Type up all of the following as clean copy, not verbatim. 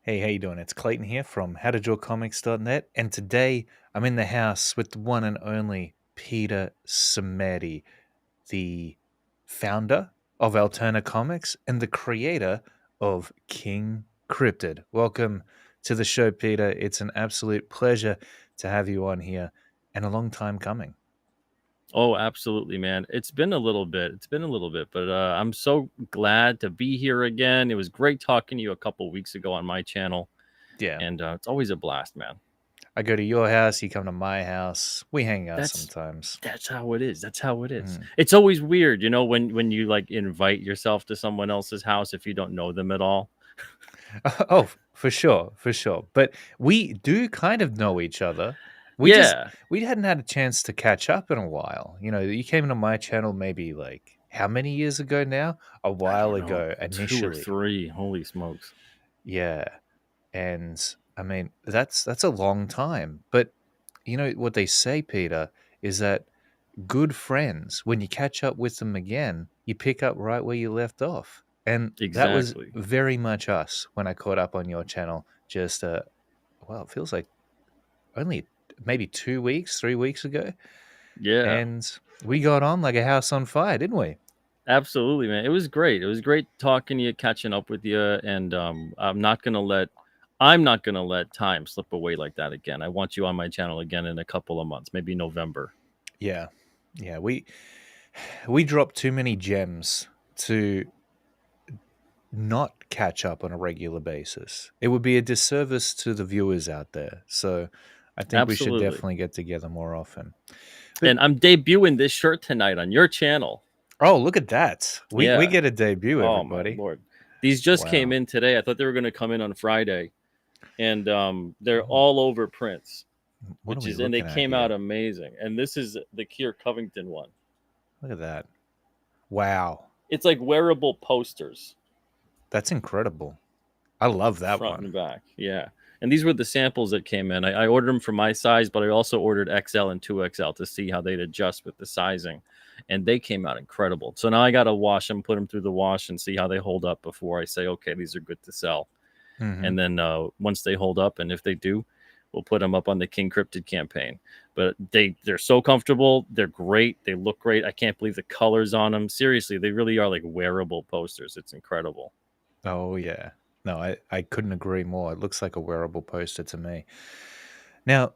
Hey, how you doing? It's Clayton here from howtodrawcomics.net, and today I'm in the house with the one and only Peter Simeti, the founder of Alterna Comics and the creator of King Cryptid. Welcome to the show, Peter. It's an absolute pleasure to have you on here, and a long time coming. Oh, absolutely, man. It's been a little bit. It's been a little bit, but I'm so glad to be here again. It was great talking to you a couple weeks ago on my channel, Yeah, and it's always a blast, man. I go to your house, you come to my house, we hang out That's sometimes. that's how it is. That's how it is. Mm. It's always weird, when you like invite yourself to someone else's house if you don't know them at all. Oh, for sure, for sure. But we do kind of know each other. Yeah, We hadn't had a chance to catch up in a while. You know, you came to my channel maybe like how many years ago now? A I while don't know, ago 2 or 3. initially. Holy smokes! Yeah. And I mean, that's a long time. But you know what they say, Peter, is that good friends, when you catch up with them again, you pick up right where you left off. And that was Exactly. very much us when I caught up on your channel just, well, it feels like only maybe 2 weeks, 3 weeks ago. Yeah. And we got on like a house on fire, didn't we? Absolutely, man. It was great. It was great talking to you, catching up with you, and I'm not gonna let time slip away like that again. I want you on my channel again in a couple of months, maybe November. Yeah. Yeah. We dropped too many gems to not catch up on a regular basis. It would be a disservice to the viewers out there. So I think we should Absolutely. definitely get together more often. But And I'm debuting this shirt tonight on your channel. oh, look at that. We Yeah. get a debut, Oh my everybody. lord. These just came Wow. in today. I thought they were gonna come in on Friday, and they're Oh, all over prints, what are we and they looking at came here? out amazing. And this is the Kier Covington one. Look at that. Wow. It's like wearable posters. That's incredible. I love that Front one. and back. Yeah. And these were the samples that came in. I ordered them for my size, but I also ordered XL and 2XL to see how they'd adjust with the sizing. And they came out incredible. So now I got to wash them, put them through the wash, and see how they hold up before I say, okay, these are good to sell. Hmm. And then once they hold up, and if they do, we'll put them up on the King Cryptid campaign. But they're so comfortable. They're great. They look great. I can't believe the colors on them. Seriously, they really are like wearable posters. It's incredible. Oh, yeah. No, I couldn't agree more. It looks like a wearable poster to me. Now,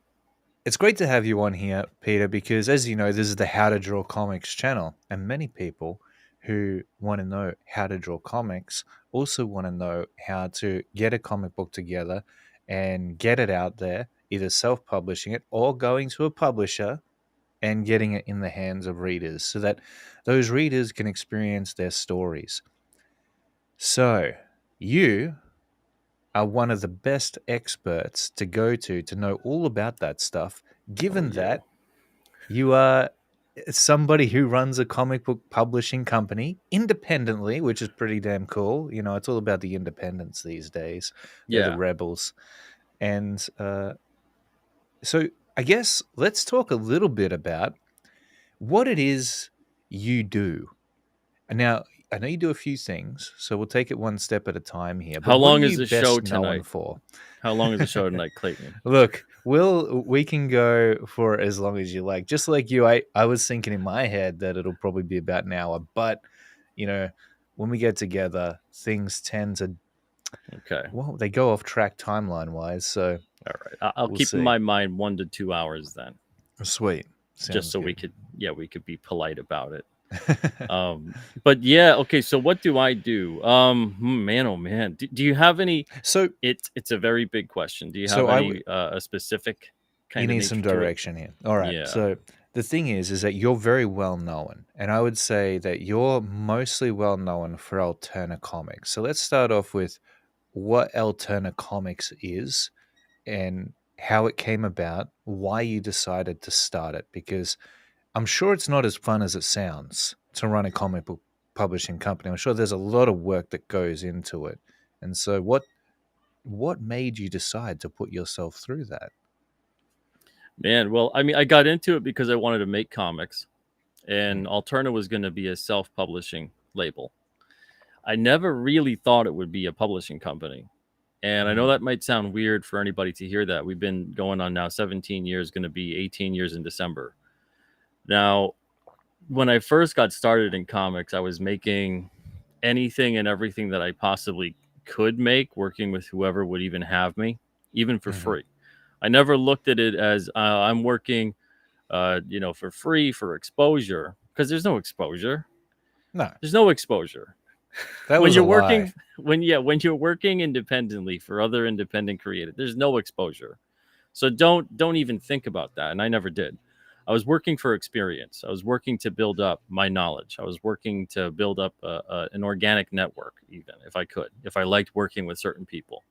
it's great to have you on here, Peter, because as you know, this is the How to Draw Comics channel, and many people who want to know how to draw comics also want to know how to get a comic book together and get it out there, either self publishing it or going to a publisher and getting it in the hands of readers so that those readers can experience their stories. So, you are one of the best experts to go to know all about that stuff, Oh, given yeah. that you are somebody who runs a comic book publishing company independently, which is pretty damn cool. You know, it's all about the independents these days. They're the Yeah. rebels. And so I guess let's talk a little bit about what it is you do. And now, I know you do a few things, so we'll take it one step at a time here. But How what are long is you the show best known tonight? for? How long is the show tonight, Clayton? Look, we can go for as long as you like. Just like you, I was thinking in my head that it'll probably be about an hour, but you know, when we get together, things tend to, Okay. well, they go off track timeline wise. So All right. I'll we'll keep in see. my mind 1 to 2 hours then, Sweet, just sounds so we good. could, yeah, we could be polite about it. But yeah, okay. So what do I do? Man, oh man, do you have any? so It's a very big question. Do you so have I any a specific You kind of need some nature to it? direction here. All right. Yeah. So the thing is that you're very well known, and I would say that you're mostly well known for Alterna Comics. So let's start off with what Alterna Comics is and how it came about, why you decided to start it, because I'm sure it's not as fun as it sounds to run a comic book publishing company. I'm sure there's a lot of work that goes into it. And so what made you decide to put yourself through that? Man, well, I mean, I got into it because I wanted to make comics, Mm. and Alterna was going to be a self-publishing label. I never really thought it would be a publishing company. And I know Mm. that might sound weird for anybody to hear that. We've been going on now 17 years, going to be 18 years in December. Now, when I first got started in comics, I was making anything and everything that I possibly could make, working with whoever would even have me, even for Hmm. free. I never looked at it as I'm working, for free for exposure, because there's no exposure. No, There's no exposure that when was a you're working lie. when you're working independently for other independent creators. There's no exposure. So don't even think about that. And I never did. I was working for experience. I was working to build up my knowledge. I was working to build up an organic network, even if I could, if I liked working with certain people.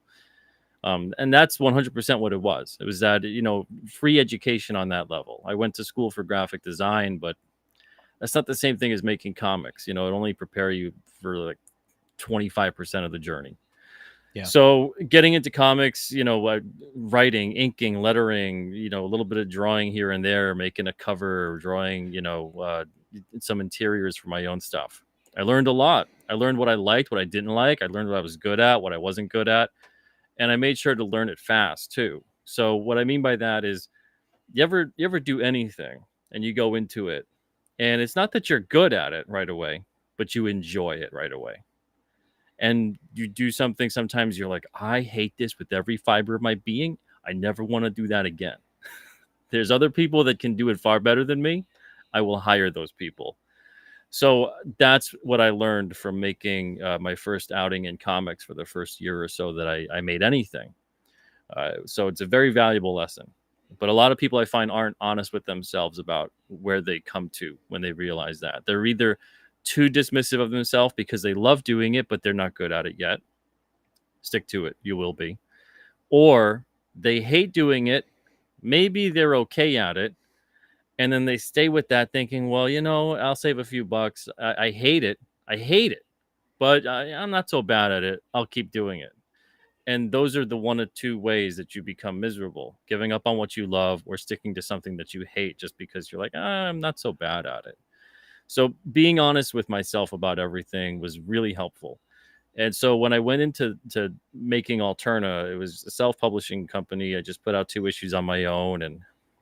And that's 100% what it was. It was that, free education on that level. I went to school for graphic design, but that's not the same thing as making comics. It only prepare you for like 25% of the journey. Yeah. So getting into comics, writing, inking, lettering, a little bit of drawing here and there, making a cover, drawing, some interiors for my own stuff. I learned a lot. I learned what I liked, what I didn't like. I learned what I was good at, what I wasn't good at, and I made sure to learn it fast too. So what I mean by that is, you ever do anything and you go into it, and it's not that you're good at it right away, but you enjoy it right away, and you do something, sometimes you're like, I hate this with every fiber of my being. I never want to do that again. There's other people that can do it far better than me. I will hire those people. So that's what I learned from making my first outing in comics for the first year or so that I made anything. So it's a very valuable lesson. But a lot of people I find aren't honest with themselves about where they come to when they realize that. They're either too dismissive of themselves because they love doing it, but they're not good at it yet. Stick to it. You will be. Or they hate doing it. Maybe they're okay at it. And then they stay with that thinking, well, I'll save a few bucks. I hate it. I hate it. But I'm not so bad at it. I'll keep doing it. And those are the one of two ways that you become miserable: giving up on what you love, or sticking to something that you hate just because you're like, I'm not so bad at it. So being honest with myself about everything was really helpful. And so when I went into making Alterna, it was a self-publishing company. I just put out 2 issues on my own, and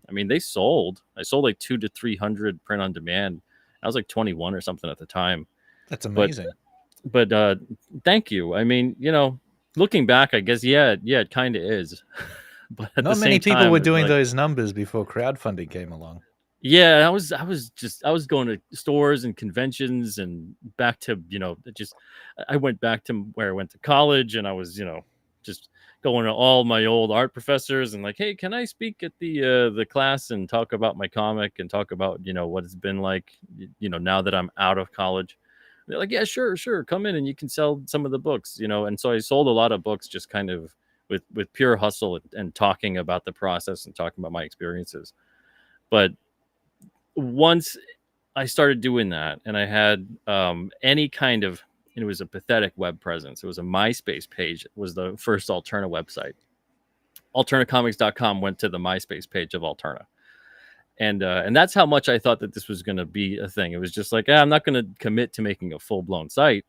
I mean, they sold. I sold like 2 to 300 print on demand. I was like 21 or something at the time. That's But amazing. but thank you. I mean, looking back, I guess yeah, it kind of is. But at the Not many same people were time, it's doing like, those numbers before crowdfunding came along. yeah, I was going to stores and conventions and back to, just I went back to where I went to college, and I was, just going to all my old art professors and like, hey, can I speak at the class and talk about my comic and talk about, what it's been like, now that I'm out of college. They're like, yeah, sure, sure, come in and you can sell some of the books, and so I sold a lot of books, just kind of with pure hustle and talking about the process and talking about my experiences. But once I started doing that, and I had any kind of, it was a pathetic web presence. It was a MySpace page. It was the first Alterna website. Alternacomics.com went to the MySpace page of Alterna. And that's how much I thought that this was going to be a thing. It was just like, I'm not going to commit to making a full blown site.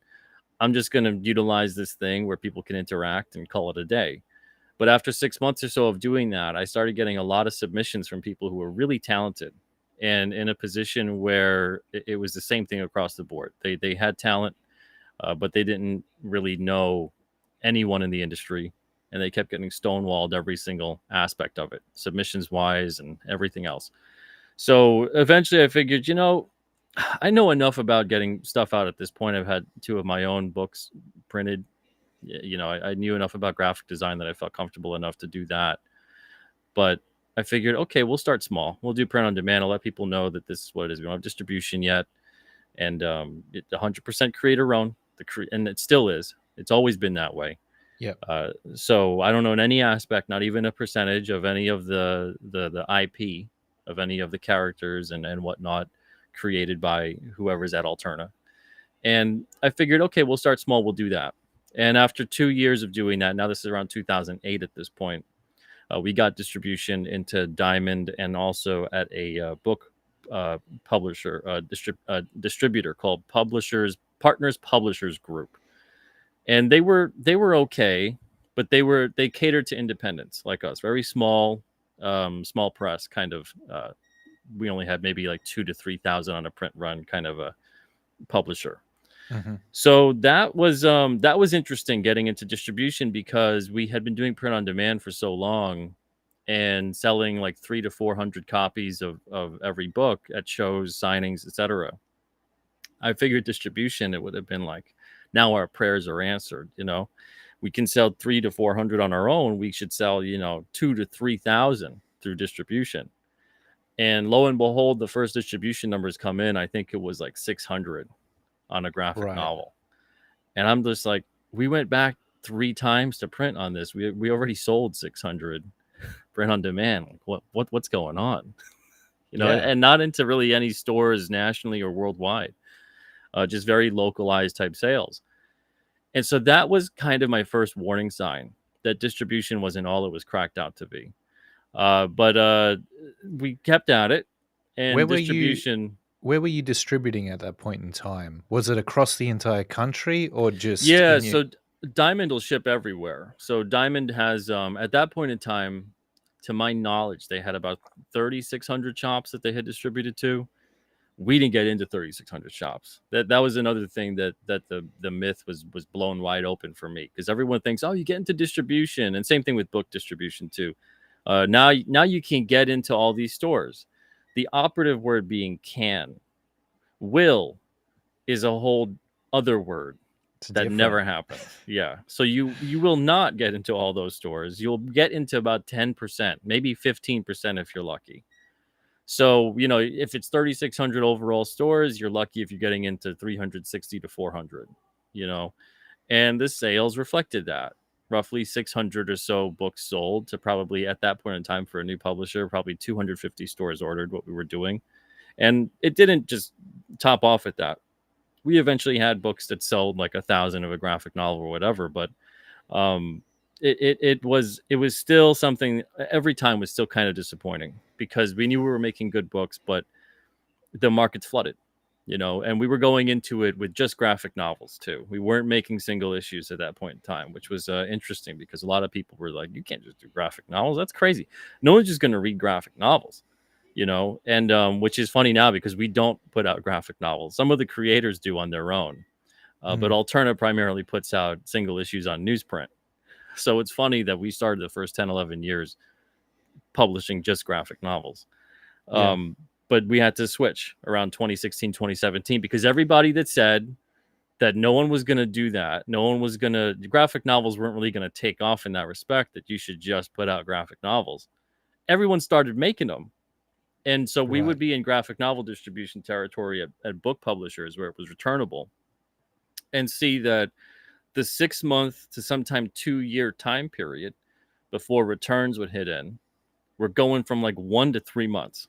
I'm just going to utilize this thing where people can interact and call it a day. But after 6 months or so of doing that, I started getting a lot of submissions from people who were really talented and in a position where it was the same thing across the board. They had talent, but they didn't really know anyone in the industry, and they kept getting stonewalled every single aspect of it, submissions wise and everything else. So eventually, I figured, I know enough about getting stuff out at this point. I've had 2 of my own books printed. I knew enough about graphic design that I felt comfortable enough to do that. But I figured, okay, we'll start small. We'll do print on demand. I'll let people know that this is what it is. We don't have distribution yet, and it 100% creator owned. And it still is. It's always been that way. Yep. So I don't own any aspect, not even a percentage of any of the IP of any of the characters and whatnot created by whoever's at Alterna. And I figured, okay, we'll start small. We'll do that. And after 2 years of doing that, now this is around 2008 at this point, we got distribution into Diamond and also at a book publisher, distributor called Publishers Partners Publishers Group. And they were okay, but they catered to independents like us, very small, small press kind of. We only had maybe like 2 to 3 thousand on a print run, kind of a publisher. Mm-hmm. So that was interesting getting into distribution because we had been doing print on demand for so long and selling like 300 to 400 copies of every book at shows, signings, etc. I figured distribution, it would have been like, now our prayers are answered. We can sell 300 to 400 on our own. We should sell 2 to 3 thousand through distribution. And lo and behold, the first distribution numbers come in. I think it was like 600 on a graphic Right. novel. And I'm just like, we went back 3 times to print on this. We already sold 600 print on demand. Like, what's going on? Yeah. And not into really any stores nationally or worldwide. Just very localized type sales. And so that was kind of my first warning sign that distribution wasn't all it was cracked out to be. But we kept at it, Where and were you? distribution. Where were you distributing at that point in time? Was it across the entire country or just Yeah, in your? so Diamond will ship everywhere. So Diamond has, at that point in time, to my knowledge, they had about 3,600 shops that they had distributed to. We didn't get into 3,600 shops. That was another thing that the myth was blown wide open for me, because everyone thinks, oh, you get into distribution, and same thing with book distribution too. Now you can get into all these stores. The operative word being can. Will is a whole other word It's that never different. happened. Yeah. So you will not get into all those stores. You'll get into about 10%, maybe 15% if you're lucky. So, if it's 3,600 overall stores, you're lucky if you're getting into 360 to 400, and the sales reflected that. Roughly 600 or so books sold to, probably at that point in time, for a new publisher, probably 250 stores ordered what we were doing. And it didn't just top off at that. We eventually had books that sold like 1,000 of a graphic novel or whatever, but um, it was still something. Every time was still kind of disappointing because we knew we were making good books, but the market's flooded, and we were going into it with just graphic novels too. We weren't making single issues at that point in time, which was interesting because a lot of people were like, you can't just do graphic novels, that's crazy. No one's just going to read graphic novels, and which is funny now because we don't put out graphic novels. Some of the creators do on their own, but Mm. Alterna primarily puts out single issues on newsprint. So it's funny that we started the first 10, 11 years publishing just graphic novels. Yeah. But we had to switch around 2016, 2017, because everybody that said that no one was going to do that, graphic novels weren't really going to take off in that respect, that you should just put out graphic novels. Everyone started making them. And so we Right. would be in graphic novel distribution territory at book publishers where it was returnable, and see that the 6 month to sometime 2 year time period before returns would hit in, we're going from like 1 to 3 months.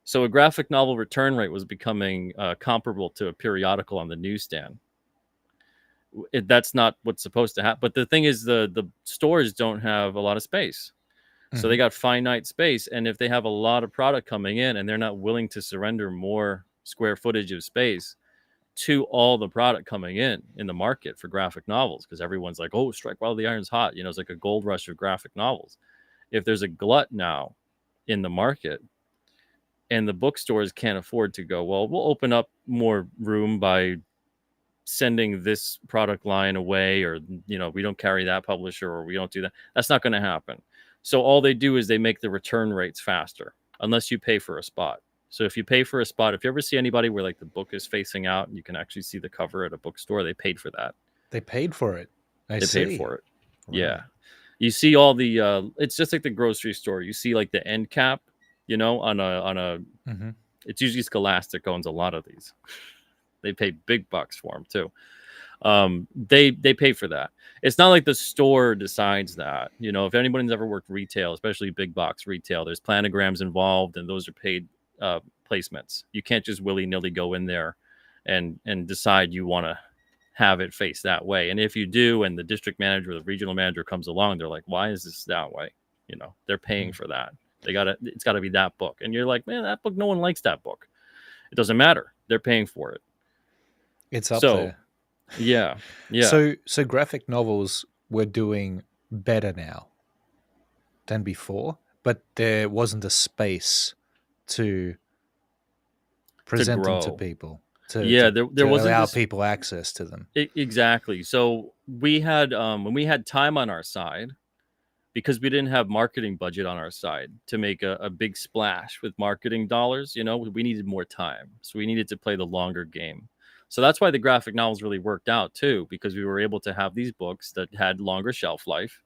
So a graphic novel return rate was becoming comparable to a periodical on the newsstand. That's not what's supposed to happen. But the thing is, the stores don't have a lot of space. So they Mhm. got finite space. And if they have a lot of product coming in and they're not willing to surrender more square footage of space to all the product coming in the market for graphic novels, because everyone's like, oh, strike while the iron's hot. It's like a gold rush of graphic novels. If there's a glut now in the market and the bookstores can't afford to go, well, we'll open up more room by sending this product line away, or we don't carry that publisher, or we don't do that. That's not going to happen. So all they do is they make the return rates faster, unless you pay for a spot. So if you pay for a spot, if you ever see anybody where like the book is facing out and you can actually see the cover at a bookstore, they paid for that. They paid for it. I They paid see. for it. Yeah. Right. You see all the it's just like the grocery store. You see like the end cap, on a Mhm. it's usually Scholastic owns a lot of these. They pay big bucks for them too. They pay for that. It's not like the store decides that. If anybody's ever worked retail, especially big box retail, there's planograms involved, and those are paid placements. You can't just willy-nilly go in there and decide you want to have it face that way. And if you do, and the district manager or the regional manager comes along, they're like, why is this that way? They're paying Mm. for that. It's gotta be that book. And you're like, man, that book, no one likes that book. It doesn't matter. They're paying for it. It's up So there. yeah, yeah. So graphic novels were doing better now than before, but there wasn't a space to to present them to grow. people, Yeah, there to wasn't allow this people access to them. exactly. So we had when we had time on our side, because we didn't have marketing budget on our side to make a big splash with marketing dollars, we needed more time. So we needed to play the longer game. So that's why the graphic novels really worked out too, because we were able to have these books that had longer shelf life.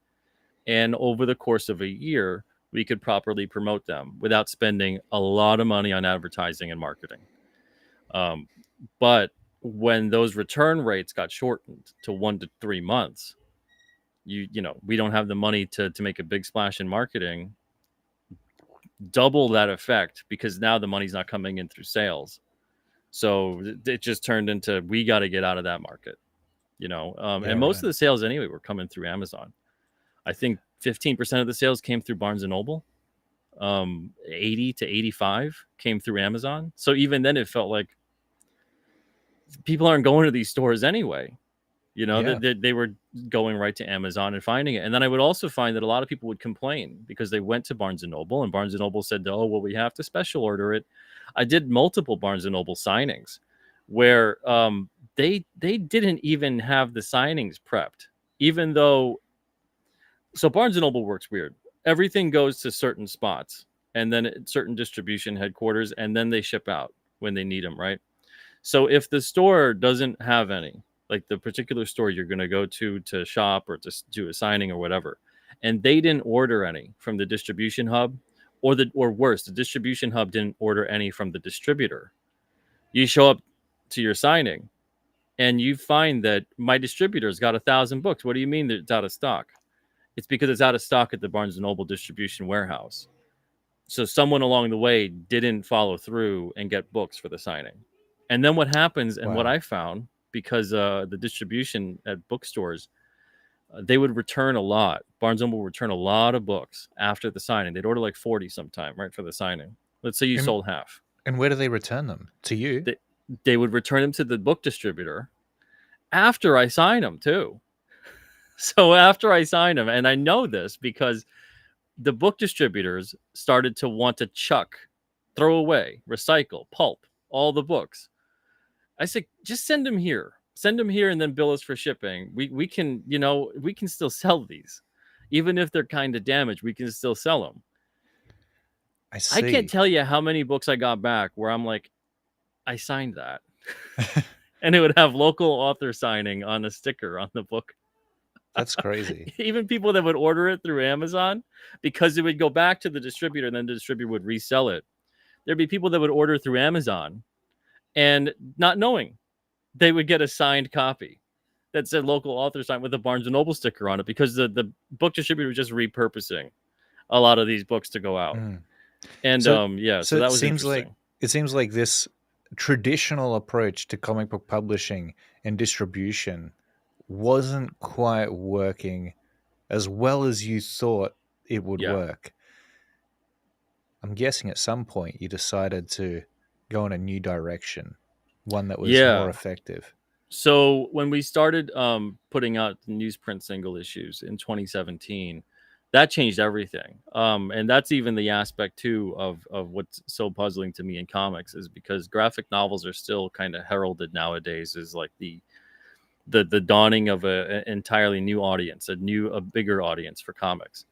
And over the course of a year, we could properly promote them without spending a lot of money on advertising and marketing. Um, but when those return rates got shortened to 1 to 3 months, we don't have the money to make a big splash in marketing, double that effect, because now the money's not coming in through sales. So it just turned into, we got to get out of that market. Yeah, And most right. of the sales anyway were coming through Amazon. I think 15% of the sales came through Barnes and Noble. 80 to 85 came through Amazon. So even then, it felt like people aren't going to these stores anyway. Yeah. They were going right to Amazon and finding it. And then I would also find that a lot of people would complain because they went to Barnes and Noble, and Barnes and Noble said, "Oh, well, we have to special order it." I did multiple Barnes and Noble signings where they didn't even have the signings prepped, even though. So Barnes and Noble works weird. Everything goes to certain spots, and then certain distribution headquarters, and then they ship out when they need them, right? So if the store doesn't have any, like the particular store you're going to go to shop or to do a signing or whatever, and they didn't order any from the distribution hub, or worse, the distribution hub didn't order any from the distributor, you show up to your signing and you find that my distributor's got 1,000 books. What do you mean that it's out of stock? It's because it's out of stock at the Barnes and Noble distribution warehouse. So someone along the way didn't follow through and get books for the signing. And then what happens, and what Wow. I found, because the distribution at bookstores, they would return a lot. Barnes and Noble would return a lot of books after the signing. They'd order like 40 sometime, right, for the signing. Let's say you And sold half. and where do they return them? To you? They, they would return them to the book distributor after I sign them too. So after I sign them, and I know this because the book distributors started to want to chuck, throw away, recycle, pulp all the books. I said, just send them here. Send them here and then bill us for shipping. We can, we can still sell these. Even if they're kind of damaged, we can still sell them. I I can't see. tell you how many books I got back where I'm like, I signed that. And it would have local author signing on a sticker on the book. That's crazy. Even people that would order it through Amazon, because it would go back to the distributor and then the distributor would resell it. There'd be people that would order through Amazon and not knowing they would get a signed copy that said local author sign with a Barnes and Noble sticker on it, because the book distributor was just repurposing a lot of these books to go out. Mm. And So yeah, so so that was interesting. it seems like this traditional approach to comic book publishing and distribution wasn't quite working as well as you thought it would Yeah. work. I'm guessing at some point you decided to go in a new direction, one that was more Yeah. effective. So when we started putting out newsprint single issues in 2017, that changed everything. And that's even the aspect too of what's so puzzling to me in comics, is because graphic novels are still kind of heralded nowadays as like the dawning of an entirely new audience, a bigger audience for comics.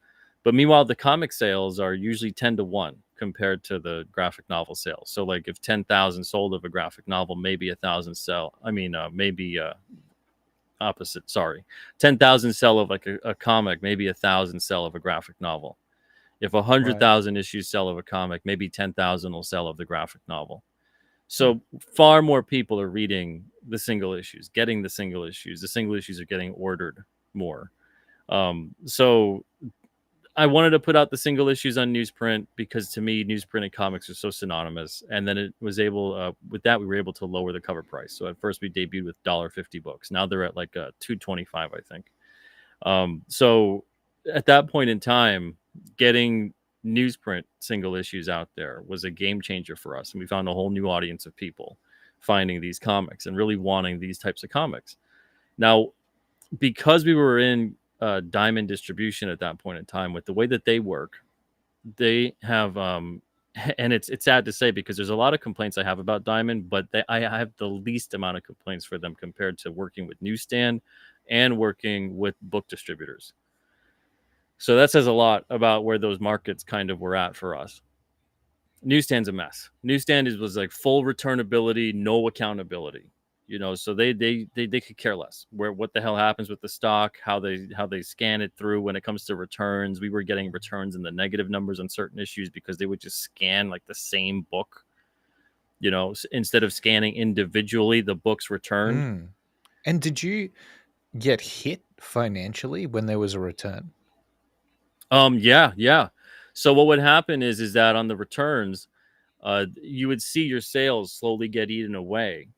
But meanwhile, the comic sales are usually 10 to 1 compared to the graphic novel sales. So like if 10,000 sold of a graphic novel, maybe 1,000 sell. Maybe opposite. Sorry. 10,000 sell of like a comic, maybe 1,000 sell of a graphic novel. If Right. 100,000 issues sell of a comic, maybe 10,000 will sell of the graphic novel. Hmm. So far more people are reading the single issues, getting the single issues. The single issues are getting ordered more. So I wanted to put out the single issues on newsprint because to me, newsprint and comics are so synonymous. And then it was able, with that, we were able to lower the cover price. So at first we debuted with $1.50 books. Now they're at like $2.25, I think. So at that point in time, getting newsprint single issues out there was a game changer for us. And we found a whole new audience of people finding these comics and really wanting these types of comics. Now, because we were in Diamond distribution at that point in time. With the way that they work, they have and it's sad to say because there's a lot of complaints I have about Diamond, but I have the least amount of complaints for them compared to working with Newsstand and working with book distributors. So that says a lot about where those markets kind of were at for us. Newsstand's a mess. Was like full returnability, no accountability. So they could care less where what the hell happens with the stock, how they scan it through when it comes to returns. We were getting returns in the negative numbers on certain issues because they would just scan like the same book, instead of scanning individually the books returned. And did you get hit financially when there was a return? Yeah. So what would happen is that on the returns, you would see your sales slowly get eaten away.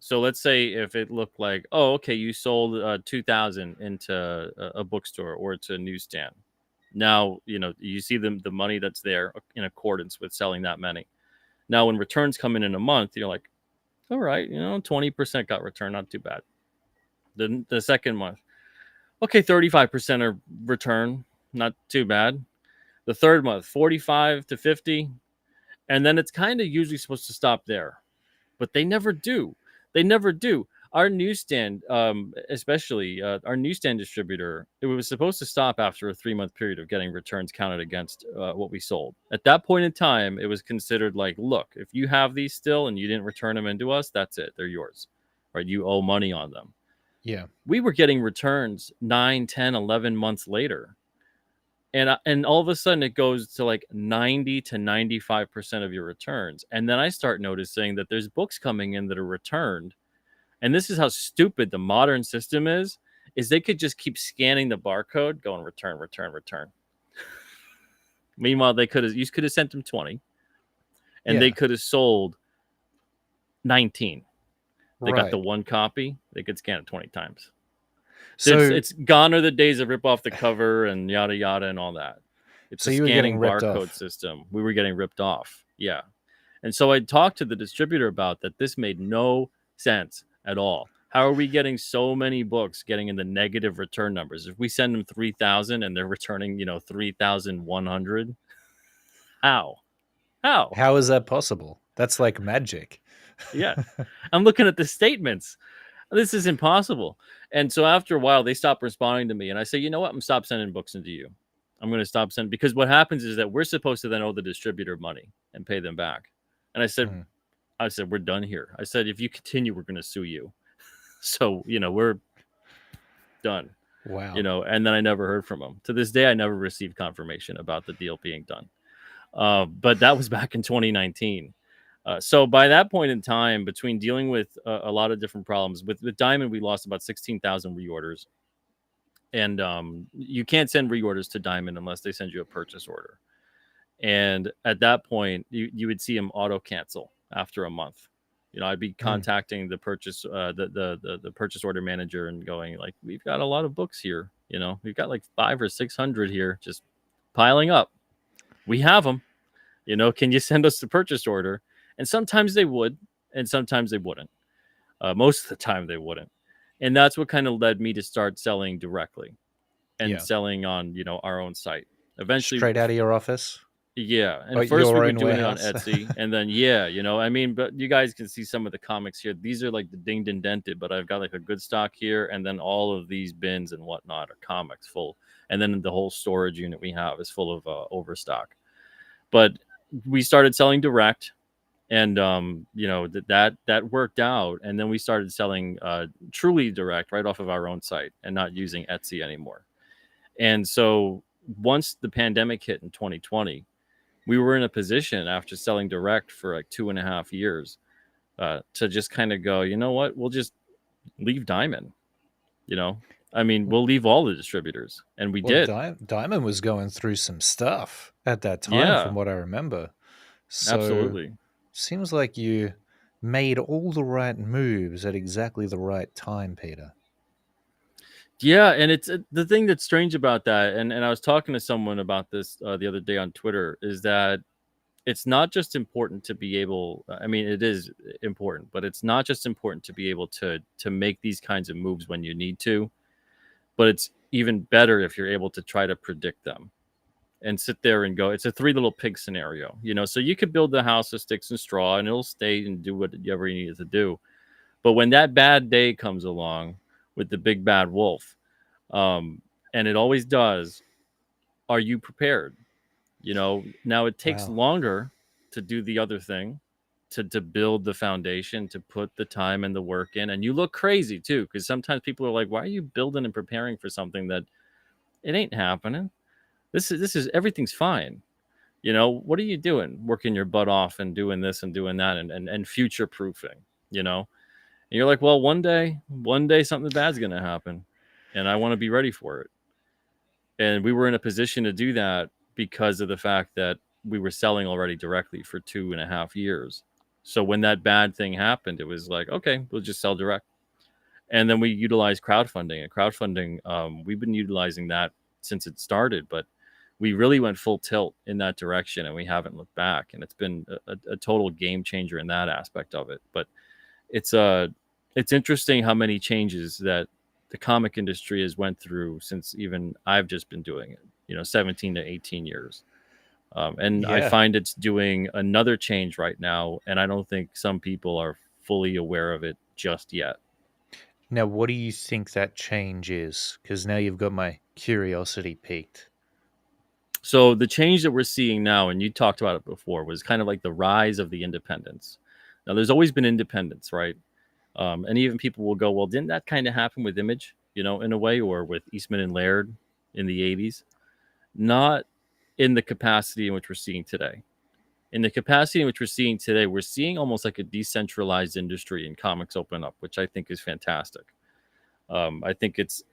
So let's say if it looked like, oh, okay, you sold 2,000 into a bookstore or to a newsstand. Now, you see the money that's there in accordance with selling that many. Now, when returns come in a month, you're like, all right, 20% got returned, not too bad. The second month, okay, 35% are return, not too bad. The third month, 45 to 50. And then it's kind of usually supposed to stop there. But they never do. They never do. Our newsstand, especially our newsstand distributor, it was supposed to stop after a 3-month period of getting returns counted against what we sold. At that point in time, it was considered like, look, if you have these still and you didn't return them into us, that's it. They're yours. Right? You owe money on them. Yeah. We were getting returns 9, 10, 11 months later. And all of a sudden it goes to like 90 to 95% of your returns. And then I start noticing that there's books coming in that are returned. And this is how stupid the modern system is they could just keep scanning the barcode, going return, return, return. Meanwhile, you could have sent them 20 and they could have sold 19. They got the one copy, they could scan it 20 times. So it's gone are the days of rip off the cover and yada yada and all that. It's a scanning barcode system. We were getting ripped off. Yeah. And so I talked to the distributor about that. This made no sense at all. How are we getting so many books getting in the negative return numbers? If we send them 3,000 and they're returning, 3,100, how? How is that possible? That's like magic. Yeah. I'm looking at the statements. This is impossible. And so after a while, they stopped responding to me. And I say, you know what? I'm going to stop sending books into you. I'm going to stop sending, because what happens is that we're supposed to then owe the distributor money and pay them back. And I said, we're done here. I said, if you continue, we're going to sue you. So, we're done. Wow. And then I never heard from them. To this day, I never received confirmation about the deal being done. But that was back in 2019. So by that point in time, between dealing with a lot of different problems with Diamond, we lost about 16,000 reorders, and you can't send reorders to Diamond unless they send you a purchase order. And at that point, you would see them auto cancel after a month. I'd be contacting the purchase the purchase order manager and going like, we've got a lot of books here. We've got like 500 or 600 here, just piling up. We have them. Can you send us the purchase order? And sometimes they would, and sometimes they wouldn't. Most of the time they wouldn't. And that's what kind of led me to start selling directly and selling on, our own site. Eventually, straight out of your office. Yeah. And first we were doing warehouse. It on Etsy. And then, but you guys can see some of the comics here. These are like the dinged and dented, but I've got like a good stock here. And then all of these bins and whatnot are comics full. And then the whole storage unit we have is full of overstock. But we started selling direct. And that worked out, and then we started selling truly direct right off of our own site and not using Etsy anymore. And so once the pandemic hit in 2020, we were in a position after selling direct for like 2.5 years to just kind of go, you know what, we'll just leave Diamond. We'll leave all the distributors, and we did. Diamond was going through some stuff at that time, from what I remember. So absolutely. Seems like you made all the right moves at exactly the right time, Peter. Yeah, and it's the thing that's strange about that, and I was talking to someone about this the other day on Twitter, is that it's not just important to be able, it is important, but it's not just important to be able to make these kinds of moves when you need to, but it's even better if you're able to try to predict them and sit there and go, it's a three little pig scenario, you know. So you could build the house of sticks and straw and it'll stay and do whatever you need it to do. But when that bad day comes along with the big bad wolf, and it always does, are you prepared? You know, now it takes Wow. longer to do the other thing, to build the foundation, to put the time and the work in. And you look crazy too, because sometimes people are like, why are you building and preparing for something that it ain't happening? This is everything's fine. You know, what are you doing? Working your butt off and doing this and doing that and future proofing, you know? And you're like, well, one day something bad's gonna happen. And I want to be ready for it. And we were in a position to do that because of the fact that we were selling already directly for 2.5 years. So when that bad thing happened, it was like, okay, we'll just sell direct. And then we utilized crowdfunding. And crowdfunding, we've been utilizing that since it started, but we really went full tilt in that direction and we haven't looked back. And it's been a total game changer in that aspect of it. But it's it's interesting how many changes that the comic industry has went through since even I've just been doing it, 17 to 18 years. And I Yeah. find it's doing another change right now. And I don't think some people are fully aware of it just yet. Now, what do you think that change is? Because now you've got my curiosity piqued. So the change that we're seeing now, and you talked about it before, was kind of like the rise of the independents. Now, there's always been independence, right? And even people will go, well, didn't that kind of happen with Image, in a way, or with Eastman and Laird in the 80s? Not in the capacity in which we're seeing today. In the capacity in which we're seeing today, we're seeing almost like a decentralized industry in comics open up, which I think is fantastic. I think it's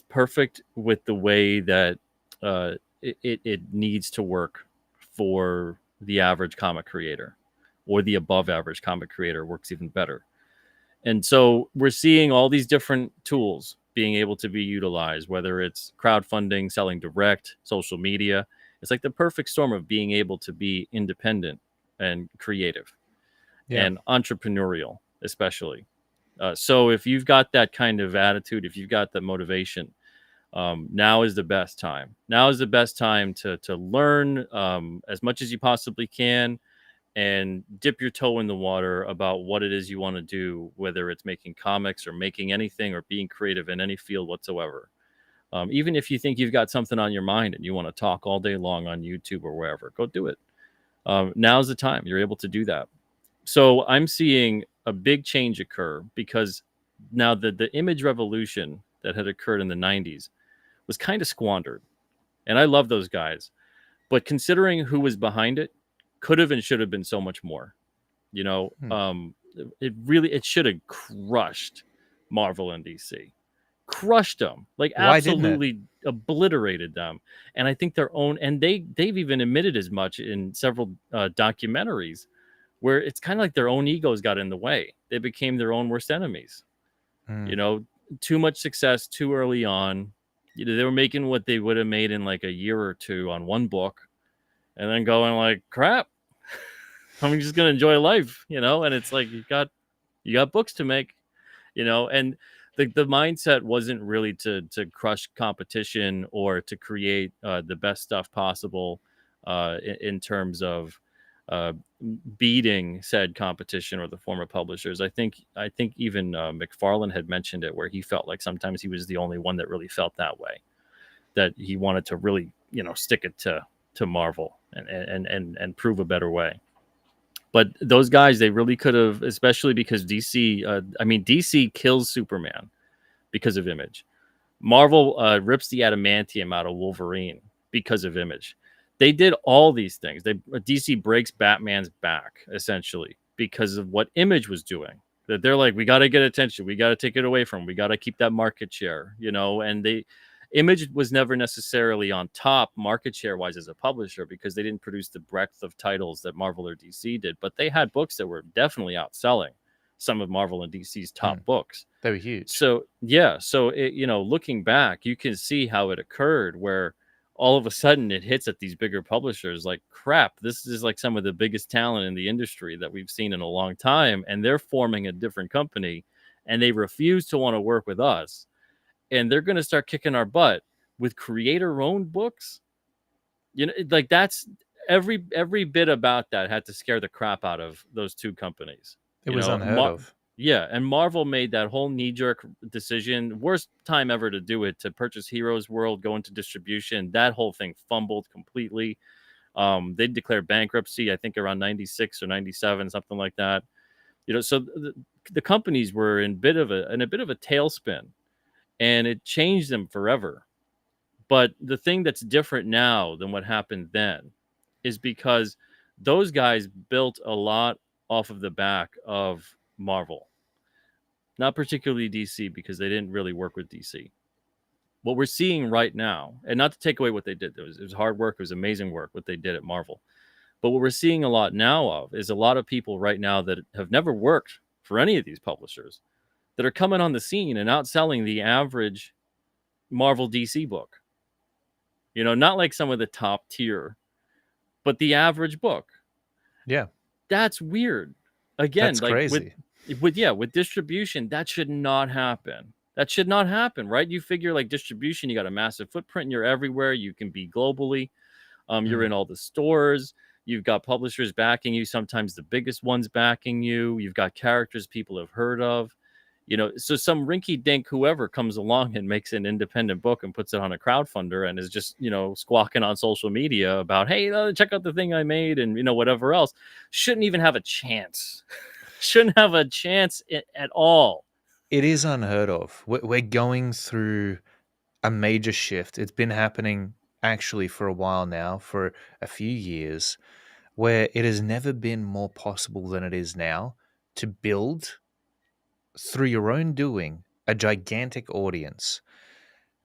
perfect with the way that it needs to work for the average comic creator, or the above average comic creator works even better. And so we're seeing all these different tools being able to be utilized, whether it's crowdfunding, selling direct, social media. It's like the perfect storm of being able to be independent and creative Yeah. and entrepreneurial, especially. So if you've got that kind of attitude, if you've got that motivation, now is the best time. Now is the best time to learn as much as you possibly can and dip your toe in the water about what it is you want to do, whether it's making comics or making anything or being creative in any field whatsoever. Even if you think you've got something on your mind and you want to talk all day long on YouTube or wherever, go do it. Now's the time. You're able to do that. So I'm seeing a big change occur because now the image revolution that had occurred in the 90s was kind of squandered. And I love those guys. But considering who was behind it, could have and should have been so much more. You know, Hmm. it should have crushed Marvel and DC, crushed them, like Why didn't it? absolutely obliterated them. And I think their own, and they've even admitted as much in several documentaries, where it's kind of like their own egos got in the way. They became their own worst enemies. Hmm. You know, too much success too early on. They were making what they would have made in like a year or two on one book, and then going like, crap, I'm just gonna enjoy life, And it's like you got books to make, and the mindset wasn't really to crush competition or to create the best stuff possible in terms of uh, beating said competition or the former publishers. I think even McFarlane had mentioned it, where he felt like sometimes he was the only one that really felt that way, that he wanted to really stick it to Marvel and prove a better way. But those guys, they really could have, especially because DC. DC kills Superman because of Image. Marvel rips the adamantium out of Wolverine because of Image. They did all these things. DC breaks Batman's back essentially because of what Image was doing. That they're like, we got to get attention. We got to take it away from. We got to keep that market share, And Image was never necessarily on top market share wise as a publisher because they didn't produce the breadth of titles that Marvel or DC did, but they had books that were definitely outselling some of Marvel and DC's Hmm. top books. They were huge. So yeah, so looking back, you can see how it occurred, where all of a sudden it hits at these bigger publishers like, crap, this is like some of the biggest talent in the industry that we've seen in a long time, and they're forming a different company, and they refuse to want to work with us. and they're going to start kicking our butt with creator-owned books. You know, like that's every bit about that had to scare the crap out of those two companies. It You was know, unheard of. yeah, and Marvel made that whole knee-jerk decision, worst time ever to do it, to purchase Heroes World, go into distribution. That whole thing fumbled completely. They declared bankruptcy, I think around 96 or 97, something like that. You know, so the companies were in a bit of a tailspin, and it changed them forever. But the thing that's different now than what happened then is because those guys built a lot off of the back of Marvel, not particularly DC, because they didn't really work with DC. What we're seeing right now, and not to take away what they did, it was hard work, it was amazing work what they did at Marvel. But what we're seeing a lot now of is a lot of people right now that have never worked for any of these publishers that are coming on the scene and outselling the average Marvel DC book. You know, not like some of the top tier, but the average book. Yeah, That's weird. Again, that's like crazy. with distribution, that should not happen. That should not happen, right? You figure like distribution, you got a massive footprint, you're everywhere, you can be globally. You're Mm. in all the stores. You've got publishers backing you, sometimes the biggest ones backing you. You've got characters people have heard of. You know, so some rinky dink whoever comes along and makes an independent book and puts it on a crowdfunder and is just, you know, squawking on social media about, hey, check out the thing I made and, you know, whatever else, shouldn't even have a chance. Shouldn't have a chance at all. It is unheard of. We're going through a major shift. It's been happening actually for a while now, for a few years, where it has never been more possible than it is now to build through your own doing a gigantic audience,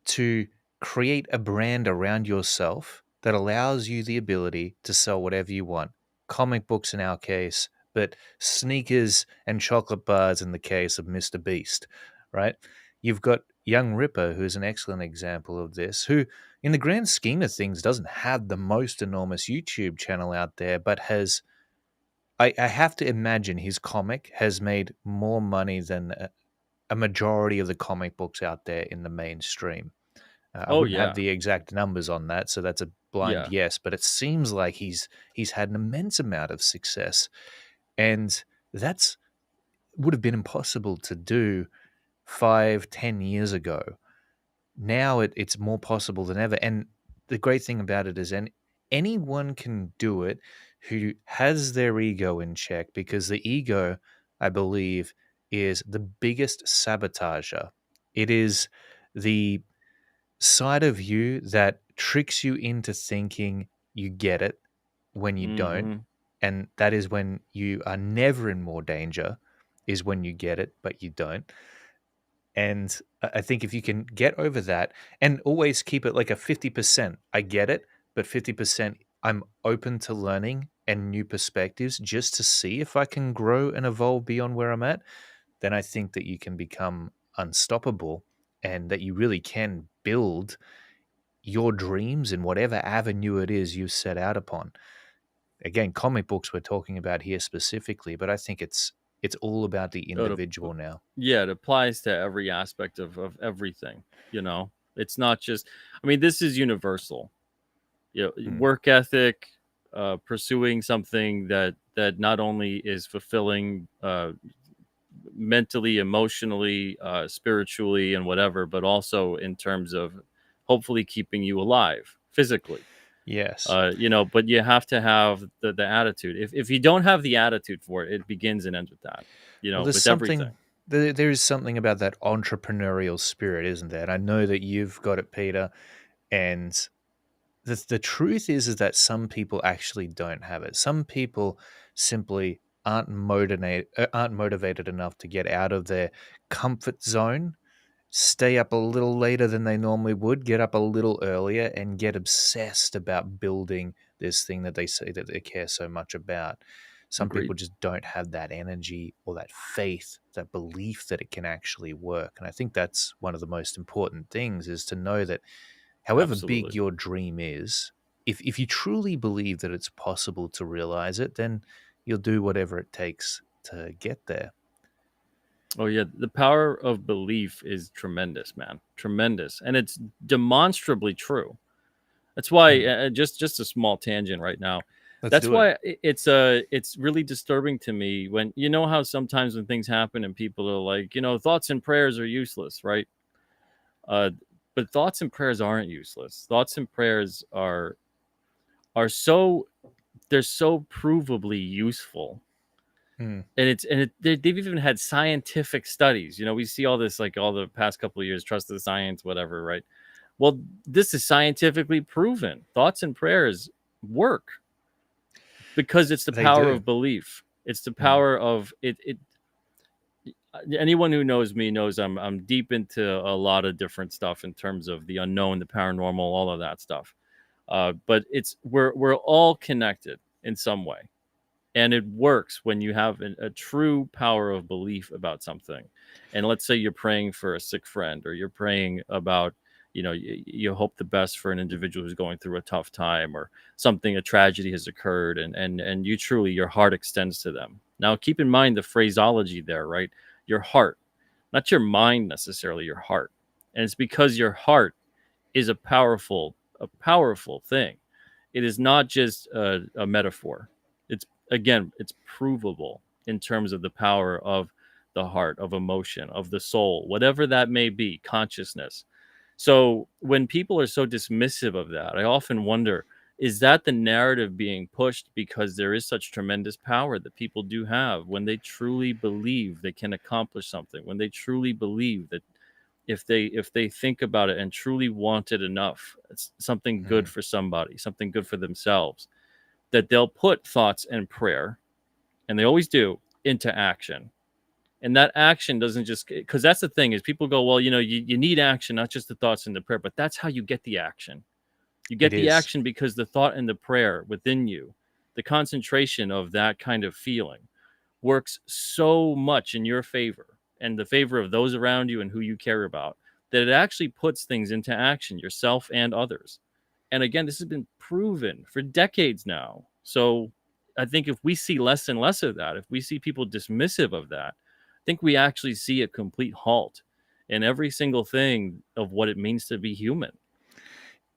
to create a brand around yourself that allows you the ability to sell whatever you want. Comic books in our case, but sneakers and chocolate bars in the case of Mr. Beast, right? You've got Young Ripper, who's an excellent example of this, who, in the grand scheme of things, doesn't have the most enormous YouTube channel out there, but has. I have to imagine his comic has made more money than a majority of the comic books out there in the mainstream. I Oh wouldn't have yeah. the exact numbers on that, so that's a blind Yeah. yes. But it seems like he's had an immense amount of success, and that's would have been impossible to do 5, 10 years ago. Now it's more possible than ever, and the great thing about it is, anyone can do it who has their ego in check, because the ego, I believe, is the biggest sabotager. It is the side of you that tricks you into thinking you get it when you don't. Hmm. And that is when you are never in more danger, is when you get it, but you don't. And I think if you can get over that and always keep it like a 50%, I get it, but 50%, I'm open to learning and new perspectives just to see if I can grow and evolve beyond where I'm at, then I think that you can become unstoppable, and that you really can build your dreams in whatever avenue it is you set out upon. Again, comic books we're talking about here specifically, but I think it's all about the Oh, individual now. yeah, it applies to every aspect of everything. You know, it's not just, I mean, this is universal. You know, Mm. work ethic, pursuing something that not only is fulfilling mentally, emotionally, spiritually, and whatever, but also in terms of hopefully keeping you alive physically. Yes. You know, but you have to have the attitude. If you don't have the attitude for it, it begins and ends with that. You Well, know, with everything. there is something about that entrepreneurial spirit, isn't there? And I know that you've got it, Peter. And the truth is that some people actually don't have it. Some people simply aren't motivated enough to get out of their comfort zone, stay up a little later than they normally would, get up a little earlier, and get obsessed about building this thing that they say that they care so much about. Some Agreed. people just don't have that energy or that faith, that belief that it can actually work. And I think that's one of the most important things, is to know that however big Absolutely. your dream is, if you truly believe that it's possible to realize it, then you'll do whatever it takes to get there. Oh yeah, the power of belief is tremendous, man. Tremendous, and it's demonstrably true. That's why Hmm. just a small tangent right now. Let's That's do it. why it's really disturbing to me when you know how sometimes when things happen and people are like, thoughts and prayers are useless, right? Uh, but thoughts and prayers aren't useless. Thoughts and prayers are so they're so provably useful, Hmm. and they've even had scientific studies. We see all this like all the past couple of years, trust the science, whatever, right? Well, this is scientifically proven. Thoughts and prayers work because it's the They power do. of belief. It's the Hmm. power of it. Anyone who knows me knows I'm deep into a lot of different stuff in terms of the unknown, the paranormal, all of that stuff. But we're all connected in some way, and it works when you have a true power of belief about something. And let's say you're praying for a sick friend, or you're praying about, you hope the best for an individual who's going through a tough time, or something, a tragedy has occurred, and you truly, your heart extends to them. Now keep in mind the phraseology there, right? Your heart, not your mind necessarily, your heart. And it's because your heart is a powerful thing. It is not just a metaphor. It's again, it's provable in terms of the power of the heart, of emotion, of the soul, whatever that may be, consciousness. So when people are so dismissive of that, I often wonder, is that the narrative being pushed because there is such tremendous power that people do have when they truly believe they can accomplish something, when they truly believe that if they think about it and truly want it enough, it's something good Hmm. for somebody, something good for themselves, that they'll put thoughts and prayer, and they always do, into action. And that action doesn't just, because that's the thing is people go, well, you need action, not just the thoughts and the prayer, but that's how you get the action. You It get the is. action because the thought and the prayer within you, the concentration of that kind of feeling, works so much in your favor and the favor of those around you and who you care about, that it actually puts things into action, yourself and others. And again, this has been proven for decades now. So I think if we see less and less of that, if we see people dismissive of that, I think we actually see a complete halt in every single thing of what it means to be human.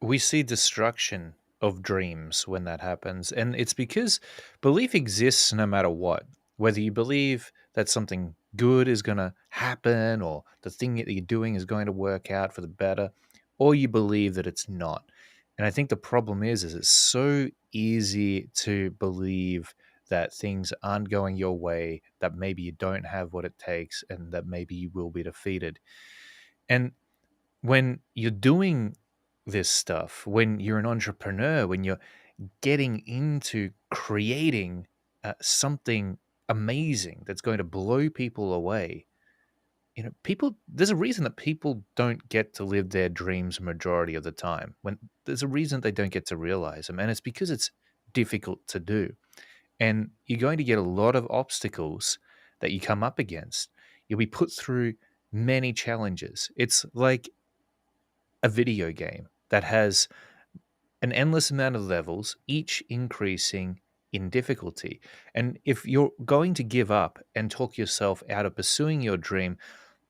We see destruction of dreams when that happens. And it's because belief exists no matter what. Whether you believe that something good is going to happen or the thing that you're doing is going to work out for the better, or you believe that it's not. And I think the problem is it's so easy to believe that things aren't going your way, that maybe you don't have what it takes, and that maybe you will be defeated. And when you're doing this stuff, when you're an entrepreneur, when you're getting into creating something amazing that's going to blow people away, people, there's a reason that people don't get to live their dreams majority of the time. When there's a reason they don't get to realize them, and it's because it's difficult to do. And you're going to get a lot of obstacles that you come up against. You'll be put through many challenges. It's like a video game that has an endless amount of levels, each increasing in difficulty. And if you're going to give up and talk yourself out of pursuing your dream,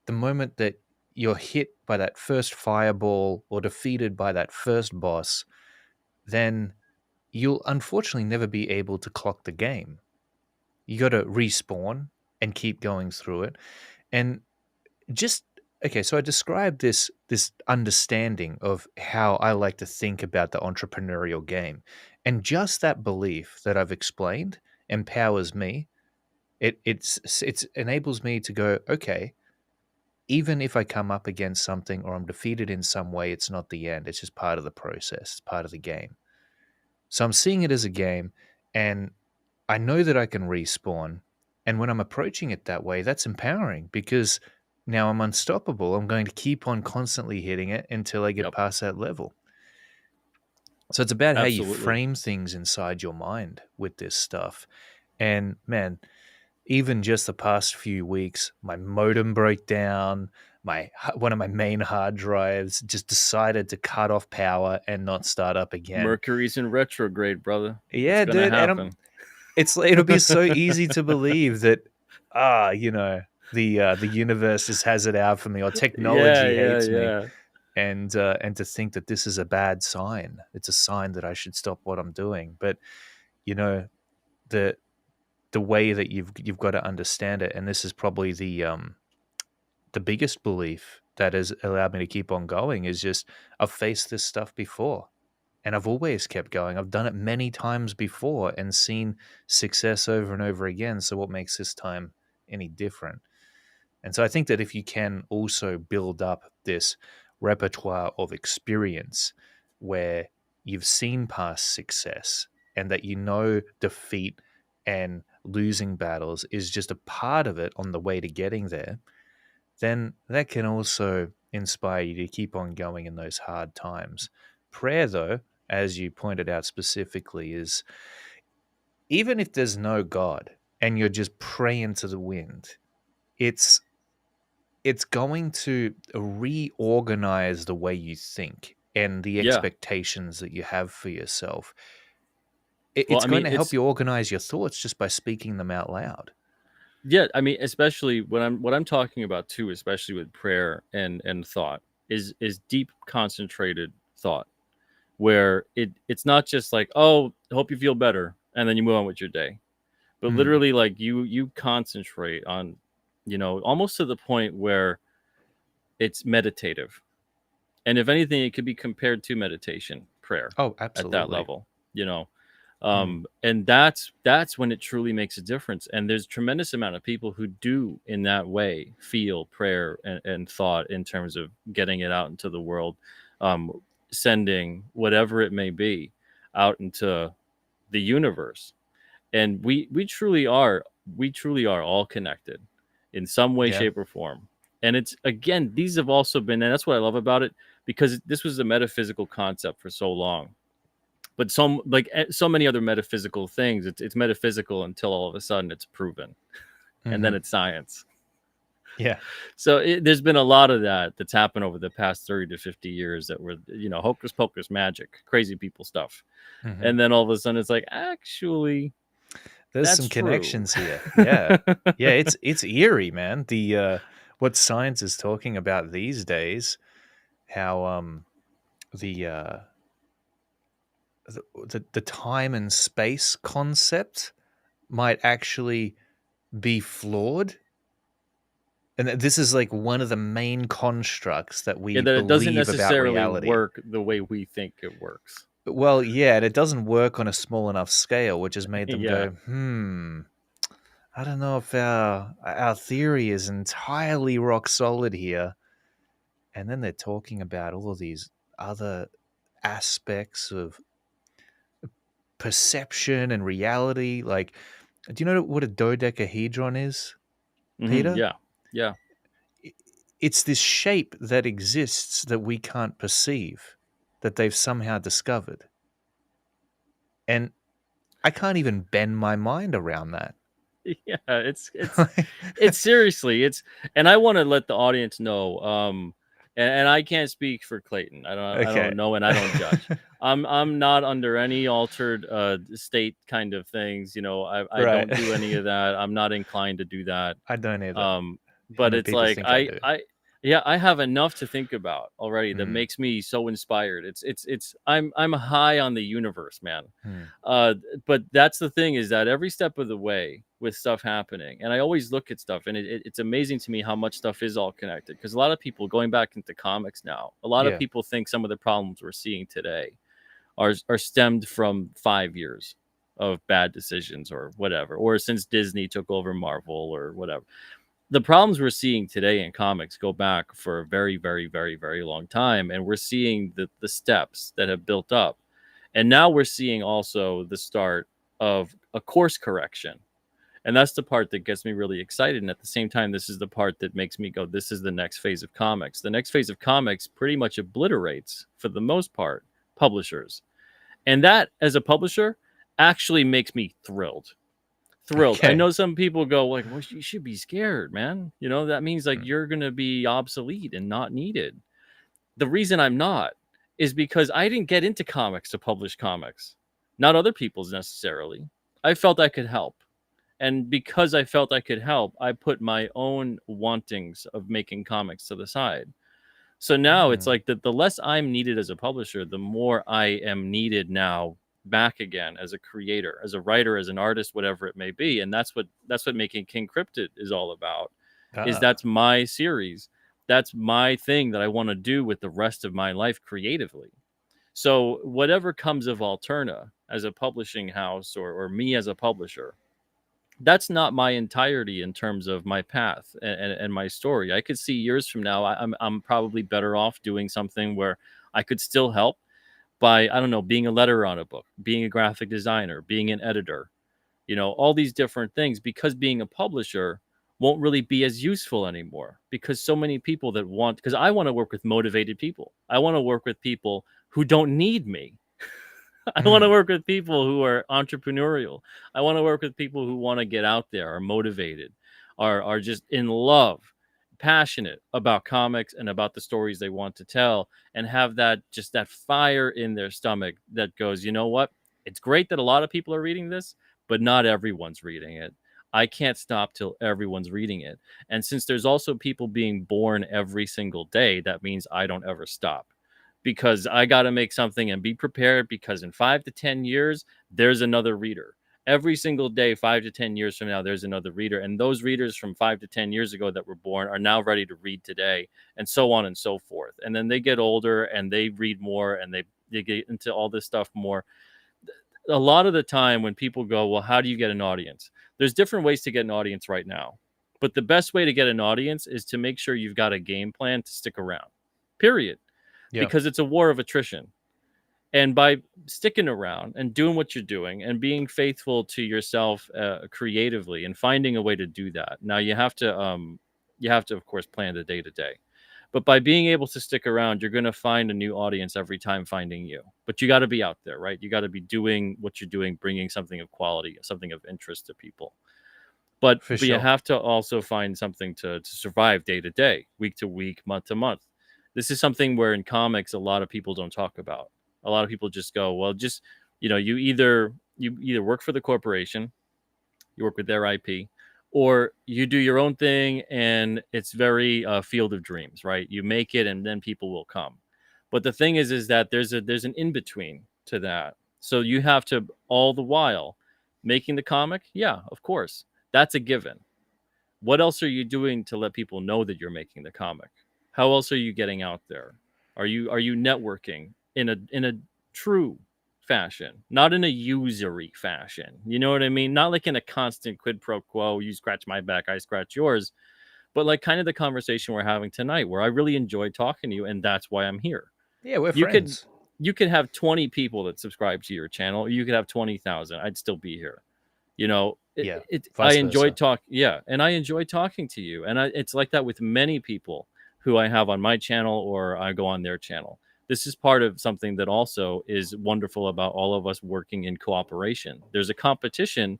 the moment that you're hit by that first fireball or defeated by that first boss, then you'll unfortunately never be able to clock the game. You got to respawn and keep going through it. And just okay, so I described this understanding of how I like to think about the entrepreneurial game, and just that belief that I've explained empowers me. It's enables me to go, okay, even if I come up against something or I'm defeated in some way, it's not the end. It's just part of the process. It's part of the game. So I'm seeing it as a game, and I know that I can respawn. And when I'm approaching it that way, that's empowering because now I'm unstoppable. I'm going to keep on constantly hitting it until I get Yep, past that level. So it's about how you absolutely. frame things inside your mind with this stuff. And man, even just the past few weeks, my modem broke down. My one of my main hard drives just decided to cut off power and not start up again. Mercury's in retrograde, brother. It's Yeah, gonna dude, and happen. it'll be so easy to believe that, you know. the universe has it out for me, or Yeah, technology yeah, hates me, yeah. and to think that this is a bad sign. It's a sign that I should stop what I'm doing. But you know, the the way that you've got to understand it, and this is probably the biggest belief that has allowed me to keep on going, is just I've faced this stuff before. And I've always kept going. I've done it many times before and seen success over and over again. So, what makes this time any different? And so, I think that if you can also build up this repertoire of experience where you've seen past success and that you know defeat and losing battles is just a part of it on the way to getting there, then that can also inspire you to keep on going in those hard times. Prayer, though, as you pointed out specifically, is even if there's no God and you're just praying to the wind, it's it's going to reorganize the way you think and the Yeah. expectations that you have for yourself. Well, It's I going mean, to help it's you organize your thoughts just by speaking them out loud. yeah, I mean, especially when I'm talking about too, especially with prayer and thought, is deep concentrated thought, where it's not just like, oh, hope you feel better, and then you move on with your day. But Mm. literally, like, you concentrate on, almost to the point where it's meditative. And if anything, it could be compared to meditation, prayer, Oh, at that absolutely. level, you know. Mm. And that's when it truly makes a difference. And there's tremendous amount of people who do in that way feel prayer and thought in terms of getting it out into the world, um, sending whatever it may be out into the universe. And we truly are all connected in some way, Yeah. shape, or form. And it's, again, these have also been, and that's what I love about it, because this was a metaphysical concept for so long. But so many other metaphysical things, it's metaphysical until all of a sudden it's proven, and then Hmm. it's science. Yeah. So there's been a lot of that's happened over the past 30 to 50 years, that were, hocus pocus magic, crazy people stuff. Hmm. And then all of a sudden it's like, actually, There's that's some true. connections here. Yeah. Yeah, it's eerie, man. The what science is talking about these days, how the uh the time and space concept might actually be flawed. And this is like one of the main constructs that Yeah, we that it doesn't believe about necessarily reality. work the way we think it works. Well, yeah, and it doesn't work on a small enough scale, which has made them Yeah. go, I don't know if our theory is entirely rock solid here. And then they're talking about all of these other aspects of perception and reality. Like, do you know what a dodecahedron is, Peter? Yeah. Yeah. It's this shape that exists that we can't perceive, that they've somehow discovered. And I can't even bend my mind around that. Yeah, it's seriously, and I want to let the audience know, and I can't speak for Clayton. I don't Okay. know, and I don't judge. I'm not under any altered state kind of things. I Right. don't do any of that. I'm not inclined to do that. I don't either. Um, How but many it's people like, think I do? yeah, I have enough to think about already that Mm, makes me so inspired. I'm high on the universe, man. mm, Uh, but that's the thing, is that every step of the way with stuff happening, and I always look at stuff, and it's amazing to me how much stuff is all connected. Because a lot of people, going back into comics now, a lot of yeah. people think some of the problems we're seeing today are stemmed from 5 years of bad decisions or whatever, or since Disney took over Marvel or whatever. The problems we're seeing today in comics go back for a very, very, very, very long time, and we're seeing the steps that have built up, and now we're seeing also the start of a course correction. And that's the part that gets me really excited. And at the same time, this is the part that makes me go, this is the next phase of comics. The next phase of comics pretty much obliterates, for the most part, publishers. And that, as a publisher, actually makes me thrilled. I Okay. know some people go like, well, you should be scared, man. That means like Mm, you're going to be obsolete and not needed. The reason I'm not is because I didn't get into comics to publish comics, not other people's necessarily. I felt I could help. And because I felt I could help, I put my own wantings of making comics to the side. So now it's Mm. like the less I'm needed as a publisher, the more I am needed now back again as a creator, as a writer, as an artist, whatever it may be. And that's what making King Cryptid is all about. Is Ah, that's my series. That's my thing that I want to do with the rest of my life creatively. So whatever comes of Alterna as a publishing house, or me as a publisher, that's not my entirety in terms of my path and my story. I could see years from now, I'm probably better off doing something where I could still help by, I don't know, being a letterer on a book, being a graphic designer, being an editor, all these different things, because being a publisher won't really be as useful anymore, because so many people that want, because I want to work with motivated people. I want to work with people who don't need me. I want to mm, work with people who are entrepreneurial. I want to work with people who want to get out there, are motivated, are just in love, passionate about comics and about the stories they want to tell, and have that, just that fire in their stomach that goes, you know what? It's great that a lot of people are reading this, but not everyone's reading it. I can't stop till everyone's reading it. And since there's also people being born every single day, that means I don't ever stop, because I got to make something and be prepared, because in 5 to 10 years, there's another reader. Every single day, 5 to 10 years from now, there's another reader. And those readers from 5 to 10 years ago that were born are now ready to read today, and so on and so forth. And then they get older and they read more, and they get into all this stuff more. A lot of the time when people go, well, how do you get an audience? There's different ways to get an audience right now. But the best way to get an audience is to make sure you've got a game plan to stick around, period, yeah, because it's a war of attrition. And by sticking around and doing what you're doing and being faithful to yourself creatively, and finding a way to do that. Now you have to of course plan the day to day. But by being able to stick around, you're going to find a new audience every time finding you. But you got to be out there, right? You got to be doing what you're doing, bringing something of quality, something of interest to people. but for but you sure. have to also find something to survive day to day, week to week, month to month. This is something where in comics a lot of people don't talk about. A lot of people just go, well, just, you either work for the corporation, you work with their IP, or you do your own thing, and it's very field of dreams, right? You make it and then people will come. But the thing is that there's an in between to that. So you have to, all the while, making the comic, yeah, of course, that's a given. What else are you doing to let people know that you're making the comic? How else are you getting out there? Are you networking in a true fashion, not in a usury fashion? You know what I mean? Not like in a constant quid pro quo, you scratch my back, I scratch yours, but like kind of the conversation we're having tonight, where I really enjoyed talking to you, and that's why I'm here. Yeah, we're You could friends. you could have 20 people that subscribe to your channel, you could have 20,000. I'd still be here. Yeah, I vice enjoy versa. talk yeah, and I enjoy talking to you, and it's like that with many people who I have on my channel or I go on their channel. This is part of something that also is wonderful about all of us working in cooperation. There's a competition,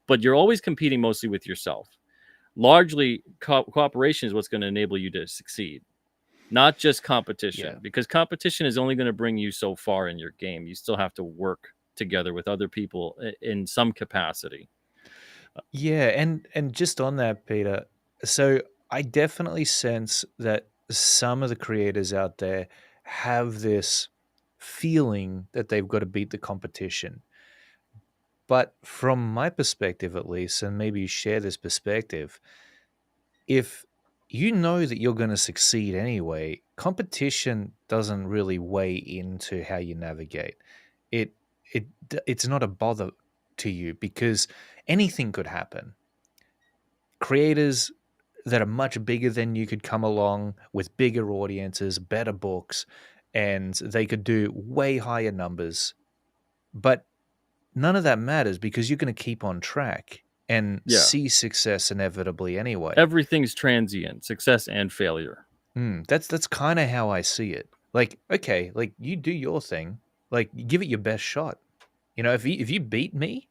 but you're always competing mostly with yourself. Largely, cooperation is what's going to enable you to succeed, not just Yeah. competition, because competition is only going to bring you so far in your game. You still have to work together with other people in some capacity. Yeah, and just on that, Peter, so I definitely sense that some of the creators out there have this feeling that they've got to beat the competition. But from my perspective, at least, and maybe you share this perspective, if you know that you're going to succeed anyway, competition doesn't really weigh into how you navigate. It it's not a bother to you because anything could happen. Creators that are much bigger than you could come along with bigger audiences, better books, and they could do way higher numbers. But none of that matters because you're going to keep on track and Yeah. see success inevitably anyway. Everything's transient, success and failure. That's kind of how I see it. Like, okay, like you do your thing, like you give it your best shot. You know, if you beat me,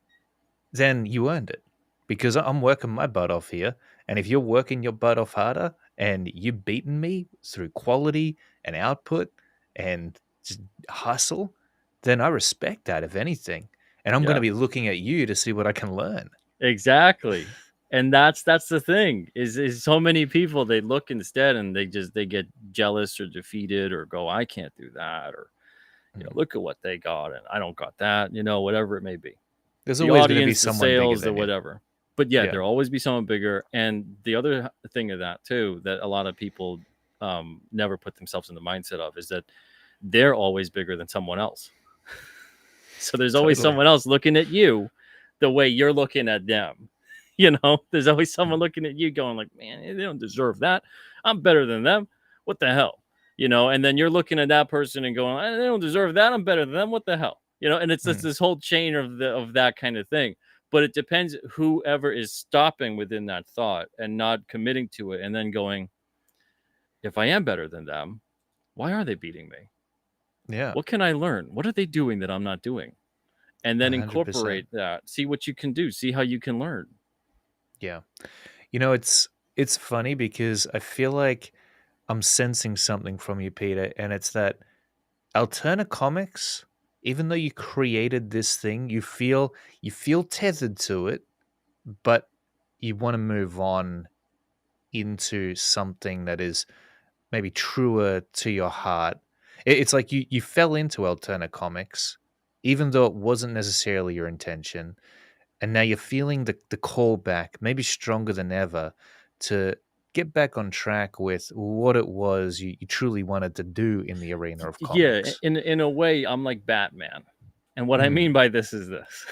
then you earned it because I'm working my butt off here. And if you're working your butt off harder and you've beaten me through quality and output and just hustle, then I respect that, if anything. And I'm going to Yeah. be looking at you to see what I can learn. Exactly. And that's the thing is so many people, they look instead and they get jealous or defeated or go, I can't do that, or Mm. look at what they got and I don't got that, whatever it may be. There's The always going to be audience, the someone bigger sales, the than you. whatever. But yeah, Yeah. there'll always be someone bigger. And the other thing of that too, that a lot of people never put themselves in the mindset of, is that they're always bigger than someone else. So there's always Totally. someone else looking at you the way you're looking at them. There's always someone Mm. looking at you going like, man, they don't deserve that. I'm better than them. What the hell? And then you're looking at that person and going, they don't deserve that. I'm better than them. What the hell? And it's just Mm. this whole chain of that kind of thing. But it depends whoever is stopping within that thought and not committing to it and then going, if I am better than them, why are they beating me? Yeah. What can I learn? What are they doing that I'm not doing? And then 100%. incorporate that. See what you can do. See how you can learn. Yeah. It's funny because I feel like I'm sensing something from you, Peter, and it's that Alterna Comics, even though you created this thing, you feel tethered to it, but you want to move on into something that is maybe truer to your heart. It's like you fell into Alterna Comics, even though it wasn't necessarily your intention, and now you're feeling the call back, maybe stronger than ever, to get back on track with what it was you truly wanted to do in the arena of Yeah, comics. in a way, I'm like Batman. And what I Mm, mean by this is this.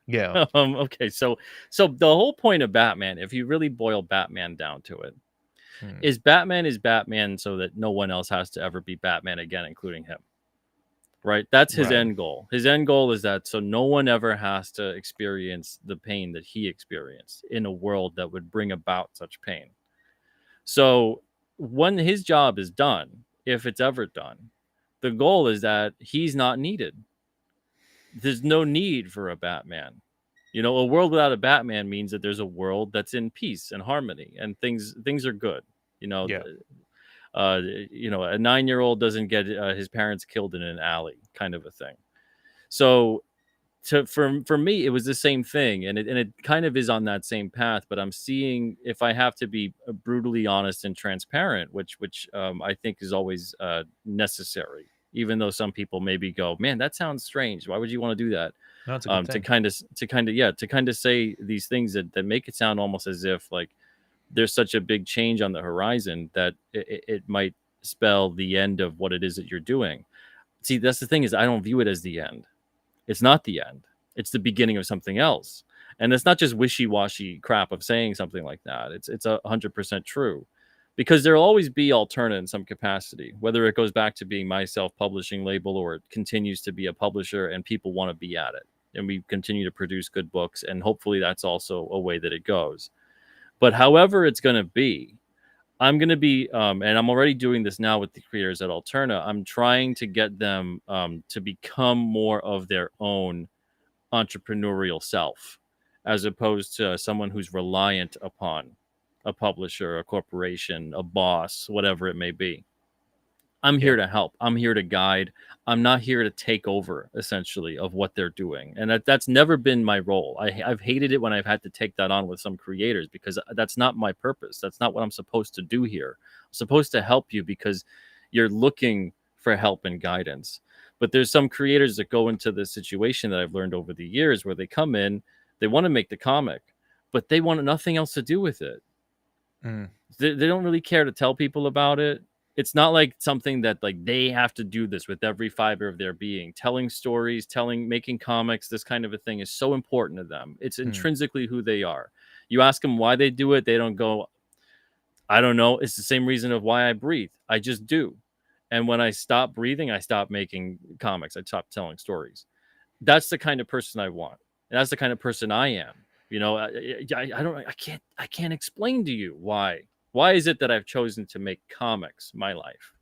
yeah. Okay, so the whole point of Batman, if you really boil Batman down to it, Mm, is Batman so that no one else has to ever be Batman again, including him. Right? That's his right. end goal. His end goal is that so no one ever has to experience the pain that he experienced in a world that would bring about such pain. So when his job is done, if it's ever done, the goal is that he's not needed. There's no need for a Batman. A world without a Batman means that there's a world that's in peace and harmony and things are good. You know, Yeah. a 9-year-old doesn't get his parents killed in an alley, kind of a thing. So for me, it was the same thing, and it kind of is on that same path. But I'm seeing, if I have to be brutally honest and transparent, which I think is always necessary, even though some people maybe go, man, that sounds strange. Why would you want to do that? No, it's a good To thing. kind of say these things that make it sound almost as if like there's such a big change on the horizon that it might spell the end of what it is that you're doing. See, that's the thing, is I don't view it as the end. It's not the end. It's the beginning of something else. And it's not just wishy-washy crap of saying something like that. It's 100% true. Because there'll always be Alterna in some capacity, whether it goes back to being my self-publishing label or it continues to be a publisher and people want to be at it. And we continue to produce good books. And hopefully that's also a way that it goes. But however it's going to be, I'm going to be, and I'm already doing this now with the creators at Alterna. I'm trying to get them to become more of their own entrepreneurial self, as opposed to someone who's reliant upon a publisher, a corporation, a boss, whatever it may be. I'm Yeah. here to help. I'm here to guide. I'm not here to take over, essentially, of what they're doing. And that's never been my role. I've hated it when I've had to take that on with some creators, because that's not my purpose. That's not what I'm supposed to do here. I'm supposed to help you because you're looking for help and guidance. But there's some creators that go into this situation that I've learned over the years where they come in, they want to make the comic, but they want nothing else to do with it. Mm, They don't really care to tell people about it. It's not like something that like they have to do this with every fiber of their being. Telling stories, making comics, this kind of a thing is so important to them. It's mm, intrinsically who they are. You ask them why they do it, they don't go, I don't know. It's the same reason of why I breathe. I just do. And when I stop breathing, I stop making comics. I stop telling stories. That's the kind of person I want. And that's the kind of person I am. I can't explain to you why. Why is it that I've chosen to make comics my life?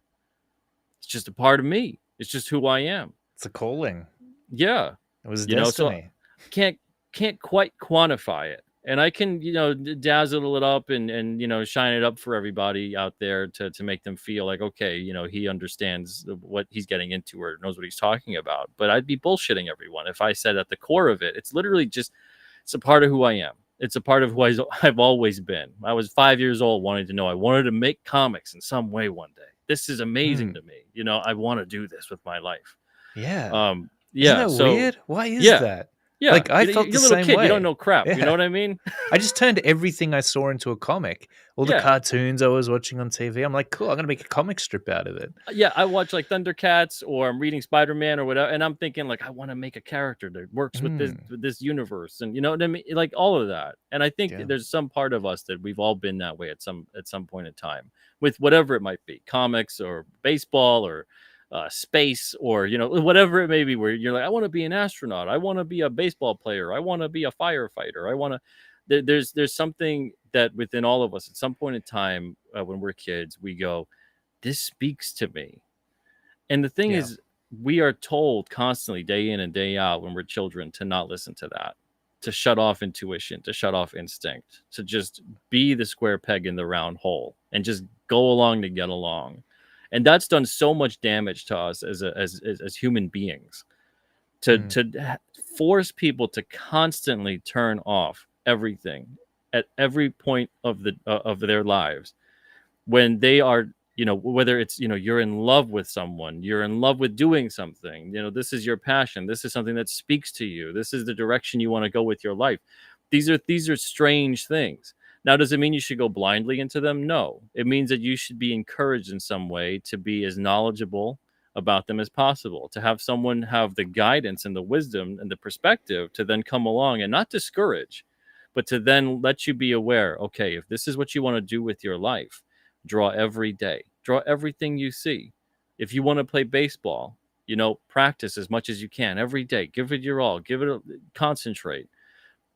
It's just a part of me. It's just who I am. it's a calling. Yeah. It was So destiny. can't can't quite quantify it. And I can, dazzle it up and shine it up for everybody out there to make them feel like, okay, he understands what he's getting into or knows what he's talking about. But I'd be bullshitting everyone if I said at the core of it, it's literally just It's a part of who I am. It's a part of who I've always been. I was 5 years old wanting to know. I wanted to make comics in some way one day. This is amazing Mm, to me. I want to do this with my life. yeah. Isn't Yeah. that So weird? Why is yeah, that? yeah. Like, I felt You're the a little same kid. You don't way. know crap. You know Yeah. what I mean? I just turned everything I saw into a comic. All the Yeah. cartoons I was watching on TV, I'm like, cool, I'm gonna make a comic strip out of it. Yeah, I watch like Thundercats or I'm reading Spider-Man or whatever, and I'm thinking like I want to make a character that works with this Mm, with this universe, and you know what I mean, like all of that. And I think yeah. there's some part of us that we've all been that way at some point in time with whatever it might be, comics or baseball or space or whatever it may be. Where you're like, I want to be an astronaut, I want to be a baseball player, I want to be a firefighter, I want to. There's something that within all of us at some point in time when we're kids we go, this speaks to me. And the thing Yeah. is, we are told constantly, day in and day out, when we're children, to not listen to that, to shut off intuition, to shut off instinct, to just be the square peg in the round hole and just go along to get along. And that's done so much damage to us as human beings. Mm, Force people to constantly turn off everything at every point of their lives when they are, whether it's, you're in love with someone, you're in love with doing something, this is your passion, this is something that speaks to you, this is the direction you want to go with your life. These are strange things. Now, does it mean you should go blindly into them? No, it means that you should be encouraged in some way to be as knowledgeable about them as possible, to have someone have the guidance and the wisdom and the perspective to then come along and not discourage, but to then let you be aware, okay, if this is what you want to do with your life, draw every day, draw everything you see. If you want to play baseball, practice as much as you can every day, give it your all, concentrate.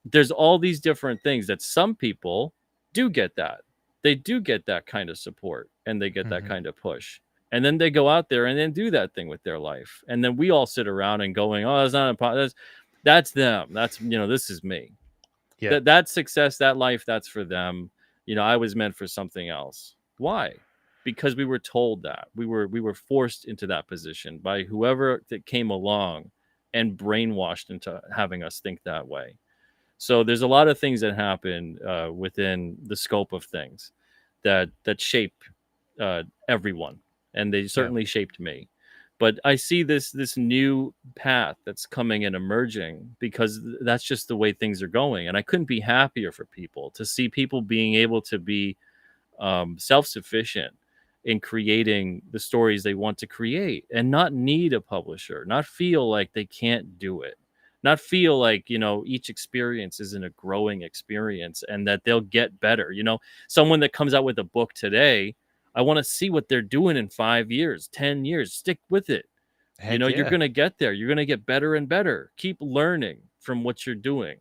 There's all these different things that some people do get that. They do get that kind of support and they get that mhm. kind of push. And then they go out there and then do that thing with their life. And then we all sit around and going, "Oh, that's not that's them. That's, this is me." Yeah. That success, that life, that's for them. I was meant for something else. Why? Because we were told that. We were forced into that position by whoever that came along and brainwashed into having us think that way. So there's a lot of things that happen within the scope of things that shape everyone, and they Yeah. certainly shaped me. But I see this new path that's coming and emerging because that's just the way things are going, and I couldn't be happier for people to see people being able to be self-sufficient in creating the stories they want to create and not need a publisher, not feel like they can't do it, not feel like, each experience isn't a growing experience and that they'll get better. Someone that comes out with a book today, I want to see what they're doing in 5 years, 10 years. Stick with it. Heck You're yeah. going to get there. You're going to get better and better. Keep learning from what you're doing.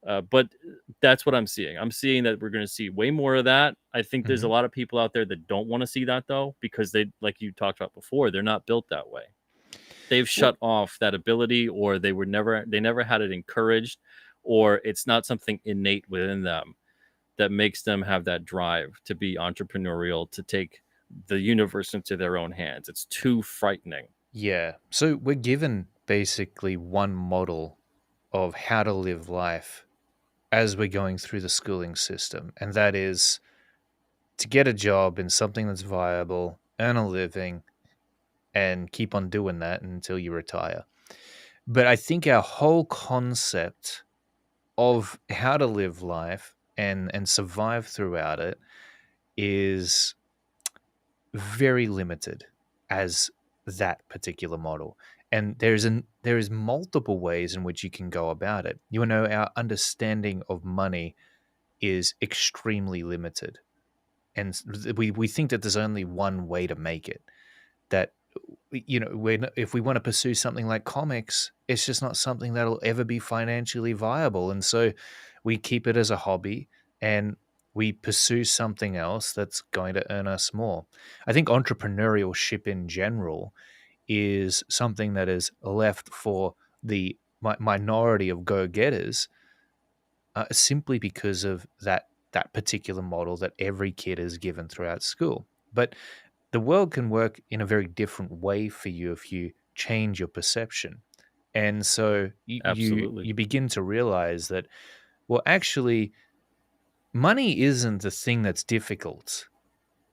But that's what I'm seeing. I'm seeing that we're going to see way more of that. I think there's a Mhm. lot of people out there that don't want to see that though, because they, like you talked about before, they're not built that way. They've Well, shut off that ability, or they never had it encouraged, or it's not something innate within them that makes them have that drive to be entrepreneurial, to take the universe into their own hands. It's too frightening. yeah. So we're given basically one model of how to live life as we're going through the schooling system, and that is to get a job in something that's viable, earn a living, and keep on doing that until you retire. But I think our whole concept of how to live life and survive throughout it is very limited as that particular model. And there is multiple ways in which you can go about it. Our understanding of money is extremely limited. And we think that there's only one way to make it. That if we want to pursue something like comics, it's just not something that'll ever be financially viable, and so we keep it as a hobby and we pursue something else that's going to earn us more. I think entrepreneurship in general is something that is left for the minority of go-getters, simply because of that particular model that every kid is given throughout school. But the world can work in a very different way for you if you change your perception. And so you Absolutely. you begin to realize that, well, actually, money isn't the thing that's difficult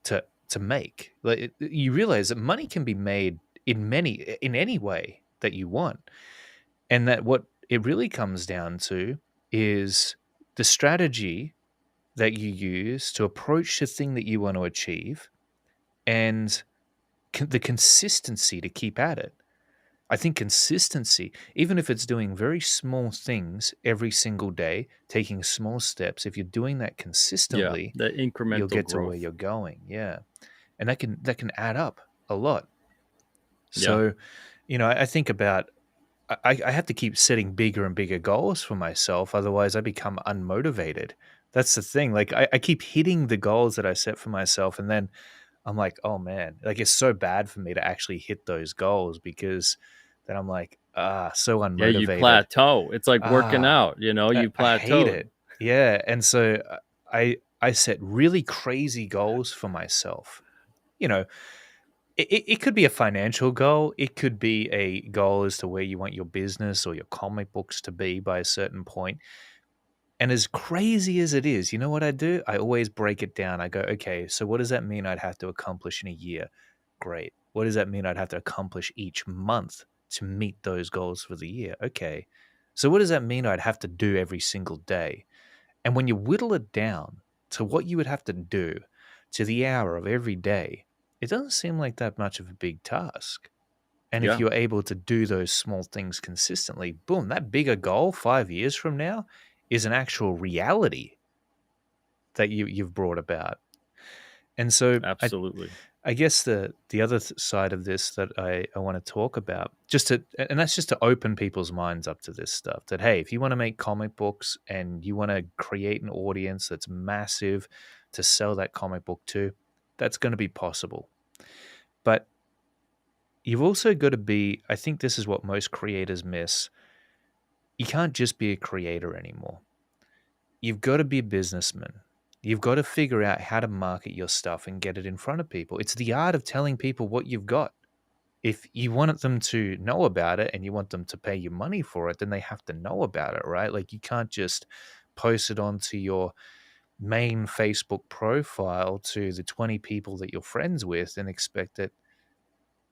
to make. Like you realize that money can be made in any way that you want, and that what it really comes down to is the strategy that you use to approach the thing that you want to achieve, and the consistency to keep at it. I think consistency, even if it's doing very small things every single day, taking small steps, if you're doing that Yeah, consistently, that you'll incremental get to where growth. you're going. Yeah. And that can add up a lot. Yeah. So, I think about I have to keep setting bigger and bigger goals for myself. Otherwise I become unmotivated. That's the thing. Like I keep hitting the goals that I set for myself, and then I'm like, oh man, like it's so bad for me to actually hit those goals, because then I'm like, so Yeah, you unmotivated. plateau. It's like working Ah, out, you I hate plateaued. it. Yeah. And so I set really crazy goals for myself. You know, it could be a financial goal. It could be a goal as to where you want your business or your comic books to be by a certain point. And as crazy as it is, you know what I do? I always break it down. I go, okay, so what does that mean I'd have to accomplish in a year? Great. What does that mean I'd have to accomplish each month to meet those goals for the year? Okay. So what does that mean I'd have to do every single day? And when you whittle it down to what you would have to do to the hour of every day, it doesn't seem like that much of a big task. And if Yeah, you're able to do those small things consistently, boom, that bigger goal 5 years from now is an actual reality that you've brought about. And so absolutely. I guess the other side of this that I want to talk about, and that's just to open people's minds up to this stuff, that hey, if you want to make comic books and you want to create an audience that's massive to sell that comic book to, that's going to be possible. But you've also got to be, I think this is what most creators miss. You can't just be a creator anymore. You've got to be a businessman. You've got to figure out how to market your stuff and get it in front of people. It's the art of telling people what you've got. If you want them to know about it and you want them to pay you money for it, then they have to know about it, right? Like you can't just post it onto your main Facebook profile to the 20 people that you're friends with and expect that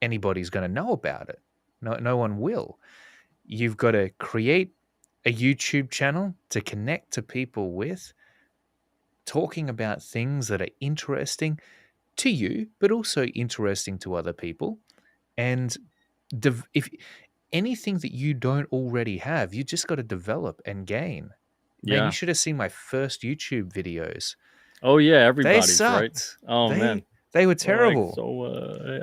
anybody's going to know about it. No one will. You've got to create a YouTube channel to connect to people with, talking about things that are interesting to you, but also interesting to other people. And if anything that you don't already have, you just got to develop and gain. Man, you Yeah. should have seen my first YouTube videos. Oh yeah, They everybody's right. sucked. Oh man. They were They're like, terrible. so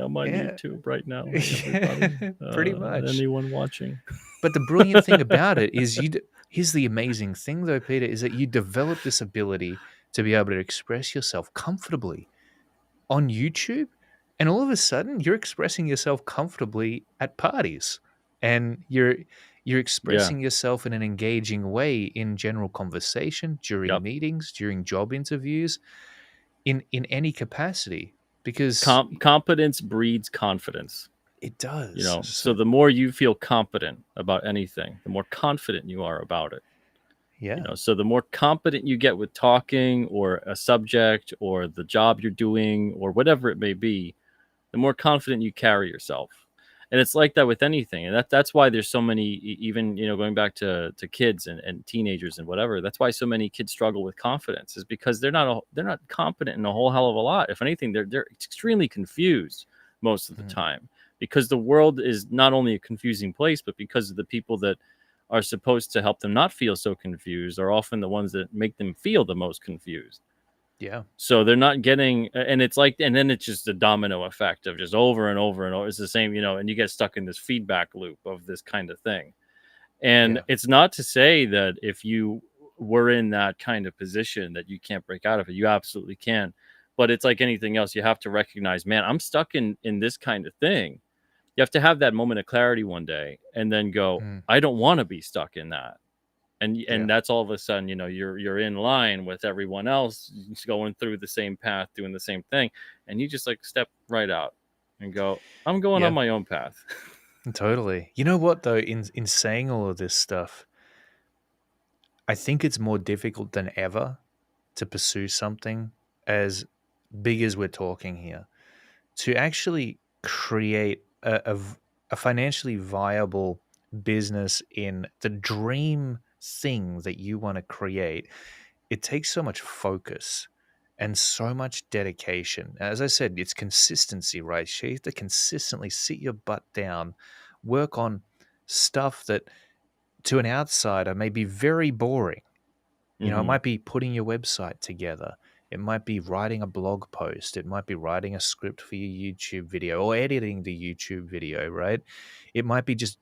I'm on Yeah. YouTube right now. Hey everybody. Yeah, pretty much. Anyone watching? But the brilliant thing about it is here's the amazing thing though, Peter, is that you develop this ability to be able to express yourself comfortably on YouTube, and all of a sudden you're expressing yourself comfortably at parties, and you're Yeah. expressing yourself in an engaging way in general conversation, during Yep. meetings, during job interviews, in any capacity, because Competence breeds confidence. it does. So the more you feel competent about anything, the more confident you are about it. Yeah. So the more competent you get with talking or a subject or the job you're doing or whatever it may be, the more confident you carry yourself. And it's like that with anything. And that's why there's so many, even, going back to kids and teenagers and whatever, that's why so many kids struggle with confidence, is because they're not competent in a whole hell of a lot. If anything, they're extremely confused most of the Mm. time, because the world is not only a confusing place, but because of the people that are supposed to help them not feel so confused are often the ones that make them feel the most confused. Yeah. So they're not getting, and it's like, and then it's just a domino effect of just over and over and over. It's the same, and you get stuck in this feedback loop of this kind of thing. And Yeah. it's not to say that if you were in that kind of position that you can't break out of it. You absolutely can. But it's like anything else. You have to recognize, man, I'm stuck in this kind of thing. You have to have that moment of clarity one day and then go, Mm. I don't want to be stuck in that. And Yeah. that's all of a sudden, you're in line with everyone else going through the same path, doing the same thing, and you just like step right out and go, I'm going on Yeah. my own path. Totally. You know what though? In saying all of this stuff, I think it's more difficult than ever to pursue something as big as we're talking here. To actually create a financially viable business in the dream thing that you want to create, it takes so much focus and so much dedication. As I said, it's consistency, right? You have to consistently sit your butt down, work on stuff that to an outsider may be very boring. It Hmm. might be putting your website together. It might be writing a blog post. It might be writing a script for your YouTube video or editing the YouTube video, right? It might be just,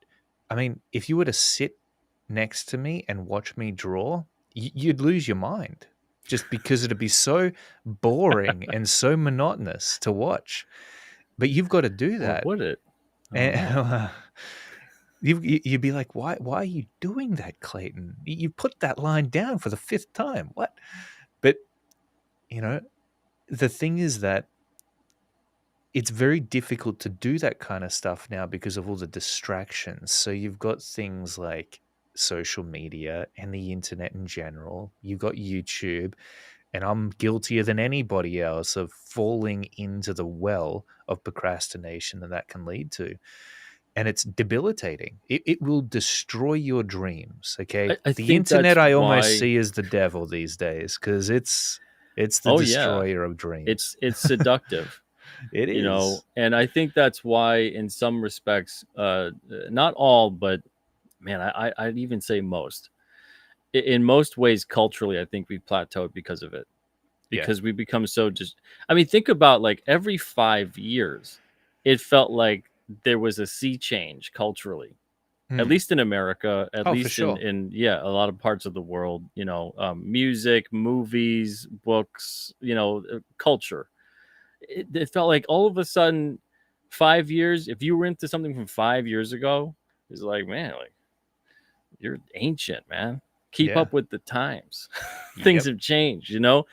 I mean, if you were to sit next to me and watch me draw, you'd lose your mind just because it'd be so boring and so monotonous to watch. But you've got to do Or that. would it? I don't know. And you'd be like, why are you doing that, Clayton? You put that line down for the fifth time. What? But, you know, the thing is that it's very difficult to do that kind of stuff now because of all the distractions. So you've got things like social media and the internet in general. You've got YouTube, and I'm guiltier than anybody else of falling into the well of procrastination that can lead to. And it's debilitating. It will destroy your dreams. Okay, I the think internet that's I almost why. see as the devil these days because it's the Oh yeah, destroyer of dreams. it's seductive. It is. And I think that's why in some respects, not all, but man, I'd even say most, in most ways culturally, I think we plateaued because of it, Yeah. because we become so just, I mean, think about like every 5 years it felt like there was a sea change culturally, at Hmm. least in America, at Oh, for least in sure. yeah, a lot of parts of the world, music, movies, books, culture. It felt like all of a sudden 5 years, if you were into something from 5 years ago, it's like, man, like you're ancient, man. Keep Yeah. up with the times. Things Yep. have changed, you know.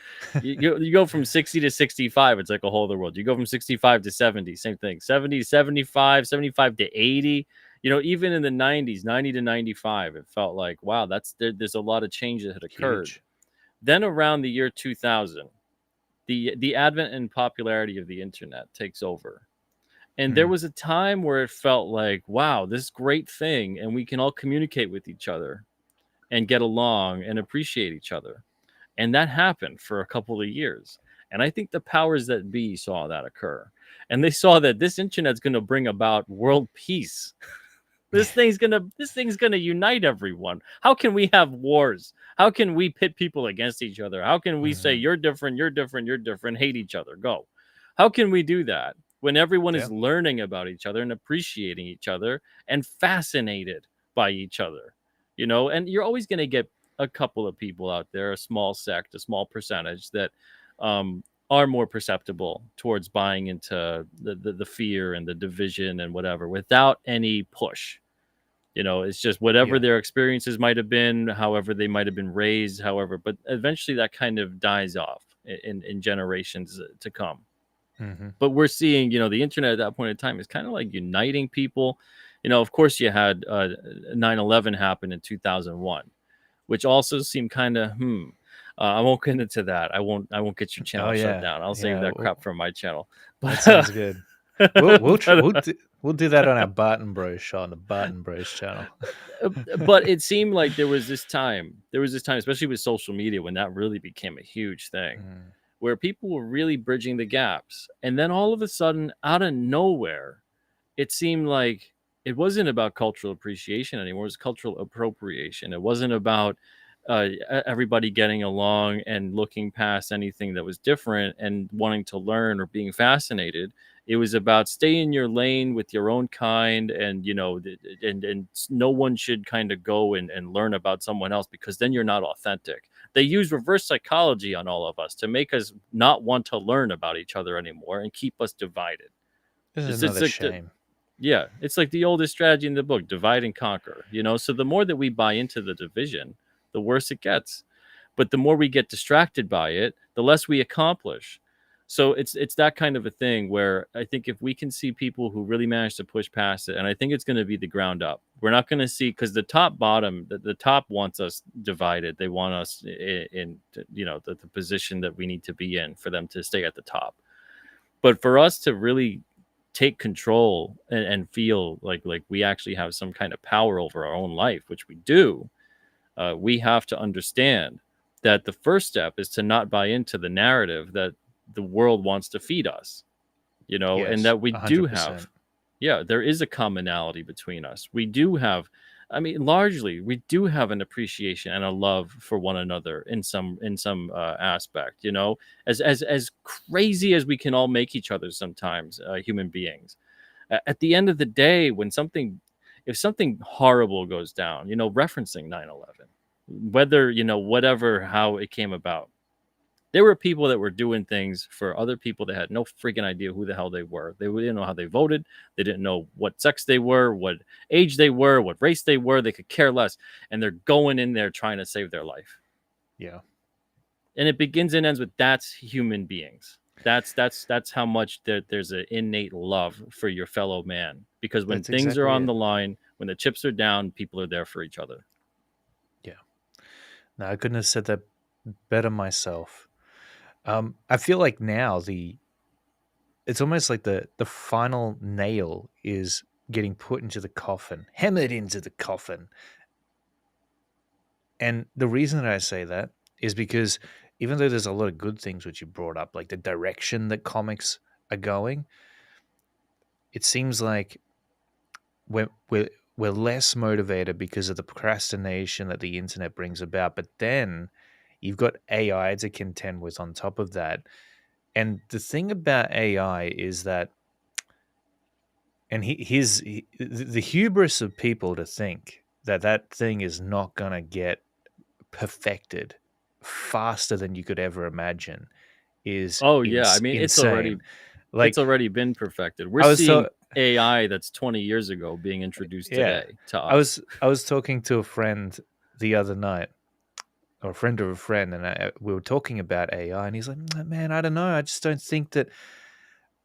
You go from 60 to 65, it's like a whole other world. You go from 65 to 70, same thing. 70 to 75, 75 to 80. Even in the 90s, 90 to 95, it felt like, wow, there's a lot of change that had occurred. Huge. Then around the year 2000, the advent and popularity of the internet takes over. And there Mm. was a time where it felt like, wow, this great thing, and we can all communicate with each other and get along and appreciate each other. And that happened for a couple of years. And I think the powers that be saw that occur. And they saw that this internet's going to bring about world peace. This thing's gonna unite everyone. How can we have wars? How can we pit people against each other? How can we say Hmm. you're different, you're different, you're different, hate each other? Go. How can we do that when everyone Yeah. is learning about each other and appreciating each other and fascinated by each other? And you're always going to get a couple of people out there, a small sect, a small percentage that are more perceptible towards buying into the fear and the division and whatever without any push. It's just whatever Yeah. their experiences might have been, however they might have been raised, however, but eventually that kind of dies off in generations to come. Hmm. But we're seeing, the internet at that point in time is kind of like uniting people. Of course, you had 9/11 happen in 2001, which also seemed kind of I won't get into that. I won't get your Oh channel shut yeah. down. I'll save Yeah. that crap for my channel. That But sounds good. but We'll do that on our Barton Bros show on the Barton Bros channel. but it seemed like there was this time, especially with social media, when that really became a huge thing, Mm. where people were really bridging the gaps. And then all of a sudden, out of nowhere, it seemed like it wasn't about cultural appreciation anymore. It was cultural appropriation. It wasn't about everybody getting along and looking past anything that was different and wanting to learn or being fascinated. It was about stay in your lane with your own kind, and and no one should kind of go and learn about someone else, because then you're not authentic. They use reverse psychology on all of us to make us not want to learn about each other anymore and keep us divided. This is It's another like shame. yeah, it's like the oldest strategy in the book, divide and conquer. So the more that we buy into the division, the worse it gets. But the more we get distracted by it, the less we accomplish. So it's that kind of a thing where I think if we can see people who really manage to push past it, and I think it's going to be the ground up. We're not going to see, because the top bottom, the top wants us divided. They want us in the position that we need to be in for them to stay at the top. But for us to really take control and feel like we actually have some kind of power over our own life, which we do, we have to understand that the first step is to not buy into the narrative that the world wants to feed us, and Yes, that we do 100%. have, yeah, there is a commonality between us. We do have, I mean, largely, we do have an appreciation and a love for one another in some aspect. As crazy as we can all make each other sometimes, human beings. At the end of the day, if something horrible goes down, referencing 9/11, whether whatever how it came about, there were people that were doing things for other people that had no freaking idea who the hell they were. They didn't know how they voted. They didn't know what sex they were, what age they were, what race they were. They could care less. And they're going in there trying to save their life. Yeah, And it begins and ends with that's human beings. That's how much there's an innate love for your fellow man. Because when that's things are exactly on it. the line, when the chips are down, people are there for each other. Yeah. No, I couldn't have said that better myself. I feel like now it's almost like the final nail is getting put into the coffin, hammered into the coffin. And the reason that I say that is because even though there's a lot of good things which you brought up, like the direction that comics are going, it seems like we're less motivated because of the procrastination that the internet brings about. But then you've got AI to contend with on top of that. And the thing about AI is that, and the hubris of people to think that that thing is not going to get perfected faster than you could ever imagine is Oh yeah, I mean insane. it's Like already been perfected. We're I was seeing so AI that's 20 years ago being introduced yeah, today to us. I was talking to a friend the other night, or a friend of a friend, and we were talking about AI, and he's like, Man, I don't know. I just don't think that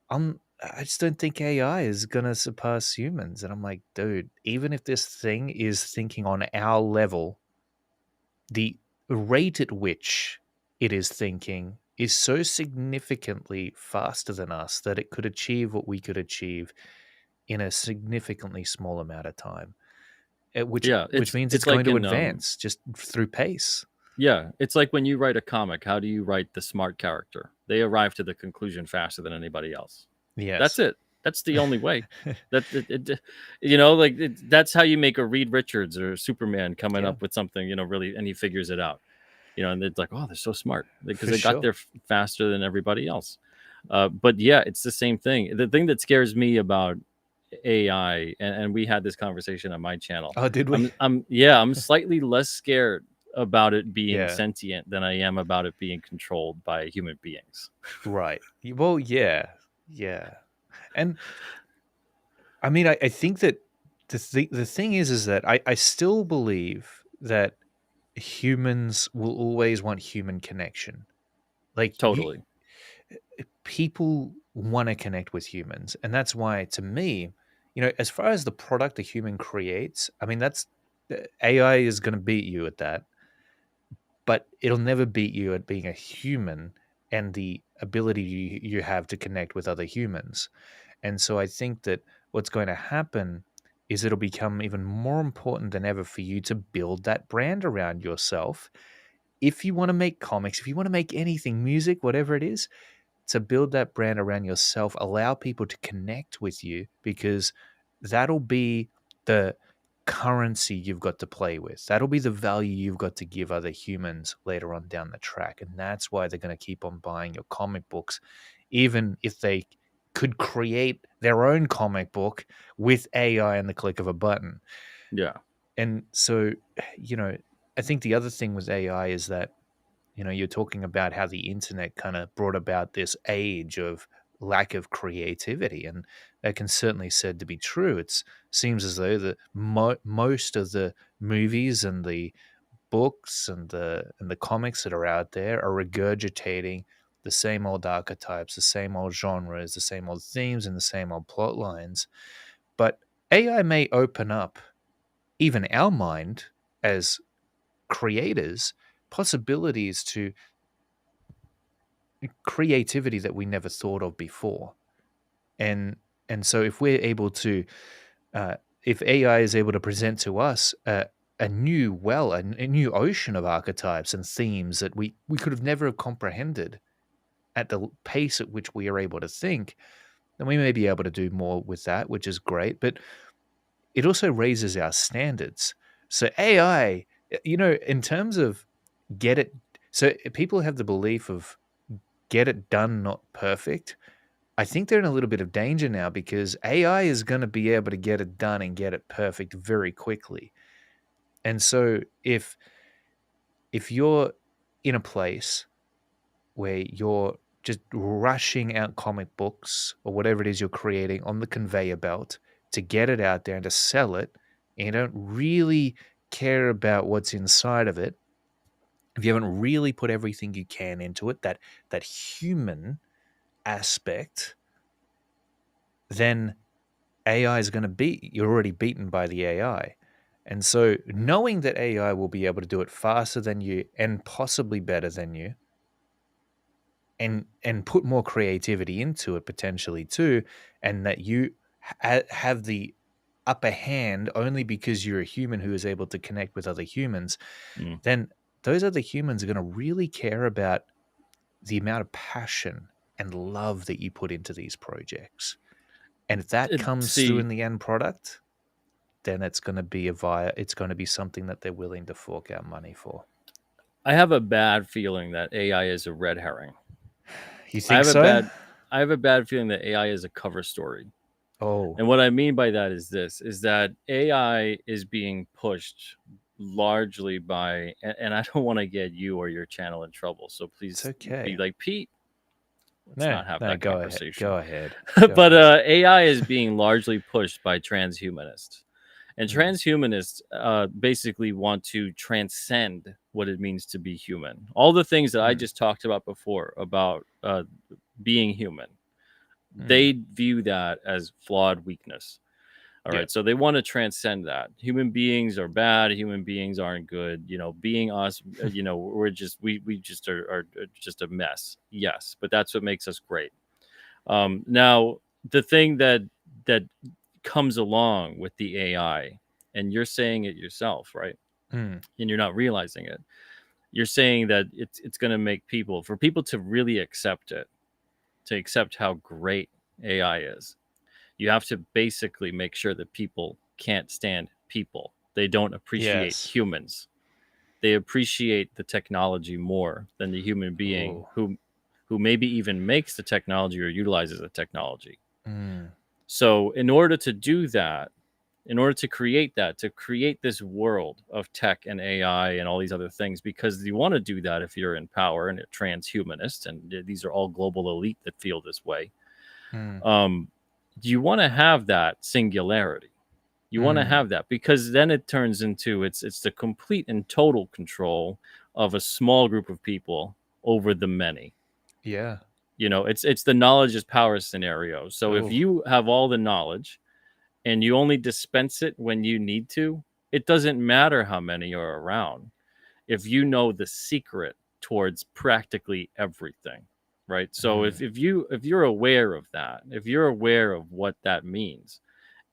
I just don't think AI is gonna surpass humans." And I'm like, dude, even if this thing is thinking on our level, the rate at which it is thinking is so significantly faster than us that it could achieve what we could achieve in a significantly small amount of time. Yeah, Which means it's it's going like to in advance just through pace. yeah, it's like when you write a comic, how do you write the smart character? They arrive to the conclusion faster than anybody else. That's Yes. it. That's the only way. That's how you make a Reed Richards or Superman coming Yeah, up with something, really, and he figures it out. And it's like, oh, they're so smart because for they got sure. there faster than everybody else. But yeah, it's the same thing. The thing that scares me about AI, and we had this conversation on my channel. Oh, did we? I'm slightly less scared about it being Yeah, sentient than I am about it being controlled by human beings. right. Well, yeah, yeah. And I mean, I think that the thing is that I still believe that humans will always want human connection. Like Totally. people want to connect with humans, and that's why, to me, as far as the product a human creates, I mean, that's AI is going to beat you at that, but it'll never beat you at being a human and the ability you have to connect with other humans. And so I think that what's going to happen is it'll become even more important than ever for you to build that brand around yourself. If you want to make comics, if you want to make anything, music, whatever it is, to build that brand around yourself, allow people to connect with you, because that'll be the currency you've got to play with. That'll be the value you've got to give other humans later on down the track. And that's why they're going to keep on buying your comic books, even if they could create their own comic book with AI and the click of a button. Yeah. And so, I think the other thing with AI is that you're talking about how the internet kind of brought about this age of lack of creativity, and that can certainly said to be true. It seems as though the most of the movies and the books and the comics that are out there are regurgitating the same old archetypes, the same old genres, the same old themes, and the same old plot lines. But AI may open up even our mind as creators possibilities to creativity that we never thought of before. And so if we're able to uh, if AI is able to present to us a new well, a new ocean of archetypes and themes that we could have never have comprehended at the pace at which we are able to think, then we may be able to do more with that, which is great. But it also raises our standards. So AI, in terms of get it, so people have the belief of get it done, not perfect. I think they're in a little bit of danger now because AI is going to be able to get it done and get it perfect very quickly. And so if you're in a place where you're just rushing out comic books or whatever it is you're creating on the conveyor belt to get it out there and to sell it, and you don't really care about what's inside of it, if you haven't really put everything you can into it, that human aspect, then AI is going to beat you're already beaten by the AI. And so knowing that AI will be able to do it faster than you and possibly better than you, and put more creativity into it potentially too, and that you have the upper hand only because you're a human who is able to connect with other humans, Mm. then those other humans are going to really care about the amount of passion and love that you put into these projects. And if that comes through in See, the end product, then it's going to be it's going to be something that they're willing to fork out money for. I have a bad feeling that AI is a red herring. You I think have a so? bad I have a bad feeling that AI is a cover story. Oh, And what I mean by that is this is that AI is being pushed largely by and I don't want to get you or your channel in trouble. So it's please be okay. like, Pete, let's No, not have no, that go ahead. conversation. Go ahead. Go But ahead. AI is being largely pushed by transhumanists. And Mm, transhumanists basically want to transcend what it means to be human. All the things that I mm, just talked about before about being human, mm. they view that as flawed weakness. All Yeah. right. So they want to transcend that. Human beings are bad. Human beings aren't good. Being us, we just are just a mess. Yes. But that's what makes us great. Now, the thing that comes along with the AI, and you're saying it yourself, right? Mm, And you're not realizing it. You're saying that it's going to make for people to really accept it, to accept how great AI is. You have to basically make sure that people can't stand people. They don't appreciate yes. humans. They appreciate the technology more than the human being Oh. who maybe even makes the technology or utilizes the technology. Mm, So, in order to do that, in order to create that, to create this world of tech and AI and all these other things, because you want to do that if you're in power and a transhumanist, and these are all global elite that feel this way. mm, Um, you want to have that singularity. You want to mm. have that because then it turns into it's the complete and total control of a small group of people over the many. Yeah. It's the knowledge is power scenario. So if Oh. you have all the knowledge and you only dispense it when you need to, it doesn't matter how many are around. If you know the secret towards practically everything, right? So Mm, if you're aware of that, if you're aware of what that means,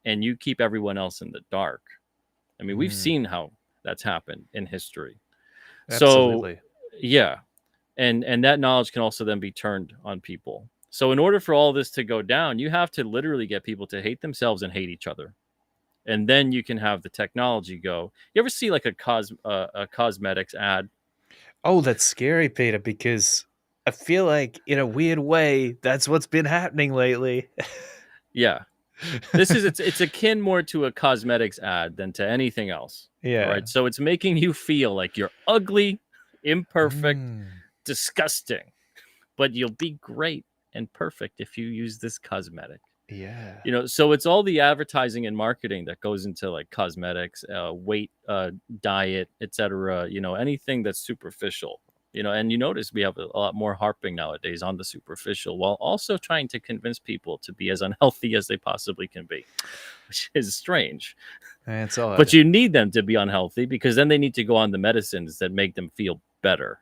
and you keep everyone else in the dark, I mean, we've mm. seen how that's happened in history. So Absolutely. yeah, and that knowledge can also then be turned on people. So in order for all this to go down, you have to literally get people to hate themselves and hate each other, and then you can have the technology go. You ever see like a cosmetics ad? Oh, that's scary, Peter, because I feel like in a weird way, that's what's been happening lately. Yeah, this is it's akin more to a cosmetics ad than to anything else. All Yeah. right, so it's making you feel like you're ugly, imperfect, Mm, disgusting, but you'll be great and perfect if you use this cosmetic. yeah. So it's all the advertising and marketing that goes into like cosmetics, weight, diet, etc. Anything that's superficial. And you notice we have a lot more harping nowadays on the superficial, while also trying to convince people to be as unhealthy as they possibly can be, which is strange. It's But odd. you need them to be unhealthy because then they need to go on the medicines that make them feel better,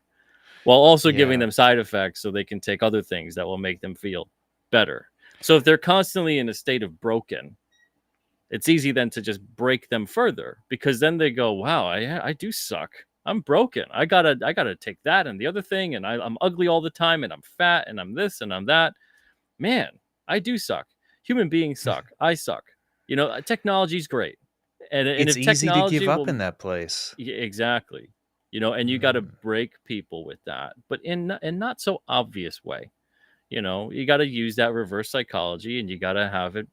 while also giving Yeah. them side effects so they can take other things that will make them feel better. So if they're constantly in a state of broken, it's easy then to just break them further, because then they go, wow, I do suck. I'm broken. I gotta take that and the other thing, and I'm ugly all the time, and I'm fat, and I'm this, and I'm that. Man, I do suck. Human beings suck. I suck. Technology's great, and It's if easy to give technology up in will, that place. exactly, and you got to Mm. break people with that, but in not so obvious way. You got to use that reverse psychology, and you got to have it.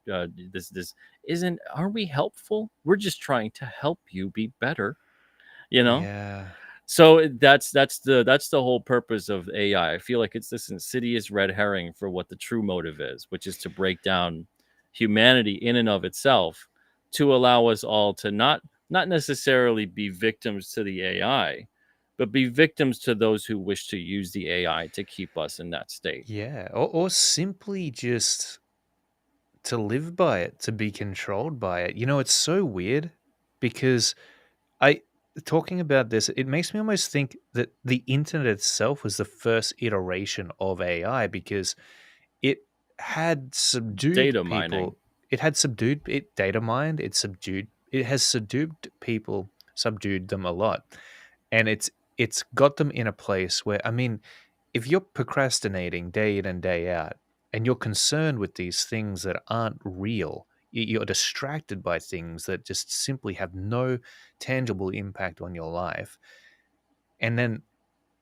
This isn't. Are we helpful? We're just trying to help you be better. You know. Yeah. So that's the whole purpose of AI. I feel like it's this insidious red herring for what the true motive is, which is to break down humanity in and of itself, to allow us all to not necessarily be victims to the AI, but be victims to those who wish to use the AI to keep us in that state. Yeah. Or simply just to live by it, to be controlled by it. It's so weird because I talking about this, it makes me almost think that the internet itself was the first iteration of AI because it had subdued Data mining. people. It had subdued it data mined, it has subdued people, subdued them a lot. And it's got them in a place where, I mean, if you're procrastinating day in and day out and you're concerned with these things that aren't real, you're distracted by things that just simply have no tangible impact on your life. And then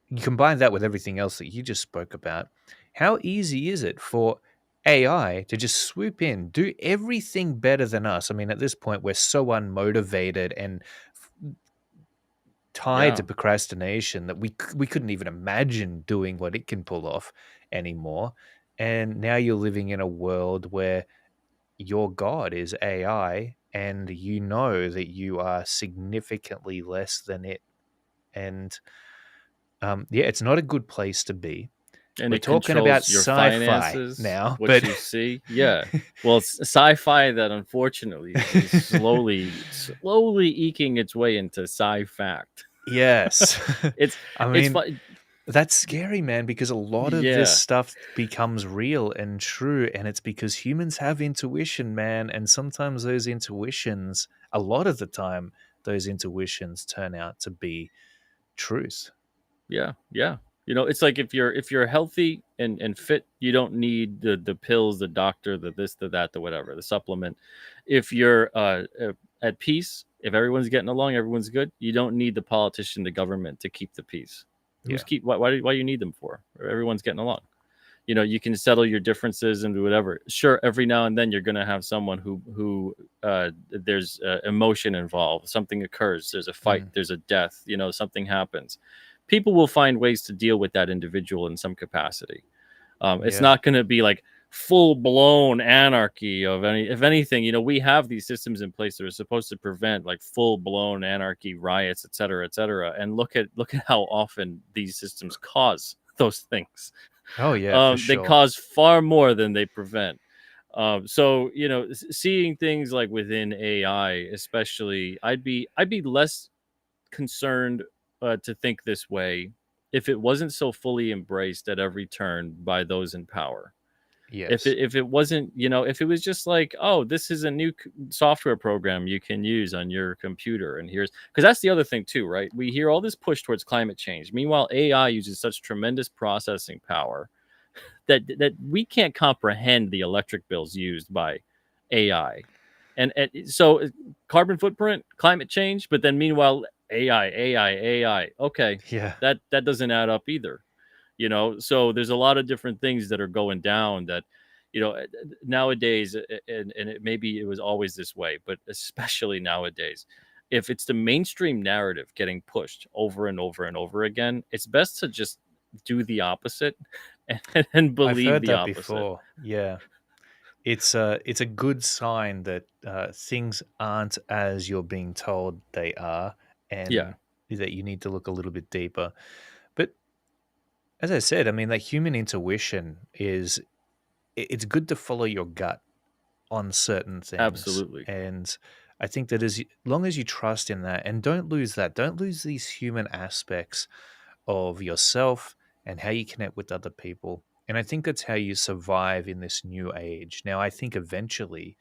you combine that with everything else that you just spoke about. How easy is it for AI to just swoop in, do everything better than us? I mean, at this point, we're so unmotivated and tied Yeah. to procrastination that we couldn't even imagine doing what it can pull off anymore. And now you're living in a world where your god is AI, and you know that you are significantly less than it. And yeah, it's not a good place to be. And We're it talking about controls your sci-fi finances, now, what but you see. Yeah. Well, it's sci-fi that unfortunately is slowly eking its way into sci-fact. yes, it's I it's mean, fun. that's scary, man, because a lot of this Yeah. stuff becomes real and true, and it's because humans have intuition, man, and sometimes those intuitions, a lot of the time, those intuitions turn out to be truth. Yeah, yeah. It's like if you're healthy and fit, you don't need the pills, the doctor, the this, the that, the whatever, the supplement. If you're at peace, if everyone's getting along, everyone's good, you don't need the politician, the government to keep the peace. Who's Yeah. keep why you need them for? Everyone's getting along. You can settle your differences and do whatever. Sure, every now and then you're going to have someone who there's emotion involved. Something occurs. There's a fight. Mm, There's a death. Something happens. People will find ways to deal with that individual in some capacity. It's yeah. not going to be like full blown anarchy of any. If anything, we have these systems in place that are supposed to prevent like full blown anarchy, riots, et cetera, et cetera. And look at how often these systems cause those things. Oh, yeah, for They sure. cause far more than they prevent. So seeing things like within AI, especially, I'd be less concerned to think this way if it wasn't so fully embraced at every turn by those in power. If Yes. it if it wasn't, if it was just like, oh, this is a new software program you can use on your computer, and here's because that's the other thing too, right? We hear all this push towards climate change. Meanwhile, AI uses such tremendous processing power that we can't comprehend the electric bills used by AI. And so carbon footprint, climate change, but then meanwhile AI. Okay, Yeah. that doesn't add up either. So there's a lot of different things that are going down that nowadays, and maybe it was always this way, but especially nowadays, if it's the mainstream narrative getting pushed over and over and over again, it's best to just do the opposite and I've believe heard the that opposite. before. Yeah. It's a good sign that things aren't as you're being told they are, Yeah. and that you need to look a little bit deeper. But as I said, I mean, like human intuition is it's good to follow your gut on certain things. Absolutely. And I think that as long as you trust in that and don't lose that, don't lose these human aspects of yourself and how you connect with other people. And I think that's how you survive in this new age. Now, I think eventually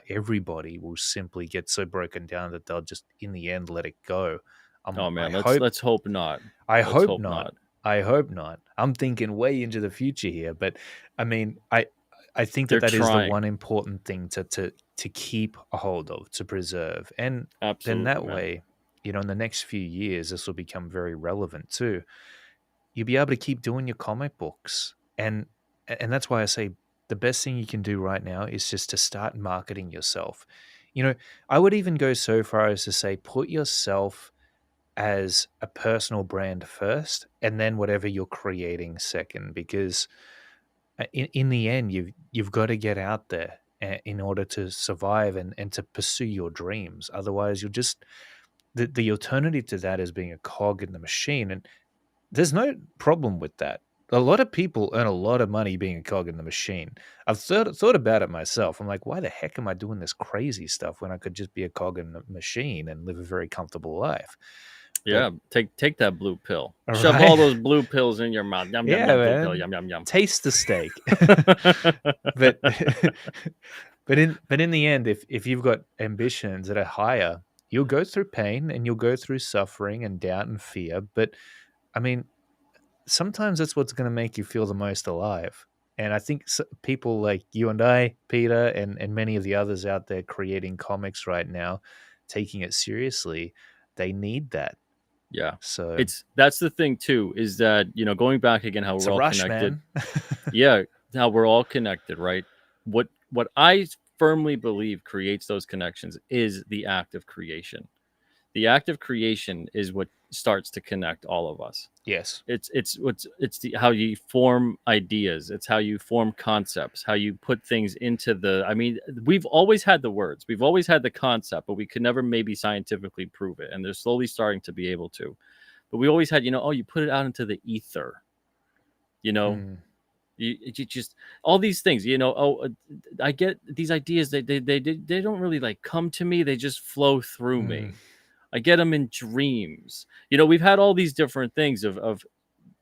everybody will simply get so broken down that they'll just, in the end, let it go. Oh I man, hope, let's hope not. I Let's hope hope not. not. I hope not. I'm thinking way into the future here, but I mean, I think that They're that is the trying. one important thing to keep a hold of, to preserve, and then Absolutely, that man. way, in the next few years, this will become very relevant too. You'll be able to keep doing your comic books, and that's why I say the best thing you can do right now is just to start marketing yourself. I would even go so far as to say put yourself as a personal brand first and then whatever you're creating second, because in the end you've got to get out there in order to survive and to pursue your dreams. Otherwise you'll just the alternative to that is being a cog in the machine, and there's no problem with that. A lot of people earn a lot of money being a cog in the machine. I've thought about it myself. I'm like, why the heck am I doing this crazy stuff when I could just be a cog in the machine and live a very comfortable life? But Yeah, take that blue pill. all Shove all right. those blue pills in your mouth. Yum yum Yeah, yum. Blue pill. man. Yum yum yum. Taste the steak. But but in the end, if you've got ambitions that are higher, you'll go through pain and you'll go through suffering and doubt and fear. But I mean, sometimes that's what's going to make you feel the most alive. And I think people like you and I, Peter, and many of the others out there creating comics right now, taking it seriously, they need that. Yeah. So That's the thing too, is that, going back again, how it's we're a all rush, connected. man. Yeah, how we're all connected, right? What I firmly believe creates those connections is the act of creation. The act of creation is what starts to connect all of us. Yes. It's how you form ideas, it's how you form concepts, how you put things into the, I mean, we've always had the words, we've always had the concept, but we could never maybe scientifically prove it, and they're slowly starting to be able to. But we always had, oh, you put it out into the ether, you know Mm, you just, all these things, oh, I get these ideas, they don't really like come to me, they just flow through mm, me. I get them in dreams. We've had all these different things of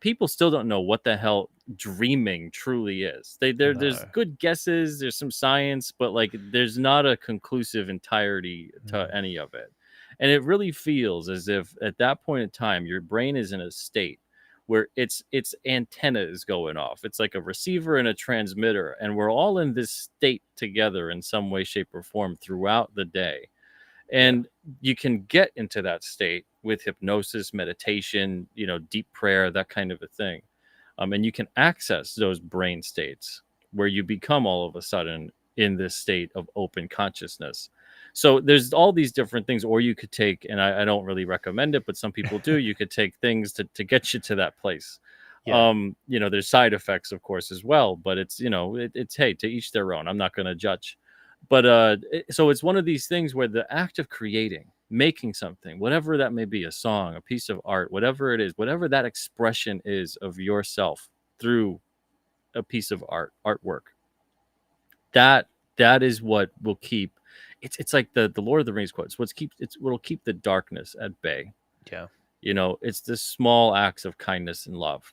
people still don't know what the hell dreaming truly is. There's no. good guesses, there's some science, but like there's not a conclusive entirety to Mm, any of it. And it really feels as if at that point in time your brain is in a state where its antenna is going off. It's like a receiver and a transmitter, and we're all in this state together in some way, shape, or form throughout the day. yeah. And you can get into that state with hypnosis, meditation, deep prayer, that kind of a thing. And you can access those brain states where you become all of a sudden in this state of open consciousness. So there's all these different things, or you could take, and I don't really recommend it, but some people do, you could take things to get you to that place. Yeah. There's side effects, of course, as well, but it's, it's, hey, to each their own. I'm not going to judge. But so it's one of these things where the act of creating, making something, whatever that may be, a song, a piece of art, whatever it is, whatever that expression is of yourself through a piece of artwork, that that is what will keep, it's like the Lord of the Rings quotes, it's what'll keep the darkness at bay. Yeah. It's the small acts of kindness and love.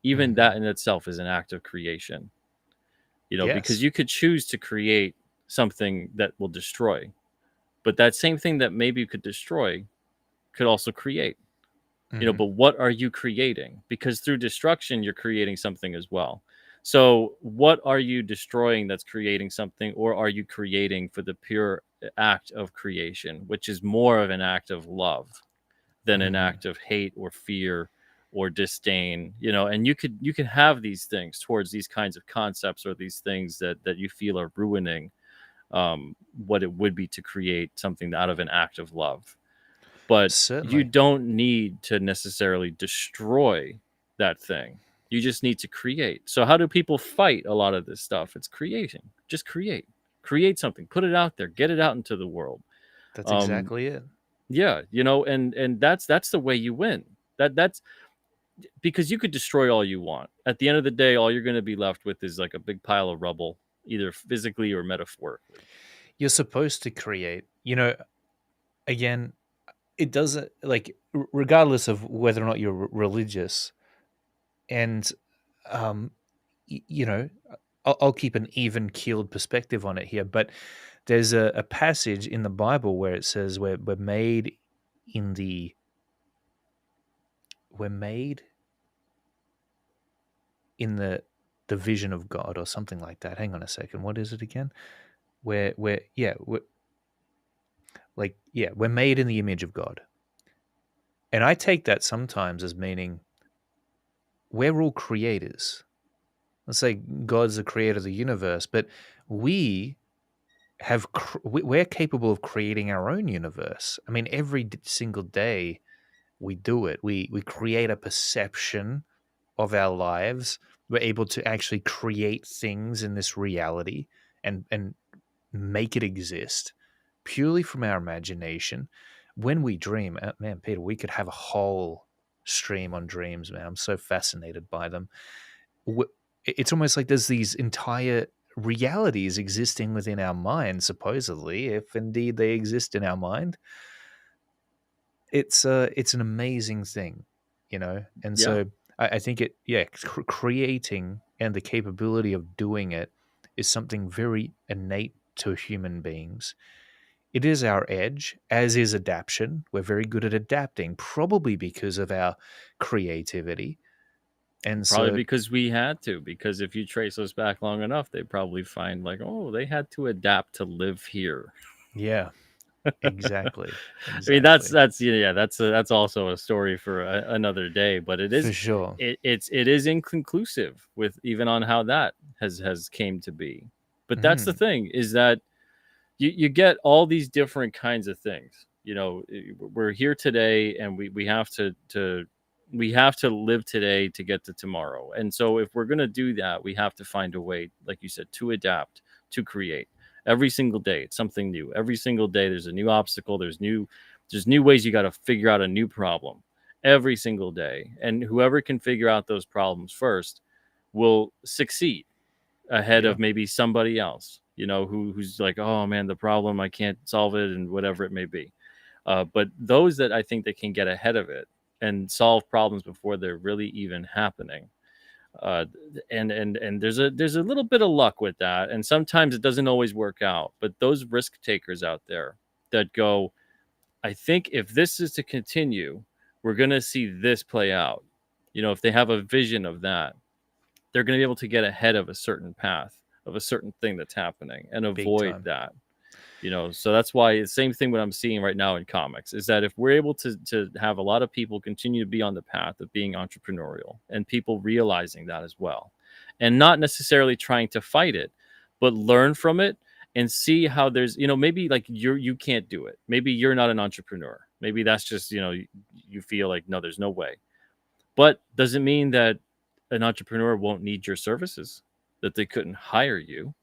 Even Hmm. that in itself is an act of creation, because Yes. you could choose to create something that will destroy. But that same thing that maybe you could destroy could also create. Hmm. But what are you creating? Because through destruction, you're creating something as well. So, what are you destroying that's creating something, or are you creating for the pure act of creation, which is more of an act of love than an Hmm. act of hate or fear or disdain? And you can have these things towards these kinds of concepts, or these things that you feel are ruining what it would be to create something out of an act of love. But you Certainly. don't need to necessarily destroy that thing. You just need to create. So how do people fight a lot of this stuff? It's creating. Just create. Create something. Put it out there. Get it out into the world. That's Um, exactly it. yeah, and that's the way you win. That's because you could destroy all you want. At the end of the day, all you're going to be left with is like a big pile of rubble, either physically or metaphorically. You're supposed to create. Again, it doesn't like regardless of whether or not you're religious, and um, you know, I'll keep an even keeled perspective on it here. But there's a passage in the Bible where it says we're made in the we're made in the vision of God or something like that. Hang on a second. What is it again? We're yeah, we're made in the image of God. And I take that sometimes as meaning we're all creators. Let's say God's the creator of the universe, but we we're capable of creating our own universe. I mean, every single day we do it. We create a perception of our lives. We're able to actually create things in this reality and make it exist purely from our imagination. When we dream, man, Peter, we could have a whole stream on dreams, man. I'm so fascinated by them. It's almost like there's these entire realities existing within our mind, supposedly, if indeed they exist in our mind. It's an amazing thing, and Yeah, so I think creating and the capability of doing it is something very innate to human beings. It is our edge, as is adaptation. We're very good at adapting, probably because of our creativity. And probably so, because we had to. Because if you trace us back long enough, they probably find like, oh, they had to adapt to live here. yeah, exactly, I mean, exactly, that's also a story for another day. But for sure. it is inconclusive with even on how that has came to be. But that's the Mhm. thing, is that you get all these different kinds of things. We're here today, and we have to we have to live today to get to tomorrow. And so if we're going to do that, we have to find a way, like you said, to adapt, to create. Every single day it's something new. Every single day there's a new obstacle, there's new ways. You got to figure out a new problem every single day, and whoever can figure out those problems first will succeed ahead Yeah, of maybe somebody else, who's like, oh man, the problem, I can't solve it, and whatever it may be. But those that I think that can get ahead of it and solve problems before they're really even happening. Uh, and there's a little bit of luck with that, and sometimes it doesn't always work out. But those risk takers out there that go, I think if this is to continue, we're gonna see this play out. If they have a vision of that, they're going to be able to get ahead of a certain path of a certain thing that's happening and big avoid time. that. So that's why the same thing what I'm seeing right now in comics is that if we're able to have a lot of people continue to be on the path of being entrepreneurial, and people realizing that as well, and not necessarily trying to fight it, but learn from it and see how there's, maybe like you can't do it, maybe you're not an entrepreneur, maybe that's just, you feel like, no, there's no way. But doesn't mean that an entrepreneur won't need your services, that they couldn't hire you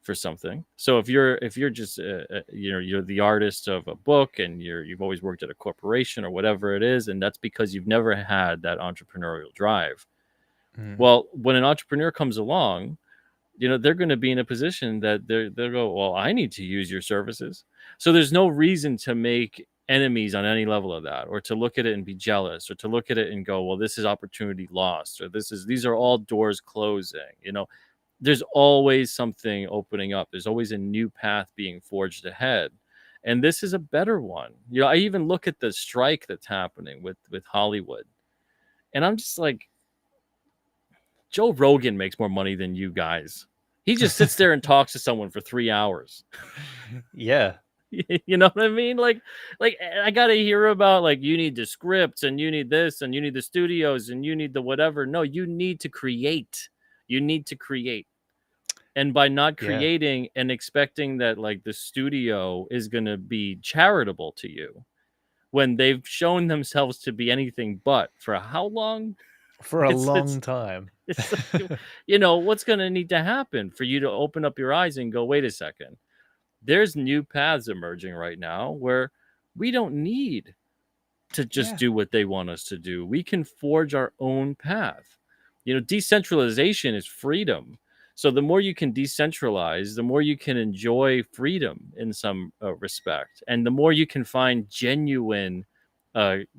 for something. So if you're just you're the artist of a book, and you've always worked at a corporation or whatever it is, and that's because you've never had that entrepreneurial drive. Mhm. Well, when an entrepreneur comes along, they're going to be in a position that they'll go, well, I need to use your services. So there's no reason to make enemies on any level of that, or to look at it and be jealous, or to look at it and go, well, this is opportunity lost, or these are all doors closing. There's always something opening up, there's always a new path being forged ahead, and this is a better one. I even look at the strike that's happening with Hollywood, and I'm just like, Joe Rogan makes more money than you guys. He just sits there and talks to someone for 3 hours. Yeah, You know what I mean? Like I gotta hear about, like, you need the scripts, and you need this, and you need the studios, and you need the whatever. No, you need to create. You need to create. And by not yeah. creating and expecting that, like, the studio is gonna be charitable to you when they've shown themselves to be anything but, for how long? For a It's long time. It's like, what's going to need to happen for you to open up your eyes and go, wait a second. There's new paths emerging right now where we don't need to just Yeah. do what they want us to do. We can forge our own path. Decentralization is freedom. So the more you can decentralize, the more you can enjoy freedom in some respect, and the more you can find genuine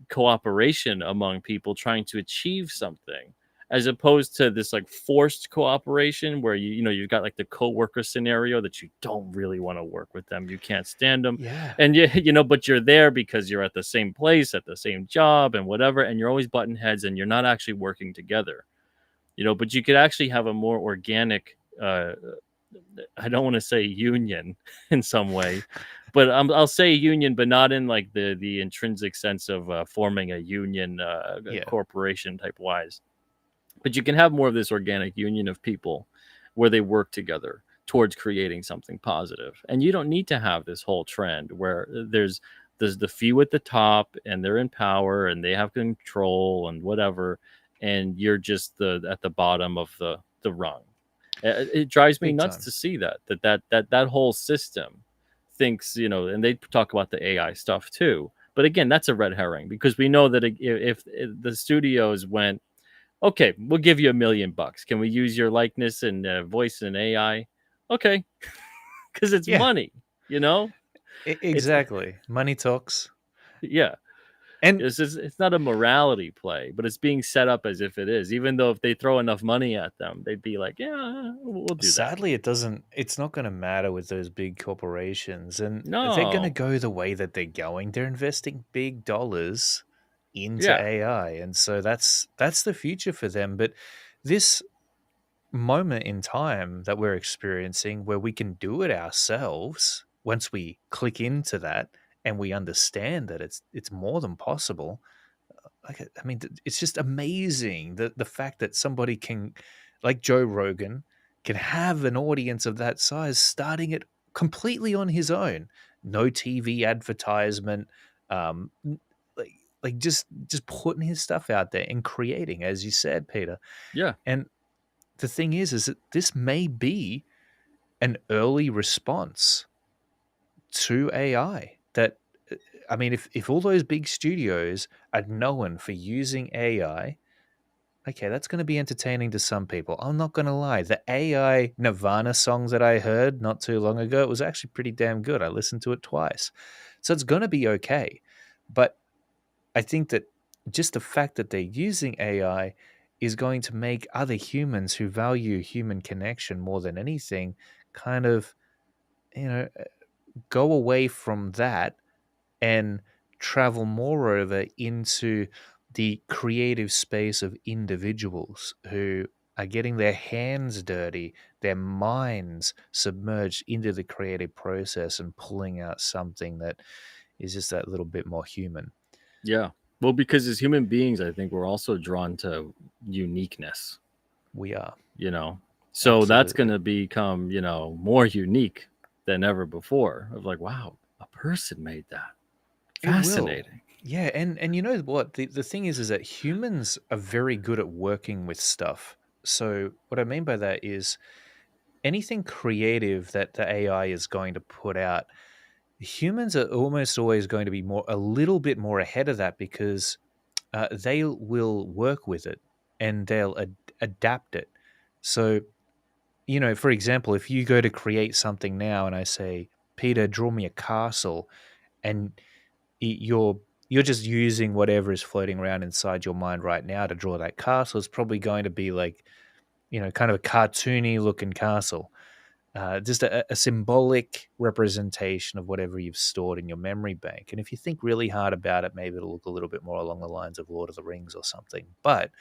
cooperation among people trying to achieve something, as opposed to this like forced cooperation where you've got like the coworker scenario that you don't really want to work with them, you can't stand them, Yeah. and but you're there because you're at the same place, at the same job, and whatever, and you're always button heads, and you're not actually working together. But you could actually have a more organic, I don't want to say union in some way, but I'll say union, but not in like the intrinsic sense of forming a union, a Yeah. corporation type wise. But you can have more of this organic union of people where they work together towards creating something positive. And you don't need to have this whole trend where there's the few at the top and they're in power and they have control and whatever, and you're just the at the bottom of the rung. It drives me Big nuts time. to see that whole system thinks, and they talk about the AI stuff too. But again, that's a red herring because we know that if the studios went, okay, we'll give you $1 million. Can we use your likeness and voice and AI? Okay, because it's Yeah. money. You know, it's Exactly. Money talks. yeah. And It's not a morality play, but it's being set up as if it is. Even though if they throw enough money at them, they'd be like, yeah, we'll do that. sadly, it's not going to matter with those big corporations. And they're going to No, go the way that they're going. They're investing big dollars into yeah, AI. And so that's the future for them. But this moment in time that we're experiencing where we can do it ourselves, once we click into that and we understand that it's more than possible. Like, I mean, it's just amazing the fact that somebody can, like Joe Rogan, can have an audience of that size starting it completely on his own, no TV advertisement, um n- like just putting his stuff out there and creating, as you said, Peter. yeah, And the thing is that this may be an early response to AI. That I mean, if all those big studios are known for using AI, okay, that's going to be entertaining to some people. I'm not going to lie. The AI Nirvana songs that I heard not too long ago, it was actually pretty damn good. I listened to it twice. So it's going to be okay. But I think that just the fact that they're using AI is going to make other humans who value human connection more than anything kind of, you know, go away from that and travel more over into the creative space of individuals who are getting their hands dirty, their minds submerged into the creative process and pulling out something that is just that little bit more human. yeah. Well, because as human beings, I think we're also drawn to uniqueness. We are. you know so that's going Absolutely. to become more unique than ever before, of like, wow, a person made that. It will. Fascinating. Yeah, and you know what? The thing is that humans are very good at working with stuff. So what I mean by that is anything creative that the AI is going to put out, humans are almost always going to be a little bit more ahead of that because they will work with it and they'll adapt it. So, for example, if you go to create something now and I say, Peter, draw me a castle, and you're just using whatever is floating around inside your mind right now to draw that castle, it's probably going to be like, kind of a cartoony looking castle, just a symbolic representation of whatever you've stored in your memory bank. And if you think really hard about it, maybe it'll look a little bit more along the lines of Lord of the Rings or something. But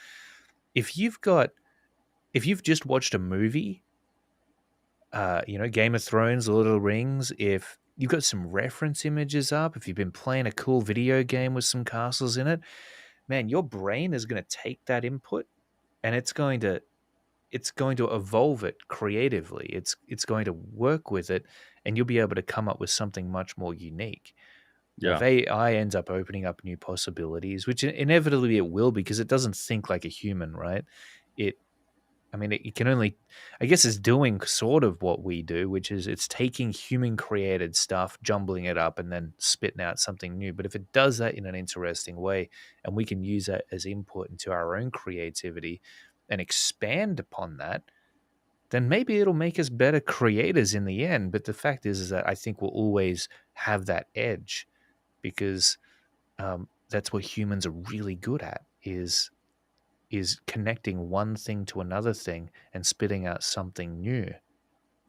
if you've got, if you've just watched a movie, Game of Thrones, Lord of the Rings, if you've got some reference images up, if you've been playing a cool video game with some castles in it, man, your brain is going to take that input and it's going to evolve it creatively. It's going to work with it, and you'll be able to come up with something much more unique. Now, if Yeah, AI ends up opening up new possibilities, which inevitably it will, because it doesn't think like a human, right? It I mean, it can only, I guess, it's doing sort of what we do, which is it's taking human created stuff, jumbling it up, and then spitting out something new. But if it does that in an interesting way, and we can use that as input into our own creativity and expand upon that, then maybe it'll make us better creators in the end. But the fact is that I think we'll always have that edge because that's what humans are really good at is connecting one thing to another thing and spitting out something new.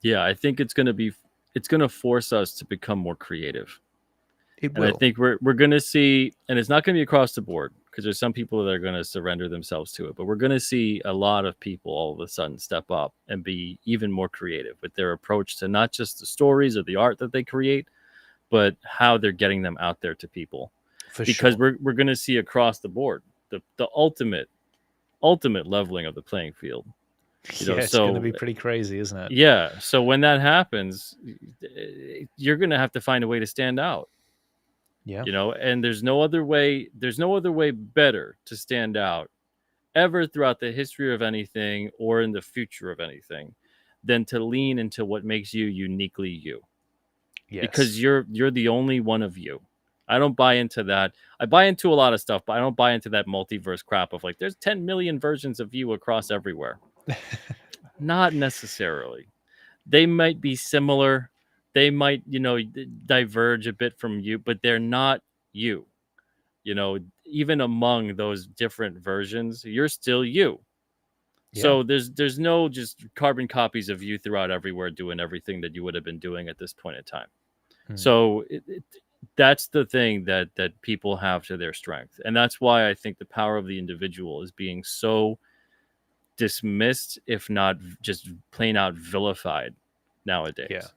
Yeah, I think it's going to force us to become more creative. It And I will, think we're going to see, and it's not going to be across the board because there's some people that are going to surrender themselves to it, but we're going to see a lot of people all of a sudden step up and be even more creative with their approach to not just the stories or the art that they create, but how they're getting them out there to people. for Because sure. we're going to see across the board the ultimate leveling of the playing field. You know, Yeah, it's going to so be pretty crazy, isn't it? yeah, so when that happens, you're going to have to find a way to stand out. Yeah. You know, and there's no other way better to stand out ever throughout the history of anything or in the future of anything than to lean into what makes you uniquely you, because Yes. you're the only one of you. I don't buy into that. I buy into a lot of stuff, but I don't buy into that multiverse crap of like there's 10 million versions of you across everywhere. Not necessarily. They might be similar, they might, diverge a bit from you, but they're not you. You know, even among those different versions, you're still you. Yeah. So there's no just carbon copies of you throughout everywhere doing everything that you would have been doing at this point in time. Hmm. So that's the thing that people have to their strength, and that's why I think the power of the individual is being so dismissed, if not just plain out vilified Yeah. nowadays.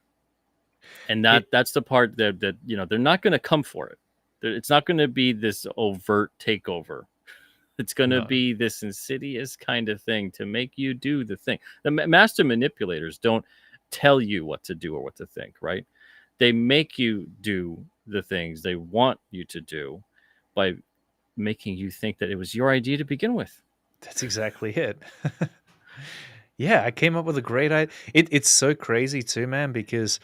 And It that's the part that they're not going to come for it. It's not going to be this overt takeover. It's going to no. be this insidious kind of thing to make you do the thing. The master manipulators don't tell you what to do or what to think, right? They make you do the things they want you to do by making you think that it was your idea to begin with. That's exactly it. Yeah, I came up with a great idea. It's so crazy too, man, because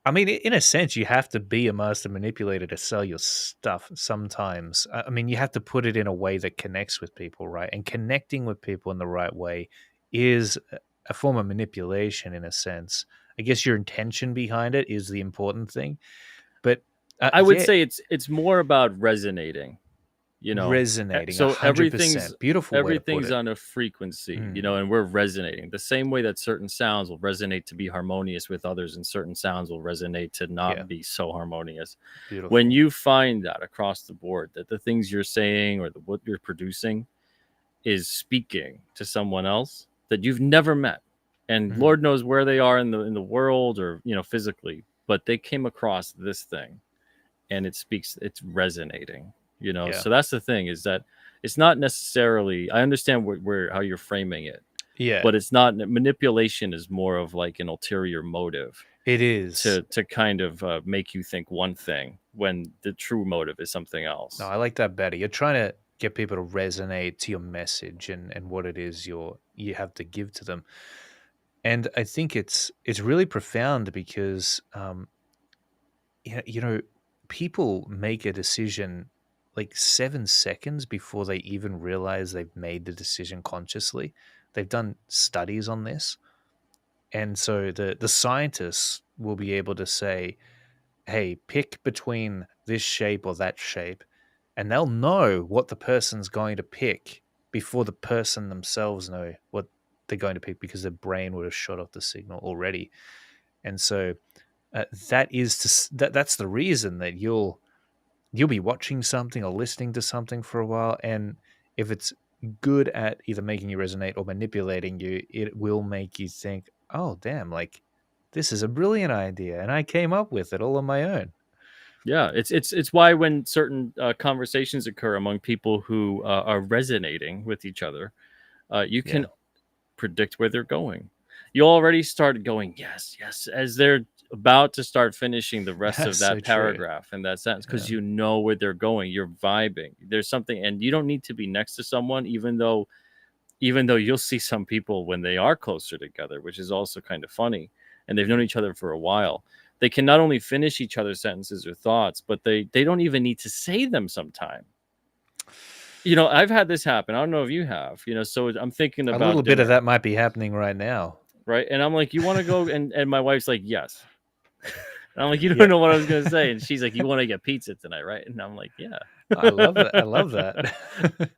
I mean, in a sense, you have to be a master manipulator to sell your stuff sometimes. I mean, you have to put it in a way that connects with people, right? And connecting with people in the right way is a form of manipulation in a sense. I guess your intention behind it is the important thing. But I would yeah, say it's more about resonating. you know resonating so everything's 100%. Beautiful way to put everything's it. on a frequency, Mm, and we're resonating the same way that certain sounds will resonate to be harmonious with others and certain sounds will resonate to yeah, not be so harmonious. When beautiful. you find that across the board, that the things you're saying or what you're producing is speaking to someone else that you've never met, and Mm, Lord knows where they are in the world, or physically, but they came across this thing and it's resonating. yeah, So that's the thing, is that it's not necessarily, I understand where how you're framing it, yeah, but it's not, manipulation is more of like an ulterior motive it is. to kind of make you think one thing when the true motive is something No, else. I like that better. You're trying to get people to resonate to your message and what it is you have to give to them. And I think it's really profound because yeah, people make a decision like 7 seconds before they even realize they've made the decision consciously. They've done studies on this. And so the scientists will be able to say, hey, pick between this shape or that shape, and they'll know what the person's going to pick before the person themselves know what they're going to pick because their brain would have shot off the signal already. And so that's the reason that you'll be watching something or listening to something for a while, and if it's good at either making you resonate or manipulating you, it will make you think, oh damn, like this is a brilliant idea and I came up with it all on my own. Yeah, it's why when certain conversations occur among people who are resonating with each other, you can Yeah. predict where they're going. You already started going, yes, yes, as they're about to start finishing the rest That's of so that true. paragraph and that sentence, Yeah. because you know where they're going. You're vibing. There's something, and you don't need to be next to someone, even though even though you'll see some people when they are closer together, which is also kind of funny, and they've known each other for a while, they can not only finish each other's sentences or thoughts, but they don't even need to say them sometime. I've had this happen. I don't know if you have, so I'm thinking A little about bit of dinner, that might be happening right now. right? And I'm like, "You wanna go?" And my wife's like, "Yes." And I'm like, "You don't Yeah. know what I was gonna say." And she's like, "You wanna get pizza tonight, right?" And I'm like, "Yeah." I love that. I love that.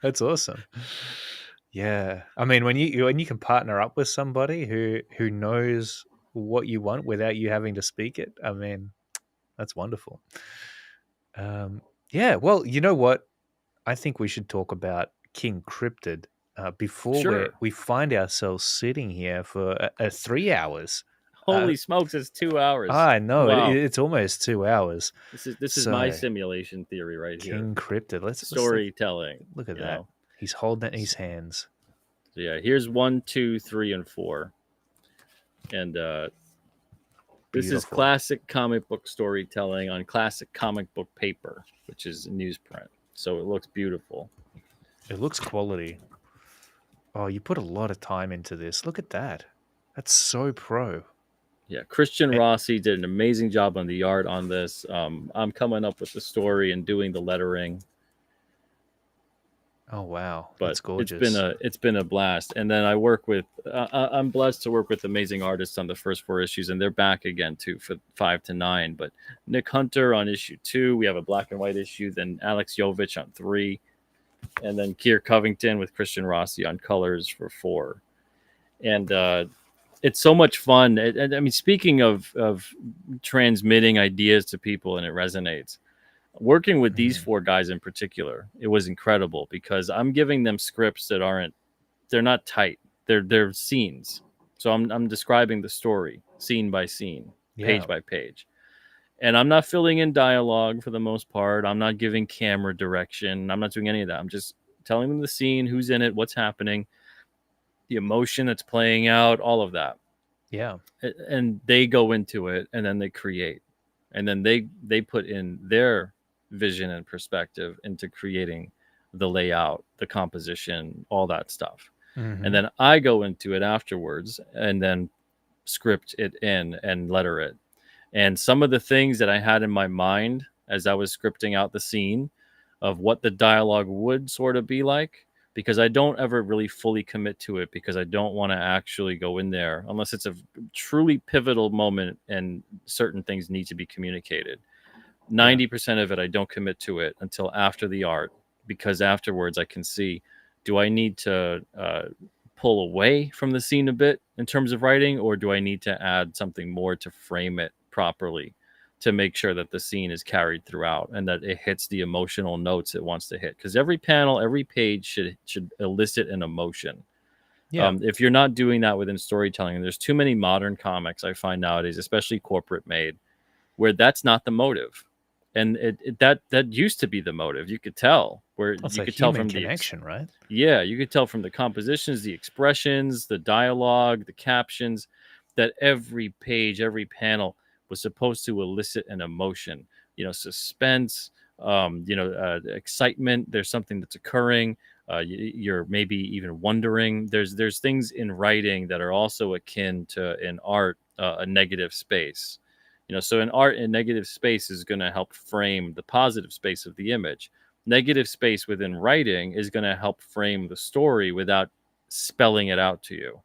That's awesome. Yeah. I mean, when you can partner up with somebody who knows what you want without you having to speak it, I mean, that's wonderful. Um, yeah. Well, you know what? I think we should talk about King Cryptid before Sure. we find ourselves sitting here for 3 hours. Uh, Holy smokes, it's 2 hours. I know Wow. it's almost 2 hours. This is my So simulation theory right here. King Cryptid. Let's Storytelling, look at you that. know? He's holding it in his S hands. So, yeah, here's 1, 2, 3, and 4. And, this is Beautiful. classic comic book storytelling on classic comic book paper, which is newsprint. So it looks beautiful. It looks quality. Oh, you put a lot of time into this. Look at that. That's so pro. Yeah, Christian Eh, Rossi did an amazing job on the art on this. I'm coming up with the story and doing the lettering, oh wow, but that's gorgeous. it's been a blast. And then I'm blessed to work with amazing artists on the first 4 issues, and they're back again too for 5 to 9. But Nick Hunter on issue 2, we have a black and white issue, then Alex Jovich on 3, and then Keir Covington with Christian Rossi on colors for 4. And it's so much fun. And I mean, speaking of transmitting ideas to people and it resonates, working with these Mhm. 4 guys in particular, it was incredible because I'm giving them scripts that they're not tight. They're scenes. So I'm describing the story scene by scene, Yeah, page by page. And I'm not filling in dialogue for the most part. I'm not giving camera direction. I'm not doing any of that. I'm just telling them the scene, who's in it, what's happening, the emotion that's playing out, all of that. yeah, And they go into it and then they create. And then they put in their vision and perspective into creating the layout, the composition, all that stuff. And hmm, then I go into it afterwards and then script it in and letter it. And some of the things that I had in my mind as I was scripting out the scene of what the dialogue would sort of be like, because I don't ever really fully commit to it because I don't want to actually go in there unless it's a truly pivotal moment and certain things need to be communicated. yeah, 90% of it, I don't commit to it until after the art, because afterwards I can see, do I need to pull away from the scene a bit in terms of writing, or do I need to add something more to frame it properly to make sure that the scene is carried throughout and that it hits the emotional notes it wants to hit? Because every panel, every page should elicit an emotion. yeah, If you're not doing that within storytelling, and there's too many modern comics I find nowadays, especially corporate made, where that's not the motive. And that used to be the motive. You could tell where that's you a could tell human from connection, right? yeah, you could tell from the compositions, the expressions, the dialogue, the captions, that every page, every panel was supposed to elicit an emotion, suspense, excitement. There's something that's occurring. You're maybe even wondering. There's things in writing that are also akin to in art, a negative space. So in art, a negative space is going to help frame the positive space of the image. Negative space within writing is going to help frame the story without spelling it out to you.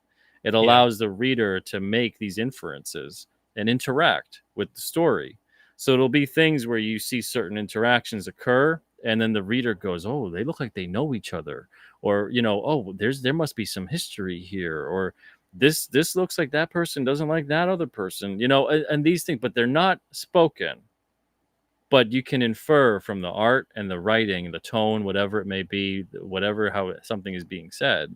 It Yeah, allows the reader to make these inferences and interact with the story. So it'll be things where you see certain interactions occur and then the reader goes, "Oh, they look like they know each other." Or, "Oh, there must be some history here." Or this looks like that person doesn't like that other person, and these things, but they're not spoken, but you can infer from the art and the writing, the tone, whatever it may be, whatever how something is being said,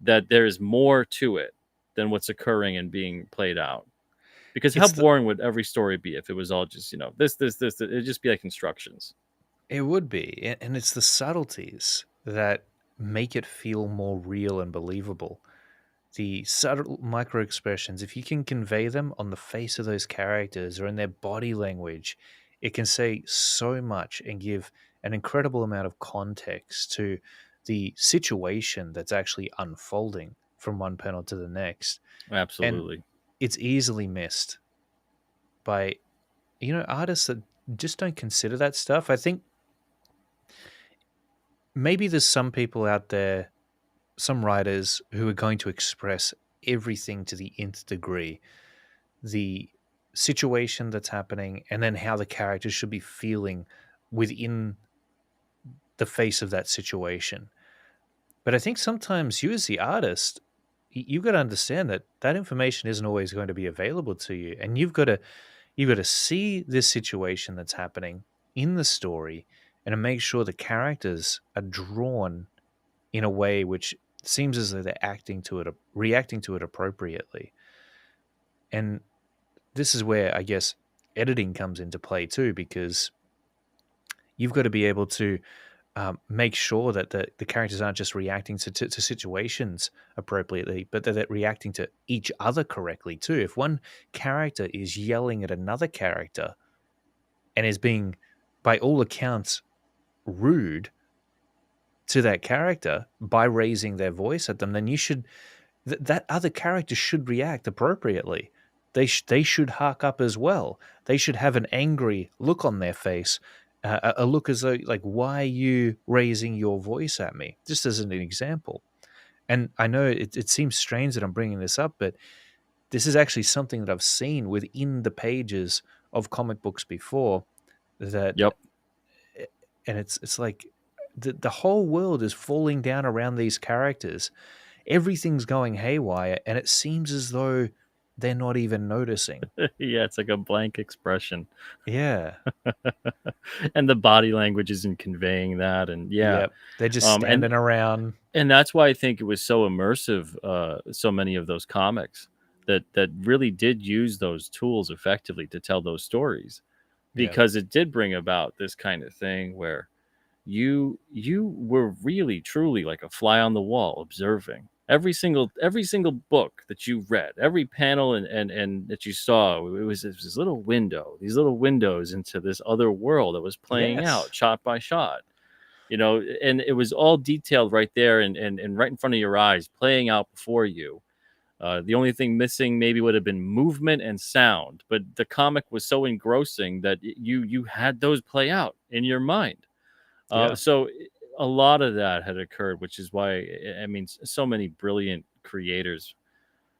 that there is more to it than what's occurring and being played out. Because how it's the boring would every story be if it was all just, this, it'd just be like instructions. it would be, and it's the subtleties that make it feel more real and believable. The subtle micro expressions, if you can convey them on the face of those characters or in their body language, it can say so much and give an incredible amount of context to the situation that's actually unfolding from one panel to the next. And Absolutely. it's easily missed by, artists that just don't consider that stuff. I think maybe there's some people out there, some writers who are going to express everything to the nth degree, the situation that's happening, and then how the characters should be feeling within the face of that situation. But I think sometimes you, as the artist, you've got to understand that that information isn't always going to be available to you, and you've got to see this situation that's happening in the story, and to make sure the characters are drawn in a way which seems as though they're reacting to it appropriately. And this is where I guess editing comes into play too, because you've got to be able to make sure that the characters aren't just reacting to situations appropriately, but that they're reacting to each other correctly too. If one character is yelling at another character and is being, by all accounts, rude to that character by raising their voice at them, then that other character should react appropriately. They should hark up as well. They should have an angry look on their face, a look as though, like, why are you raising your voice at me? Just as an example. And I know it seems strange that I'm bringing this up, but this is actually something that I've seen within the pages of comic books before. That Yep. and it's like the whole world is falling down around these characters. Everything's going haywire, and it seems as though they're not even noticing. Yeah, it's like a blank expression. Yeah. And the body language isn't conveying that. And yeah. Yep. They're just Um and standing around. and that's why I think it was so immersive, so many of those comics that really did use those tools effectively to tell those stories, Yeah. because it did bring about this kind of thing where you were really truly like a fly on the wall, observing every single book that you read, every panel and that you saw. It was this little window, these little windows into this other world that was playing Yes. out shot by shot, and it was all detailed right there and right in front of your eyes, playing out before you. The only thing missing maybe would have been movement and sound, but the comic was so engrossing that you had those play out in your mind. Yeah. So a lot of that had occurred, which is why I mean, so many brilliant creators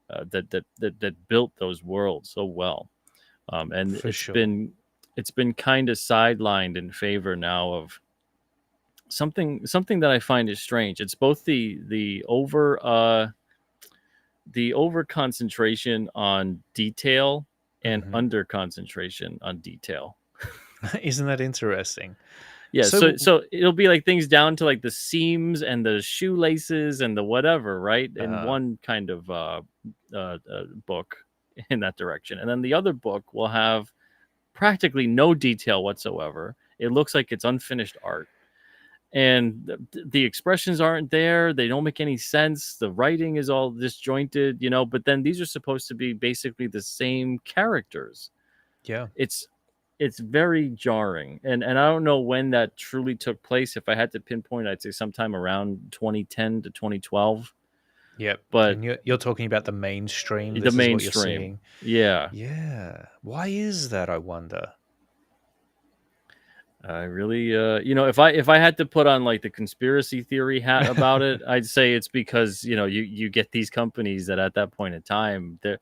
that built those worlds so well. And For it's sure. been kind of sidelined in favor now of something that I find is strange. It's both the over concentration on detail and Hmm. under concentration on detail. Isn't that interesting? Yeah, so So, so it'll be like things down to like the seams and the shoelaces and the whatever, right? In uh, one kind of book in that direction, and then the other book will have practically no detail whatsoever. It looks like it's unfinished art, and the expressions aren't there. They don't make any sense. The writing is all disjointed, But then these are supposed to be basically the same characters. yeah. It's very jarring, and I don't know when that truly took place. If I had to pinpoint, I'd say sometime around 2010 to 2012. Yep. But And you're talking about the mainstream. the This is what you're mainstream, seeing. yeah, Yeah. Why is that, I wonder? I really, if I had to put on like the conspiracy theory hat about it, I'd say it's because you get these companies that at that point in time they're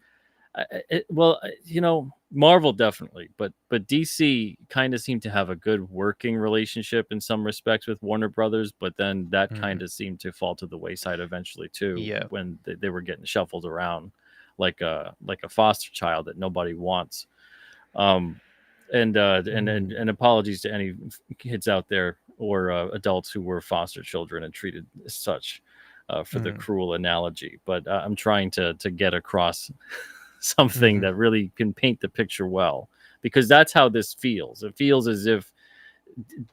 Marvel definitely, but DC kind of seemed to have a good working relationship in some respects with Warner Brothers, but then that Mm, kind of seemed to fall to the wayside eventually too, yeah. when they were getting shuffled around like a foster child that nobody wants. Um, and Mm, apologies to any kids out there or adults who were foster children and treated as such, for the mm, cruel analogy, but I'm trying to get across something mhm. that really can paint the picture well, because that's how this feels. It feels as if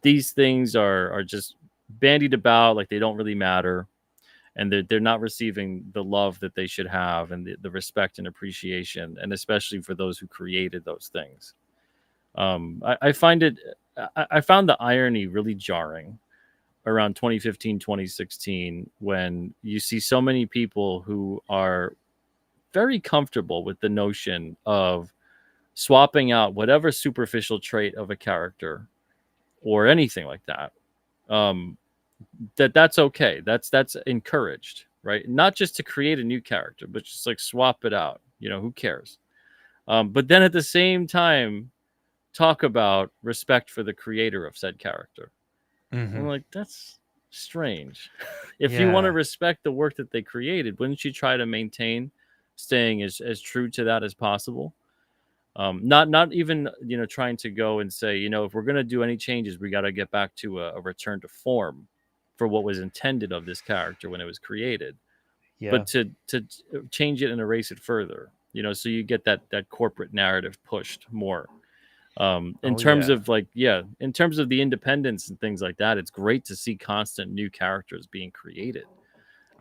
these things are just bandied about like they don't really matter, and they're not receiving the love that they should have, and the respect and appreciation, and especially for those who created those things. I found the irony really jarring, around 2015, 2016, when you see so many people who are very comfortable with the notion of swapping out whatever superficial trait of a character or anything like that. Um, that's okay. That's encouraged, right? Not just to create a new character, but just like swap it out. Who cares? But then at the same time, talk about respect for the creator of said character. I'm Hmm. like, that's strange. If you want to Yeah. respect the work that they created, wouldn't you try to maintain staying as true to that as possible? Not even trying to go and say, if we're going to do any changes, we got to get back to a return to form for what was intended of this character when it was created, Yeah. but to change it and erase it further, so you get that corporate narrative pushed more. In Oh, terms yeah. of in terms of the independence and things like that, it's great to see constant new characters being created.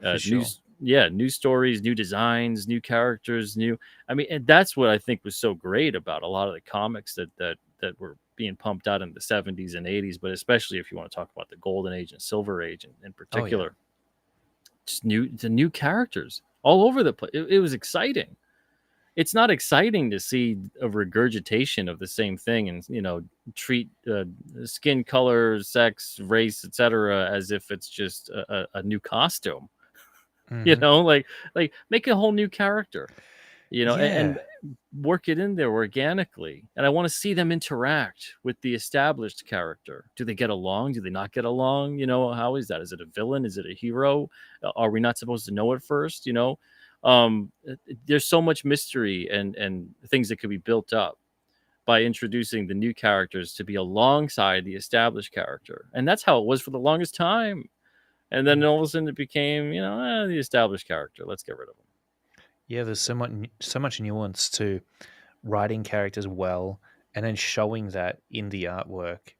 For sure. New stories, new designs, new characters, new. I mean, and that's what I think was so great about a lot of the comics that were being pumped out in the 70s and 80s, but especially if you want to talk about the golden age and silver age in Oh, yeah. particular, just new characters all over the place. It was exciting. It's not exciting to see a regurgitation of the same thing and treat skin color, sex, race, etc. as if it's just a new costume. Hmm. Like make a whole new character, and Yeah. work it in there organically. And I want to see them interact with the established character. Do they get along? Do they not get along? How is that? Is it a villain? Is it a hero? Are we not supposed to know at first? There's so much mystery and things that could be built up by introducing the new characters to be alongside the established character. And that's how it was for the longest time. And then all of a sudden it became, the established character. Let's get rid of him. Yeah, there's so much nuance to writing characters well and then showing that in the artwork.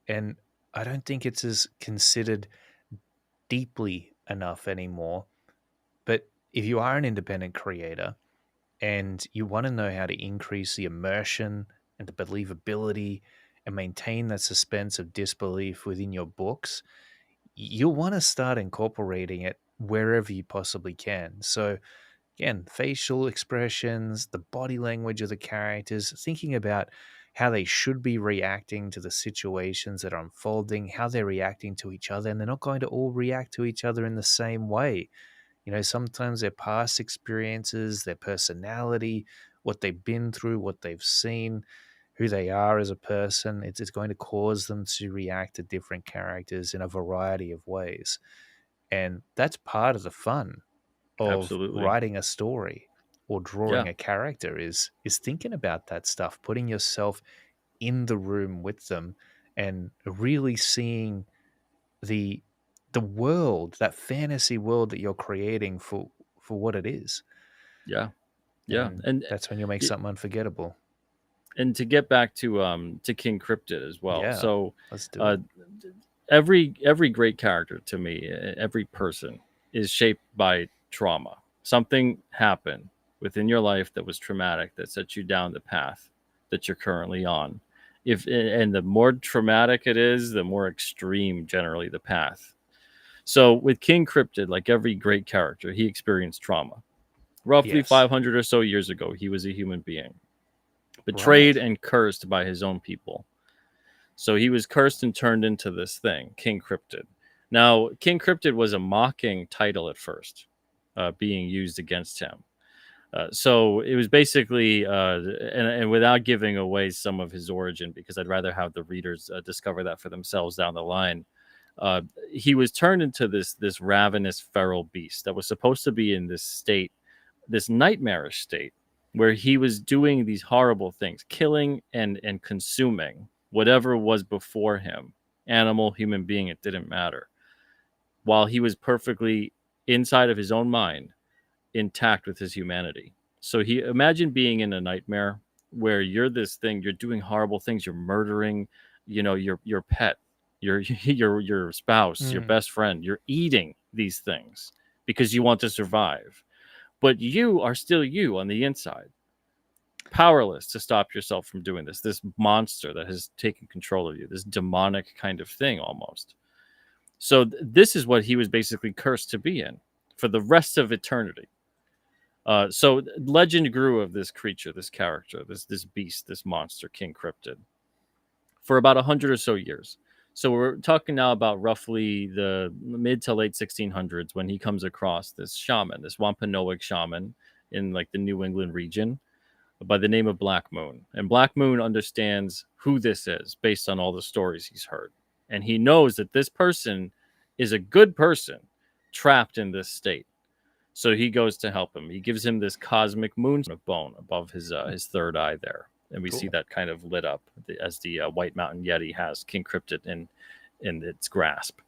And I don't think it's as considered deeply enough anymore. But if you are an independent creator and you want to know how to increase the immersion and the believability and maintain that suspense of disbelief within your books, you'll want to start incorporating it wherever you possibly can. So, again, facial expressions, the body language of the characters, thinking about how they should be reacting to the situations that are unfolding, how they're reacting to each other, and they're not going to all react to each other in the same way. Sometimes their past experiences, their personality, what they've been through, what they've seen, who they are as a person, it's going to cause them to react to different characters in a variety of ways. And that's part of the fun of Absolutely. writing a story or drawing Yeah. a character is thinking about that stuff, putting yourself in the room with them and really seeing the the world, that fantasy world that you're creating for what it is. Yeah. Yeah. And And that's when you'll make y- something unforgettable. and to get back to King Cryptid as well. Yeah, So let's do uh it. every great character to me, every person is shaped by trauma. Something happened within your life that was traumatic that set you down the path that you're currently on. If and the more traumatic it is, the more extreme generally the path. So with King Cryptid, like every great character, he experienced trauma. Roughly Yes. 500 or so years ago, he was a human being, betrayed Right. and cursed by his own people. So he was cursed and turned into this thing, King Cryptid. Now, King Cryptid was a mocking title at first, being used against him. So it was basically, and without giving away some of his origin, because I'd rather have the readers discover that for themselves down the line. Uh, he was turned into this ravenous feral beast that was supposed to be in this state, this nightmarish state, where he was doing these horrible things, killing and consuming whatever was before him, animal, human being, it didn't matter, while he was perfectly inside of his own mind, intact with his humanity. So he imagine being in a nightmare where you're this thing, you're doing horrible things, you're murdering, your pet, your your spouse, your Mm. best friend, you're eating these things because you want to survive. But you are still you on the inside, powerless to stop yourself from doing this monster that has taken control of you, this demonic kind of thing almost. So this is what he was basically cursed to be in for the rest of eternity. So legend grew of this creature, this character, this beast, this monster, King Cryptid, for about 100 or so years. So we're talking now about roughly the mid to late 1600s when he comes across this shaman, this Wampanoag shaman in like the New England region by the name of Black Moon. And Black Moon understands who this is based on all the stories he's heard. And he knows that this person is a good person trapped in this state. So he goes to help him. He gives him this cosmic moon of bone above his third eye there. And we see Cool. that kind of lit up as the White Mountain Yeti has King Cryptid in its grasp.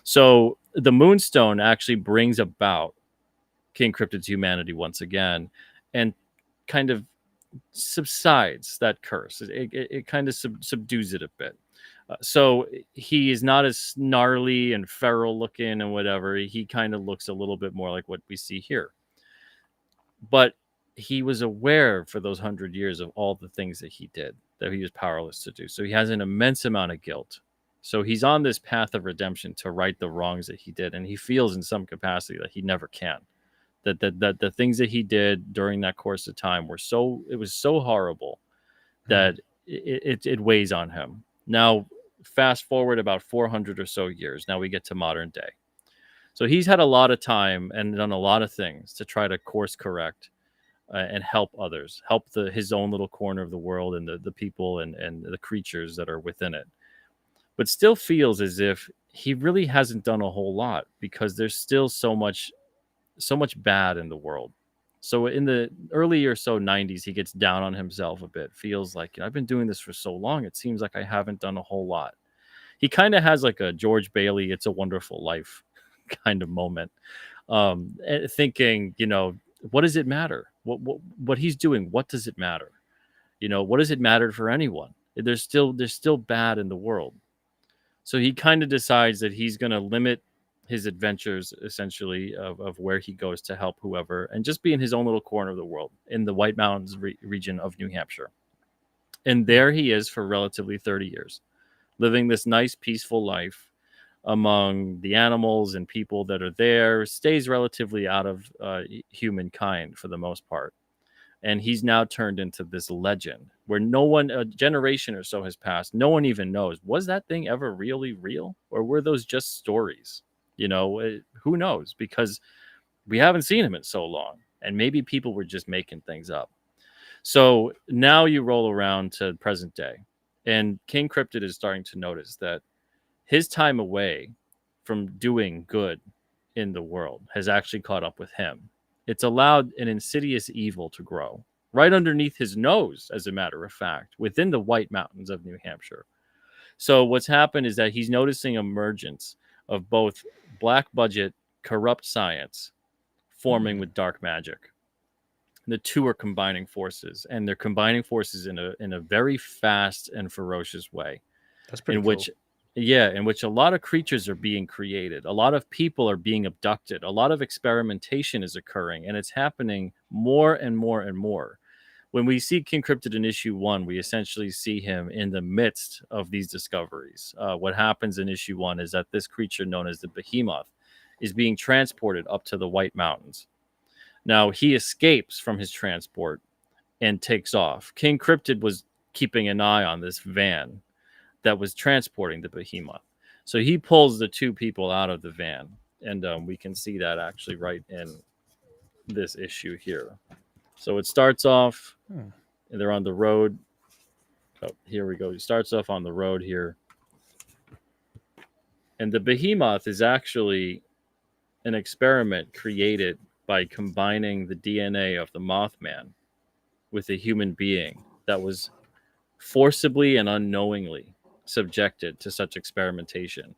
So the Moonstone actually brings about King Cryptid's humanity once again, and kind of subsides that curse. It kind of subdues it a bit. So he is not as gnarly and feral looking and whatever. He kind of looks a little bit more like what we see here. But he was aware for those 100 years of all the things that he did that he was powerless to do. So he has an immense amount of guilt. So he's on this path of redemption to right the wrongs that he did, and he feels in some capacity that he never can. That the things that he did during that course of time were it was so horrible that it weighs on him. Now, fast forward about 400 or so years. Now we get to modern day. So he's had a lot of time and done a lot of things to try to course correct and help others, help his own little corner of the world and the people and the creatures that are within it. But still feels as if he really hasn't done a whole lot because there's still so much bad in the world. So in the early or so 90s, he gets down on himself a bit, feels like, I've been doing this for so long. It seems like I haven't done a whole lot. He kind of has like a George Bailey, It's a Wonderful Life kind of moment, thinking, what does it matter? What he's doing? What does it matter? What does it matter for anyone? There's still bad in the world. So he kind of decides that he's going to limit his adventures, essentially, of where he goes to help whoever, and just be in his own little corner of the world in the White Mountains region of New Hampshire. And there he is for relatively 30 years, living this nice, peaceful life among the animals and people that are there, stays relatively out of humankind for the most part. And he's now turned into this legend where no one, a generation or so has passed, no one even knows, was that thing ever really real? Or were those just stories? Who knows? Because we haven't seen him in so long. And maybe people were just making things up. So now you roll around to present day. And King Cryptid is starting to notice that his time away from doing good in the world has actually caught up with him. It's allowed an insidious evil to grow right underneath his nose, as a matter of fact, within the White Mountains of New Hampshire. So what's happened is that he's noticing emergence of both black budget, corrupt science forming with dark magic. The two are combining forces, and they're combining forces in a very fast and ferocious way. That's pretty in cool. which a lot of creatures are being created, a lot of people are being abducted, a lot of experimentation is occurring, and it's happening more and more and more. When we see King Cryptid in issue 1, we essentially see him in the midst of these discoveries. What happens in issue 1 is that this creature known as the Behemoth is being transported up to the White Mountains. Now he escapes from his transport and takes off. King Cryptid was keeping an eye on this van that was transporting the Behemoth. So he pulls the two people out of the van, and we can see that actually right in this issue here. So it starts off, and they're on the road. Oh, here we go. He starts off on the road here. And the Behemoth is actually an experiment created by combining the DNA of the Mothman with a human being that was forcibly and unknowingly subjected to such experimentation.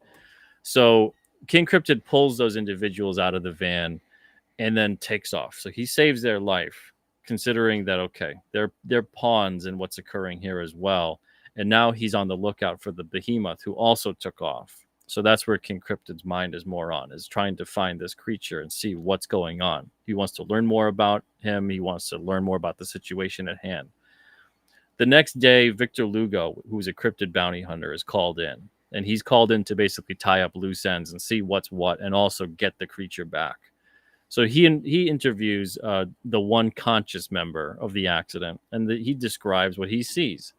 So King Cryptid pulls those individuals out of the van and then takes off. So he saves their life, considering that, okay, they're pawns in what's occurring here as well. And now he's on the lookout for the Behemoth, who also took off. So that's where King Cryptid's mind is more on, is trying to find this creature and see what's going on. He wants to learn more about him. He wants to learn more about the situation at hand. The next day, Victor Lugo, who's a cryptid bounty hunter, is called in. and he's called in to basically tie up loose ends and see what's what, and also get the creature back. So he interviews the one conscious member of the accident, and he describes what he sees.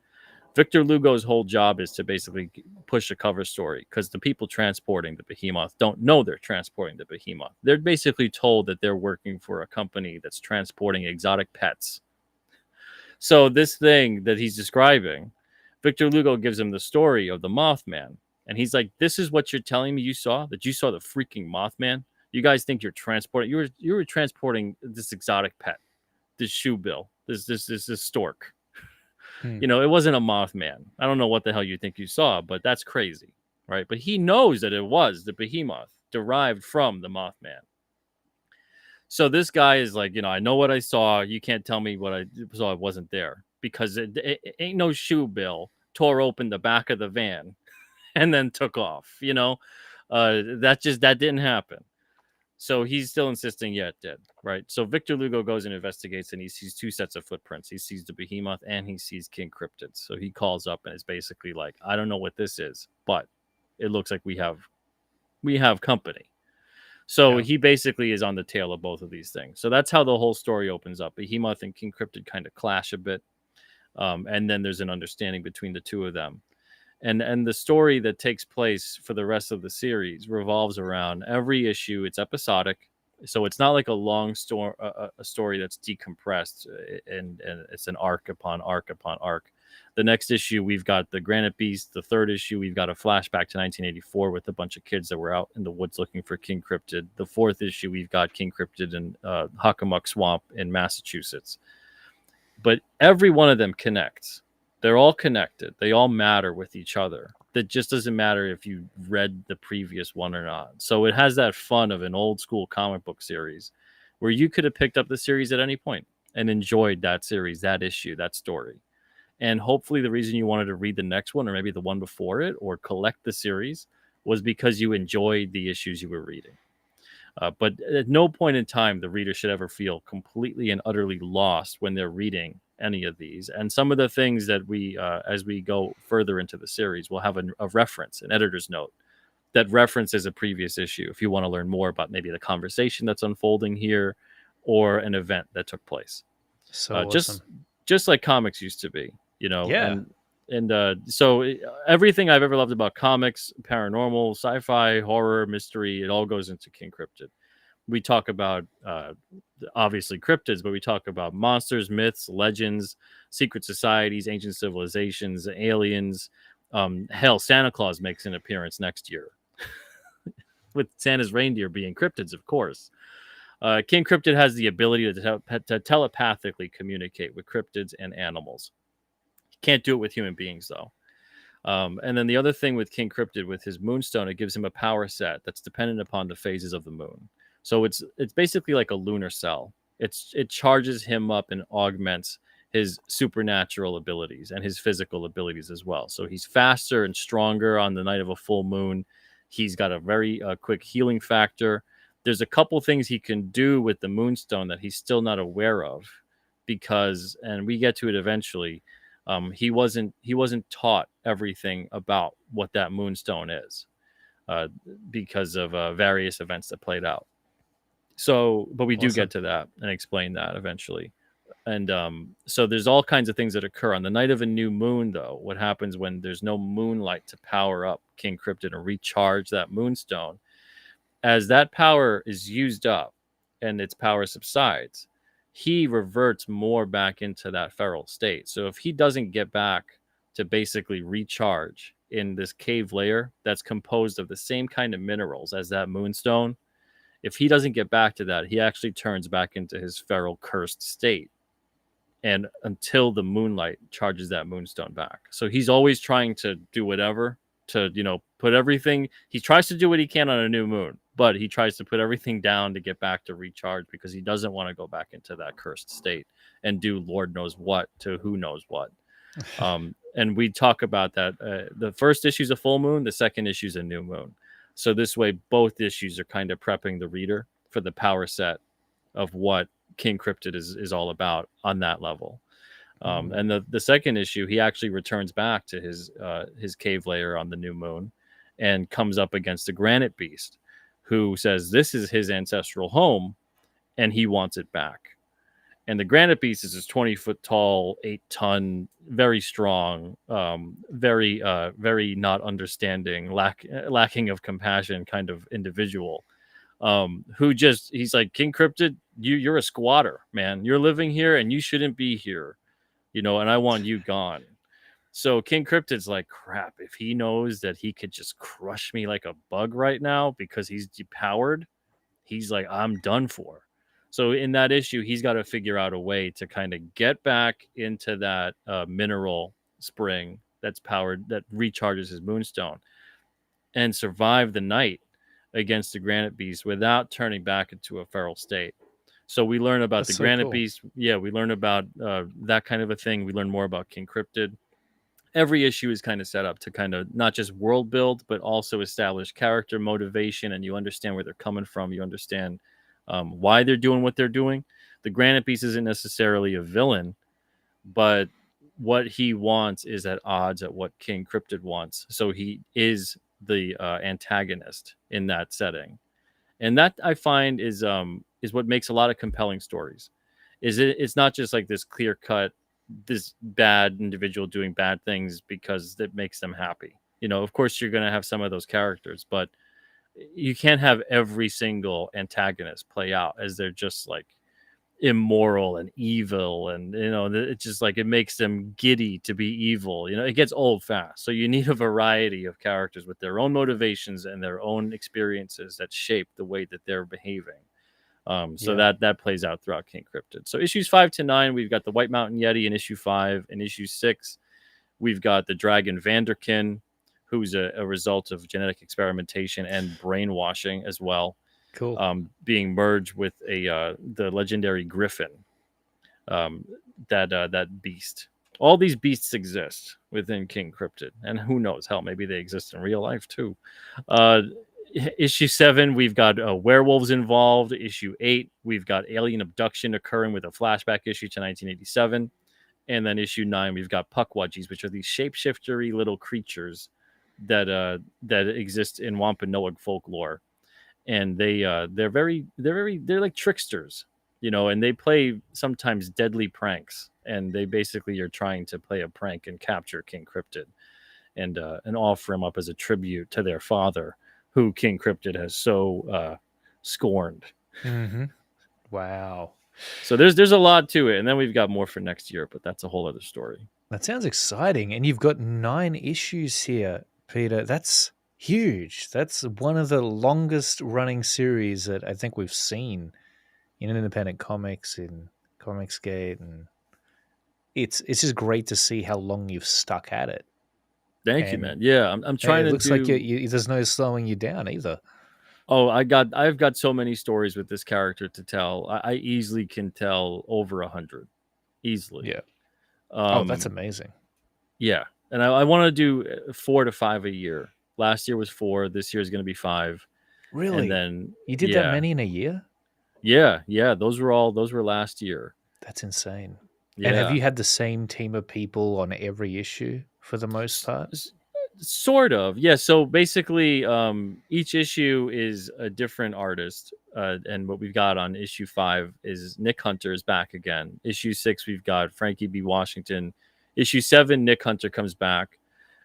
Victor Lugo's whole job is to basically push a cover story, because the people transporting the behemoth don't know they're transporting the behemoth. They're basically told that they're working for a company that's transporting exotic pets. So this thing that he's describing, Victor Lugo gives him the story of the Mothman. And he's like, this is what you're telling me you saw? That you saw the freaking Mothman? You guys think you're transporting? You were transporting this exotic pet, this shoebill, this stork. Hmm. You know, it wasn't a Mothman. I don't know what the hell you think you saw, but that's crazy, right? But he knows that it was the behemoth derived from the Mothman. So this guy is like, I know what I saw. You can't tell me what I saw. It wasn't there, because it ain't no shoe bill tore open the back of the van and then took off. That didn't happen. So he's still insisting, yeah, it did, right? So Victor Lugo goes and investigates, and he sees two sets of footprints. He sees the behemoth and he sees King Cryptid. So he calls up and is basically like, I don't know what this is, but it looks like we have company. So Yeah. he basically is on the tail of both of these things. So that's how the whole story opens up. Behemoth and King Cryptid kind of clash a bit, and then there's an understanding between the two of them. And the story that takes place for the rest of the series revolves around every issue. It's episodic, so it's not like a long story, a story that's decompressed, and it's an arc upon arc upon arc. The next issue, we've got the Granite Beast. The third issue, we've got a flashback to 1984 with a bunch of kids that were out in the woods looking for King Cryptid. The fourth issue, we've got King Cryptid in Hockomock Swamp in Massachusetts. But every one of them connects. They're all connected. They all matter with each other. That just doesn't matter if you read the previous one or not. So it has that fun of an old school comic book series where you could have picked up the series at any point and enjoyed that series, that issue, that story. And hopefully the reason you wanted to read the next one, or maybe the one before it, or collect the series, was because you enjoyed the issues you were reading. But at no point in time the reader should ever feel completely and utterly lost when they're reading any of these. And some of the things that we, as we go further into the series, will have a reference, an editor's note that references a previous issue if you want to learn more about maybe the conversation that's unfolding here or an event that took place. So Just awesome. just like comics used to be, Yeah. and everything I've ever loved about comics, paranormal, sci-fi, horror, mystery, it all goes into King Cryptid. We talk about obviously cryptids, but we talk about monsters, myths, legends, secret societies, ancient civilizations, aliens. Hell, Santa Claus makes an appearance next year with Santa's reindeer being cryptids, of course. King Cryptid has the ability to telepathically communicate with cryptids and animals. He can't do it with human beings, though. And then the other thing with King Cryptid, with his moonstone, it gives him a power set that's dependent upon the phases of the moon. So it's basically like a lunar cell. It charges him up and augments his supernatural abilities and his physical abilities as well. So he's faster and stronger on the night of a full moon. He's got a very quick healing factor. There's a couple things he can do with the moonstone that he's still not aware of, because, and we get to it eventually, he wasn't taught everything about what that moonstone is, because of various events that played out. So, but we do Awesome. get to that and explain that eventually. And so there's all kinds of things that occur on the night of a new moon. Though, what happens when there's no moonlight to power up King Cryptid and recharge that moonstone? As that power is used up and its power subsides, he reverts more back into that feral state. So if he doesn't get back to basically recharge in this cave layer that's composed of the same kind of minerals as that moonstone, if he doesn't get back to that, he actually turns back into his feral cursed state. And until the moonlight charges that moonstone back. So he's always trying to do whatever to, put everything. He tries to do what he can on a new moon, but he tries to put everything down to get back to recharge, because he doesn't want to go back into that cursed state and do Lord knows what to who knows what. And we talk about that. The first issue is a full moon. The second issue is a new moon. So this way, both issues are kind of prepping the reader for the power set of what King Cryptid is all about on that level. And the second issue, he actually returns back to his cave layer on the new moon, and comes up against the Granite Beast, who says this is his ancestral home and he wants it back. And the Granite Beast is this 20-foot tall, 8-ton, very strong, very not understanding, lacking of compassion kind of individual. Who just he's like, King Cryptid, you're a squatter, man. You're living here and you shouldn't be here, and I want you gone. So King Cryptid's like, crap, if he knows that he could just crush me like a bug right now because he's depowered, he's like, I'm done for. So in that issue, he's got to figure out a way to kind of get back into that mineral spring that's powered, that recharges his moonstone, and survive the night against the Granite Beast without turning back into a feral state. So we learn about That's the so Granite cool. Beast. Yeah, we learn about that kind of a thing. We learn more about King Cryptid. Every issue is kind of set up to kind of not just world build, but also establish character motivation, and you understand where they're coming from. You understand why they're doing what they're doing. The Granite Beast isn't necessarily a villain, but what he wants is at odds at what King Cryptid wants. So he is the antagonist in that setting, and that I find is what makes a lot of compelling stories. It's not just like this clear cut, this bad individual doing bad things because it makes them happy. Of course you're going to have some of those characters, but you can't have every single antagonist play out as they're just like immoral and evil, and it's just like it makes them giddy to be evil. It gets old fast. So you need a variety of characters with their own motivations and their own experiences that shape the way that they're behaving. So Yeah. that plays out throughout King Cryptid. So issues 5 to 9, we've got the White Mountain Yeti in issue 5. In issue 6, we've got the Dragon Vanderkin, who's a result of genetic experimentation and brainwashing as well, Cool. being merged with the legendary Griffin, that beast. All these beasts exist within King Cryptid, and who knows? Hell, maybe they exist in real life too. Uh, Issue 7, we've got werewolves involved. Issue 8, we've got alien abduction occurring with a flashback issue to 1987. And then issue 9, we've got puckwudgies, which are these shapeshiftery little creatures that exist in Wampanoag folklore. And they're like tricksters, and they play sometimes deadly pranks. And they basically are trying to play a prank and capture King Cryptid and offer him up as a tribute to their father, who King Cryptid has so scorned. Mm-hmm. Wow. So there's a lot to it, and then we've got more for next year, but that's a whole other story. That sounds exciting. And you've got 9 issues here, Peter. That's huge. That's one of the longest running series that I think we've seen in independent comics, in Comicsgate, and it's just great to see how long you've stuck at it. Thank you, And man. Yeah, I'm trying it to looks like do. there's no slowing you down either. Oh, I've got so many stories with this character to tell. I easily can tell over 100, easily. Yeah. Oh, that's Um, amazing. yeah, and I want to do 4 to 5 a year. Last year was 4. This year is going to be 5, and Really? then You did that yeah, many in a year? yeah. Those were last year. That's insane. And have Yeah. you had the same team of people on every issue for the most S- part? s- Sort of, yeah. So basically, each issue is a different artist, and what we've got on issue 5 is Nick Hunter is back again. Issue 6, we've got Frankie B. Washington. Issue 7, Nick Hunter comes back,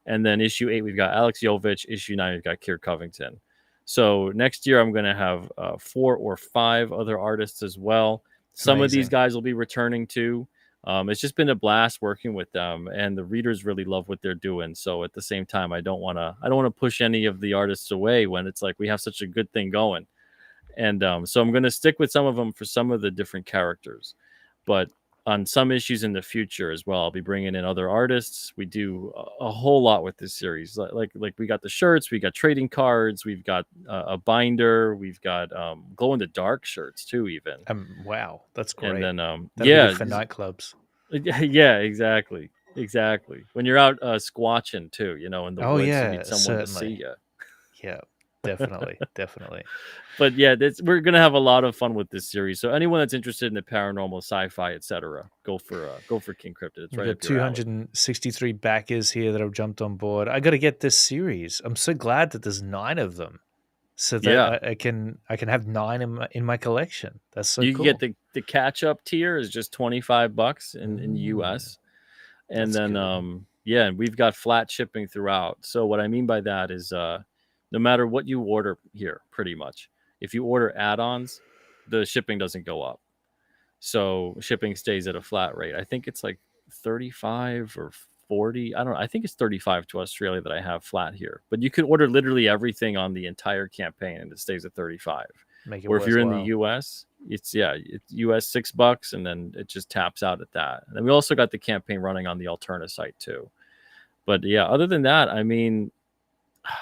and then issue 8, we've got Alex Jovich. Issue 9, we've got Kier Covington. So next year, I'm going to have 4 or 5 other artists as well. Some of these Amazing. guys will be returning too. It's just been a blast working with them, and the readers really love what they're doing. So at the same time, I don't want to push any of the artists away when it's like we have such a good thing going. And so I'm going to stick with some of them for some of the different characters, but on some issues in the future as well, I'll be bringing in other artists. We do a whole lot with this series. Like we got the shirts, we got trading cards, we've got a binder, we've got glow in the dark shirts too, even. Wow, that's And great. then That'll be good yeah, for nightclubs. yeah, exactly. When you're out squatching too, in the Oh woods, you need yeah, someone to see certainly. you. Yeah. Definitely, definitely. But yeah, we're gonna have a lot of fun with this series. So anyone that's interested in the paranormal, sci-fi, etc., go for King Cryptid. It's We right got up your alley. 263 backers here that have jumped on board. I got to get this series. I'm so glad that there's 9 of them, so that Yeah, I can have 9 in my collection. That's so you can get cool. the catch up tier is just $25 in the Mm, US, and that's then good. yeah, and we've got flat shipping throughout. So what I mean by that is no matter what you order here, pretty much, if you order add-ons, the shipping doesn't go up. So shipping stays at a flat rate. I think it's like 35 or 40. I don't know. I think it's 35 to Australia that I have flat here. But you could order literally everything on the entire campaign and it stays at 35. Make it Or if you're in the worthwhile. US, it's US $6 and then it just taps out at that. And then we also got the campaign running on the Alterna site too. But yeah, other than that, I mean,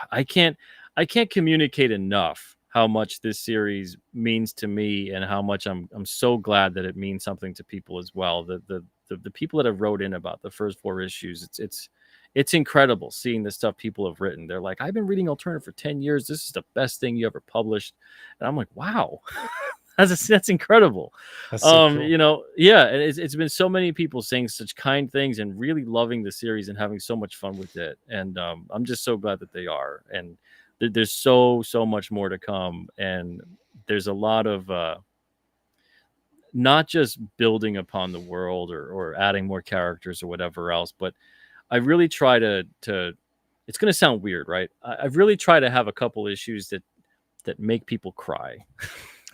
I can't I can't communicate enough how much this series means to me and how much I'm so glad that it means something to people as well. The people that have wrote in about the first 4 issues, it's incredible seeing the stuff people have written. They're like, I've been reading Alternative for 10 years. This is the best thing you ever published. And I'm like, wow. That's incredible. That's so cool. You know, yeah, and it's been so many people saying such kind things and really loving the series and having so much fun with it. And I'm just so glad that they are. And there's so much more to come. And there's a lot of not just building upon the world or adding more characters or whatever else, but I really try to. It's going to sound weird, right? I really try to have a couple issues that make people cry.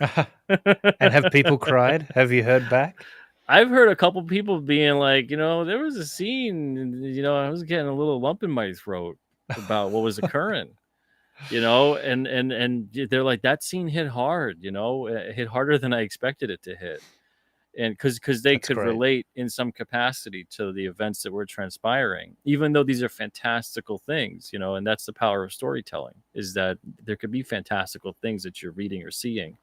And have people cried? Have you heard back? I've heard a couple people being like, there was a scene, I was getting a little lump in my throat about what was occurring, and they're like, that scene hit hard, it hit harder than I expected it to hit. And because they That's could great. relate in some capacity to the events that were transpiring, even though these are fantastical things, and that's the power of storytelling, is that there could be fantastical things that you're reading or seeing,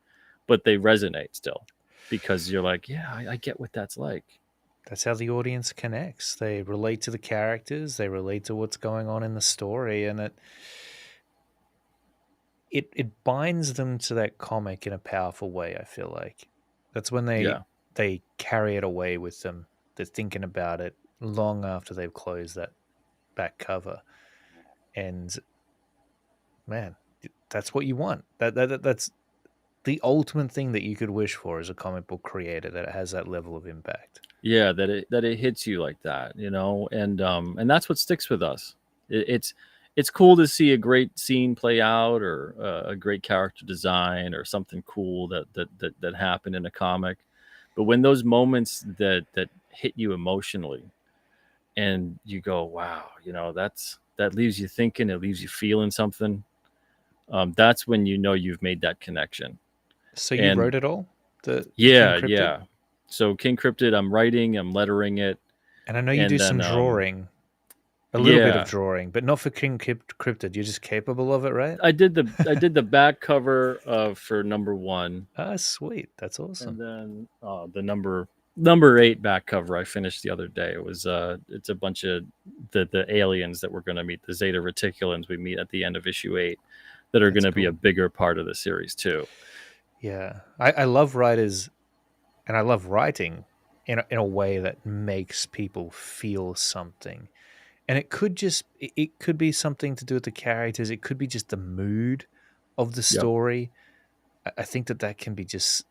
but they resonate still because you're like, yeah, I get what that's like. That's how the audience connects. They relate to the characters, they relate to what's going on in the story, and it binds them to that comic in a powerful way, I feel like. That's when Yeah. they carry it away with them. They're thinking about it long after they've closed that back cover. And man, that's what you want. That's the ultimate thing that you could wish for as a comic book creator, that it has that level of impact. Yeah, that it hits you like that, and that's what sticks with us. It's cool to see a great scene play out, or a great character design, or something cool that happened in a comic. But when those moments that hit you emotionally, and you go, wow, that leaves you thinking, it leaves you feeling something. That's when you've made that connection. So you And wrote it all? The King yeah, Cryptid? yeah. So King Cryptid, I'm writing, I'm lettering it, And I know you do and some then drawing, a little bit of yeah, drawing, but not for King Cryptid. You're just capable of it, right? I did the back cover for number one, Ah, sweet. That's and awesome. then the number 8 back cover I finished the other day. It's a bunch of the aliens that we're going to meet, the Zeta Reticulans we meet at the end of issue 8, that are going That's to be a cool. bigger part of the series too. Yeah. I love writers, and I love writing in a way that makes people feel something. And it could be something to do with the characters. It could be just the mood of the Yep. story. I think that can be just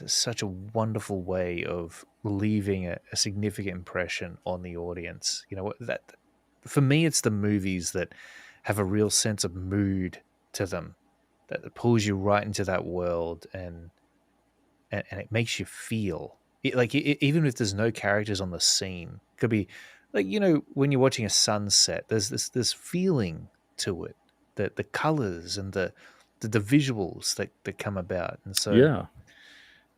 such a wonderful way of leaving a significant impression on the audience. That for me, it's the movies that have a real sense of mood to them, that pulls you right into that world, and it makes you feel even if there's no characters on the scene. It could be like, when you're watching a sunset, there's this feeling to it, the colors and the visuals that come about. And so Yeah.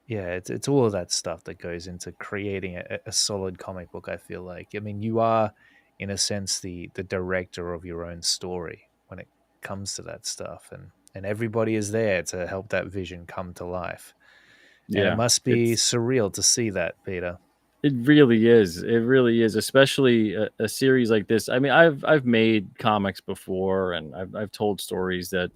yeah, it's all of that stuff that goes into creating a solid comic book, I feel like. I mean, you are, in a sense, the director of your own story when it comes to that stuff, and everybody is there to help that vision come to life. And it Yeah. must be surreal to see that, Peter. It really is. It really is, especially a series like this. I mean, I've made comics before, and I've told stories that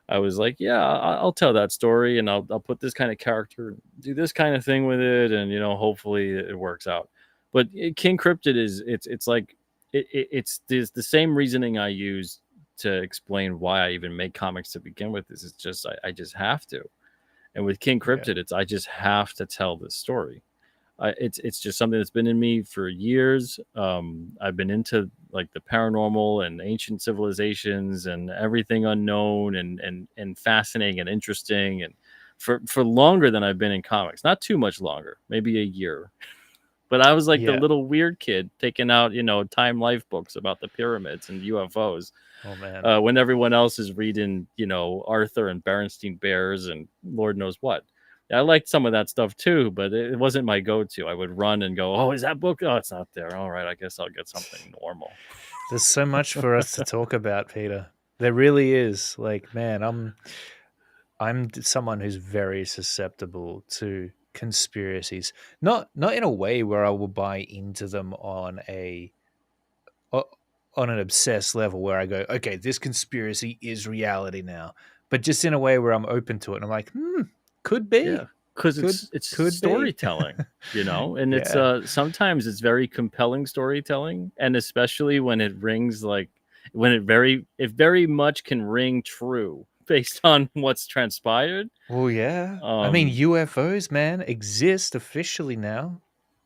I was like, yeah, I'll tell that story, and I'll put this kind of character, do this kind of thing with it, and hopefully it works out. But King Cryptid is it's like it's the same reasoning I use to explain why I even make comics to begin with. Is it's just I just have to, and with King Yeah. Cryptid, it's I just have to tell this story. It's just something that's been in me for years. I've been into like the paranormal and ancient civilizations and everything unknown and fascinating and interesting, and for longer than I've been in comics. Not too much longer, maybe a year. But I was like the Yeah. little weird kid taking out Time Life books about the pyramids and UFOs, Oh man. when everyone else is reading Arthur and Berenstein Bears and Lord knows what. I liked some of that stuff too, but it wasn't my go-to. I would run and go, "Oh, is that book? Oh, it's not there. All right, I guess I'll get something normal." There's so much for us to talk about, Peter. There really is. Like, man, I'm someone who's very susceptible to conspiracies. Not in a way where I will buy into them o- on an obsessed level where I go, okay, this conspiracy is reality now. But just in a way where I'm open to it and I'm like, could Yeah, be. because Could it's could be. storytelling, and it's Yeah. sometimes it's very compelling storytelling, and especially when it rings like when it very much can ring true based on what's transpired. Well, yeah. I mean, Um, UFOs, man, exist officially now.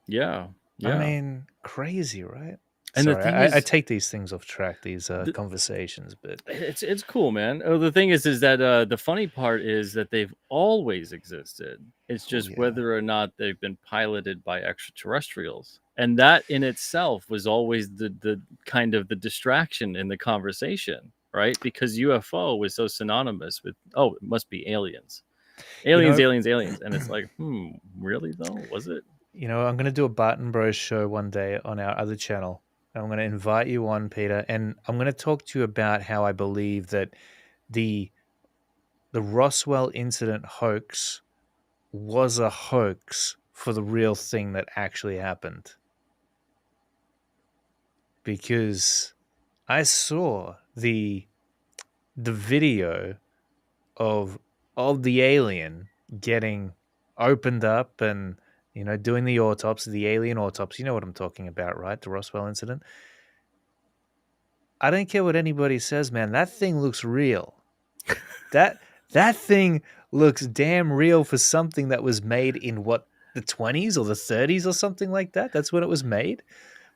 yeah, I yeah, mean, crazy, right? and the Sorry, thing I is, take these things off track, these the, conversations, but it's cool, man. Oh, the thing is that the funny part is that they've always existed. It's oh just yeah, whether or not they've been piloted by extraterrestrials, and that in itself was always the kind of the distraction in the conversation, right? Because UFO was so synonymous with, oh, it must be aliens, you aliens, know, aliens, aliens, and it's like, really though, was it? I'm going to do a Barton Bros show one day on our other channel. I'm going to invite you on, Peter, and I'm going to talk to you about how I believe that the the Roswell incident hoax was a hoax for the real thing that actually happened. Because I saw the video of the alien getting opened up and doing the autopsy, the alien autopsy. You know what I'm talking about, right? The Roswell incident. I don't care what anybody says, man. That thing looks real. That that thing looks damn real for something that was made in what, the 20s or the 30s or something like that. That's when it was made.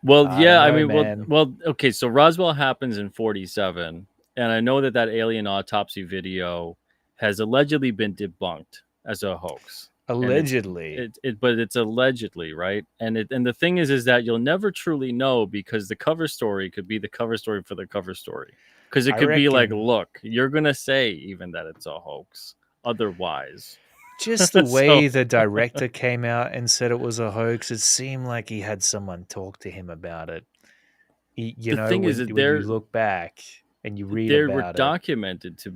Well, I don't yeah, I know, mean, man. okay. So Roswell happens in '47, and I know that alien autopsy video has allegedly been debunked as a hoax, and Allegedly. but it's allegedly, right? And the thing is that you'll never truly know because the cover story could be the cover story for the cover story, because it I could be like, reckon look, you're gonna say even that it's a hoax, otherwise. just the So way the director came out and said it was a hoax, it seemed like he had someone talk to him about it. the thing is that When you look back and you read they were about it. documented to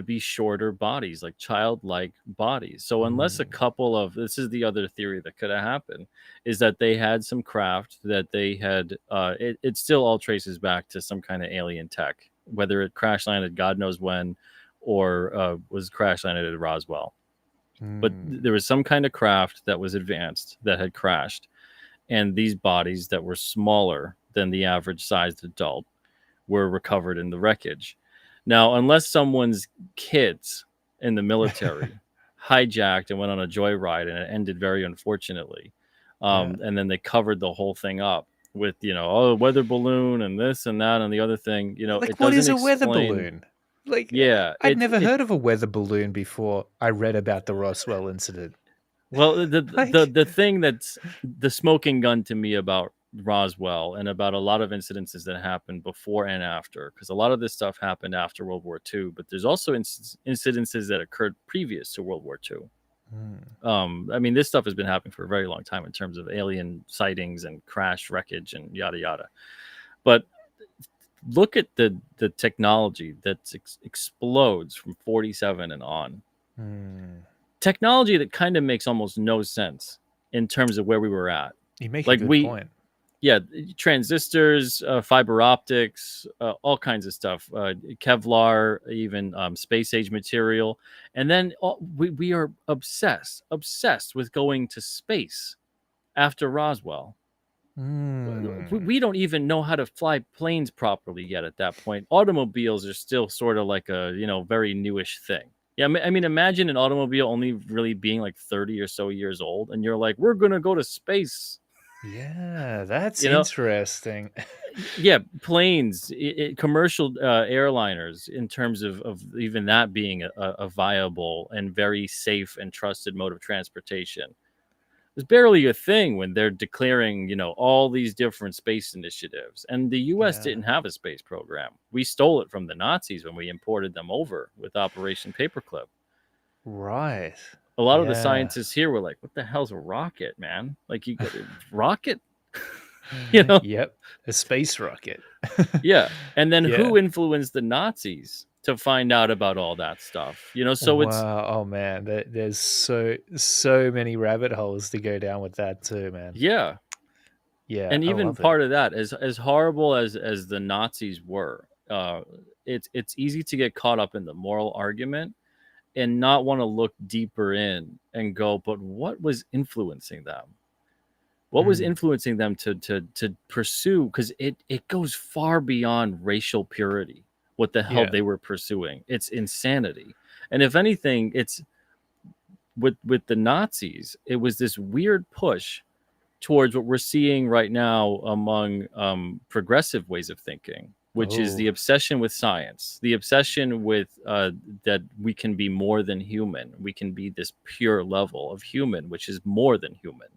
be shorter bodies, like childlike bodies. So unless a Mm, couple of, this is the other theory that could have happened, is that they had some craft that they had, it still all traces back to some kind of alien tech, whether it crash landed god knows when, or was crash landed at Roswell. But mm, there was some kind of craft that was advanced that had crashed, and these bodies that were smaller than the average sized adult were recovered in the wreckage. Now, unless someone's kids in the military hijacked and went on a joyride and it ended very unfortunately, yeah. and then they covered the whole thing up with, oh, weather balloon and this and that and the other thing, it Like, what doesn't is a weather explain. balloon? Like, Yeah, I'd never heard of a weather balloon before I read about the Roswell incident. well, the Like, thing that's the smoking gun to me about Roswell and about a lot of incidences that happened before and after, because a lot of this stuff happened after World War II, but there's also incidences that occurred previous to World War II. mm, I mean, this stuff has been happening for a very long time in terms of alien sightings and crash wreckage and yada yada. But look at the technology that explodes from 47 and on. mm. Technology that kind of makes almost no sense in terms of where we were at. You make a Like good point. Yeah, transistors, fiber optics, all kinds of stuff, Kevlar, even space age material. And then we are obsessed with going to space after Roswell. Mm. We don't even know how to fly planes properly yet at that point. Automobiles are still sort of like a, very newish thing. Yeah, I mean, imagine an automobile only really being like 30 or so years old, and you're like, we're gonna go to space. Yeah, that's You know, interesting. yeah, planes, commercial airliners, in terms of even that being a viable and very safe and trusted mode of transportation. It's barely a thing when they're declaring, all these different space initiatives. And the US Yeah. didn't have a space program. We stole it from the Nazis when we imported them over with Operation Paperclip. Right. A lot of the Yeah. scientists here were like, what the hell's a rocket, man? Like, you got a rocket? you know? Yep. A space rocket. Yeah. And then Yeah. who influenced the Nazis to find out about all that stuff? So it's, Wow. Oh man, there's so many rabbit holes to go down with that too, man. yeah. Yeah, And I even love it. part of that, as horrible as the Nazis were, it's easy to get caught up in the moral argument and not want to look deeper in and go, but what was influencing them? What was Mm. influencing them to pursue? Because it goes far beyond racial purity. What the hell Yeah. they were pursuing? It's insanity. And if anything, it's with the Nazis, it was this weird push towards what we're seeing right now among progressive ways of thinking, which is Oh. the obsession with science, the obsession with that we can be more than human. We can be this pure level of human, which is more than human.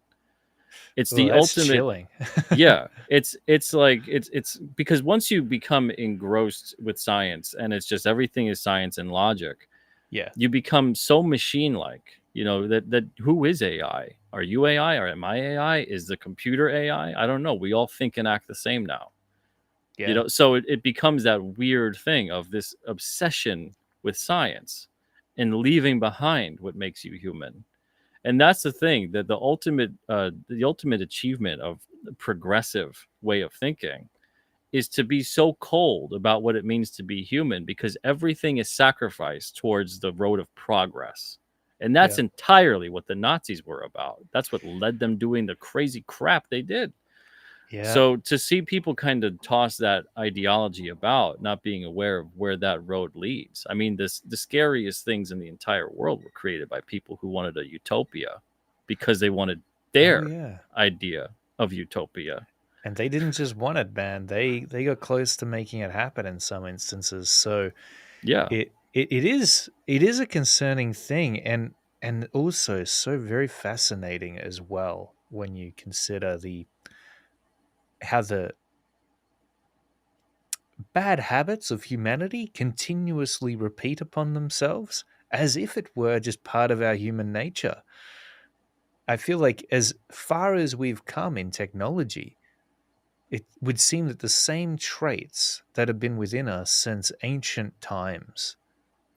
It's Oh, the that's ultimate. chilling. Yeah, it's like it's because once you become engrossed with science and it's just everything is science and logic, Yeah. you become so machine like, that who is AI? Are you AI? Or am I AI? Is the computer AI? I don't know. We all think and act the same now. Yeah. So it becomes that weird thing of this obsession with science and leaving behind what makes you human. And that's the thing, that the ultimate achievement of the progressive way of thinking is to be so cold about what it means to be human, because everything is sacrificed towards the road of progress. And that's Yeah. entirely what the Nazis were about. That's what led them doing the crazy crap they did. Yeah. So to see people kind of toss that ideology about, not being aware of where that road leads. I mean, the scariest things in the entire world were created by people who wanted a utopia because they wanted Oh their yeah. idea of utopia. And they didn't just want it, man. They got close to making it happen in some instances. So Yeah. it is a concerning thing, and also so very fascinating as well when you consider the how the bad habits of humanity continuously repeat upon themselves as if it were just part of our human nature. I feel like as far as we've come in technology, it would seem that the same traits that have been within us since ancient times,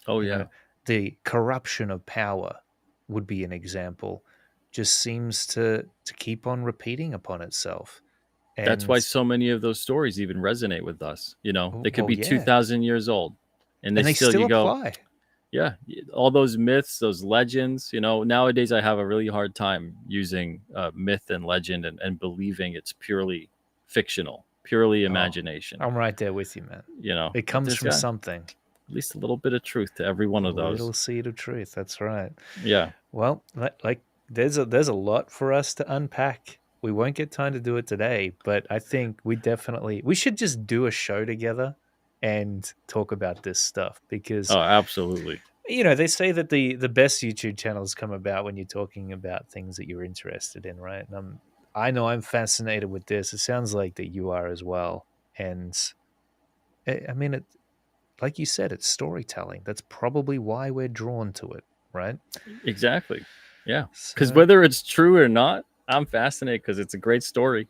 Oh, you yeah. know, the corruption of power would be an example, just seems to keep on repeating upon itself. That's And why so many of those stories even resonate with us. They could well, be yeah, 2,000 years old, and and they still you go, apply. yeah, all those myths, those legends. Nowadays I have a really hard time using myth and legend and believing it's purely fictional, purely Oh, imagination. I'm right there with you, man. It But comes there's from got something. at least a little bit of truth to every one A of those. little seed of truth. That's right. Yeah. Well, like there's a lot for us to unpack. We won't get time to do it today, but I think we should just do a show together and talk about this stuff because Oh, absolutely. they say that the best YouTube channels come about when you're talking about things that you're interested in, right? And I know I'm fascinated with this. It sounds like that you are as well. And I mean, like you said, it's storytelling. That's probably why we're drawn to it, right? Exactly. Yeah. Because So, whether it's true or not, I'm fascinated because it's a great story.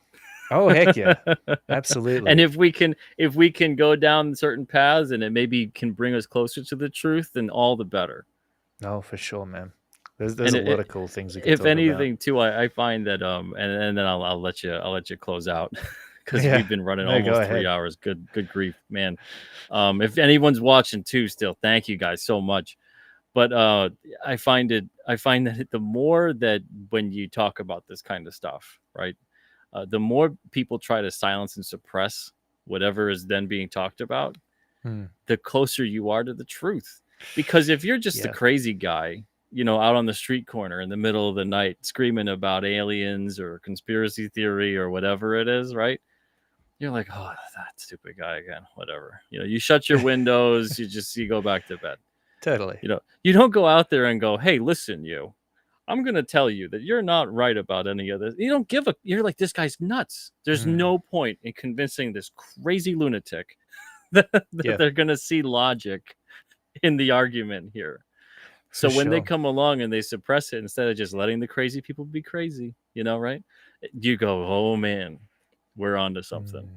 oh heck yeah, And absolutely. if we can go down certain paths and it maybe can bring us closer to the truth, then all the better. No, for sure, man. There's And a lot of cool things we could if talk about. anything, too, I find that and then I'll let you close out because Yeah. we've been running No, go almost 3 ahead. hours. Good grief, man. If anyone's watching too, still, thank you guys so much. But I find that the more that when you talk about this kind of stuff, right? The more people try to silence and suppress whatever is then being talked about, Hmm. the closer you are to the truth. Because if you're just a Yeah. crazy guy, out on the street corner in the middle of the night screaming about aliens or conspiracy theory or whatever it is, right? You're like, oh, that stupid guy again, whatever. You shut your windows, you go back to bed. Totally. You don't go out there and go, hey, listen, I'm going to tell you that you're not right about any of this. You don't you're like, this guy's nuts. There's Mm. no point in convincing this crazy lunatic that Yeah, they're going to see logic in the argument here. for So when they sure. come along and they suppress it instead of just letting the crazy people be crazy, right? You go, oh man, we're onto something.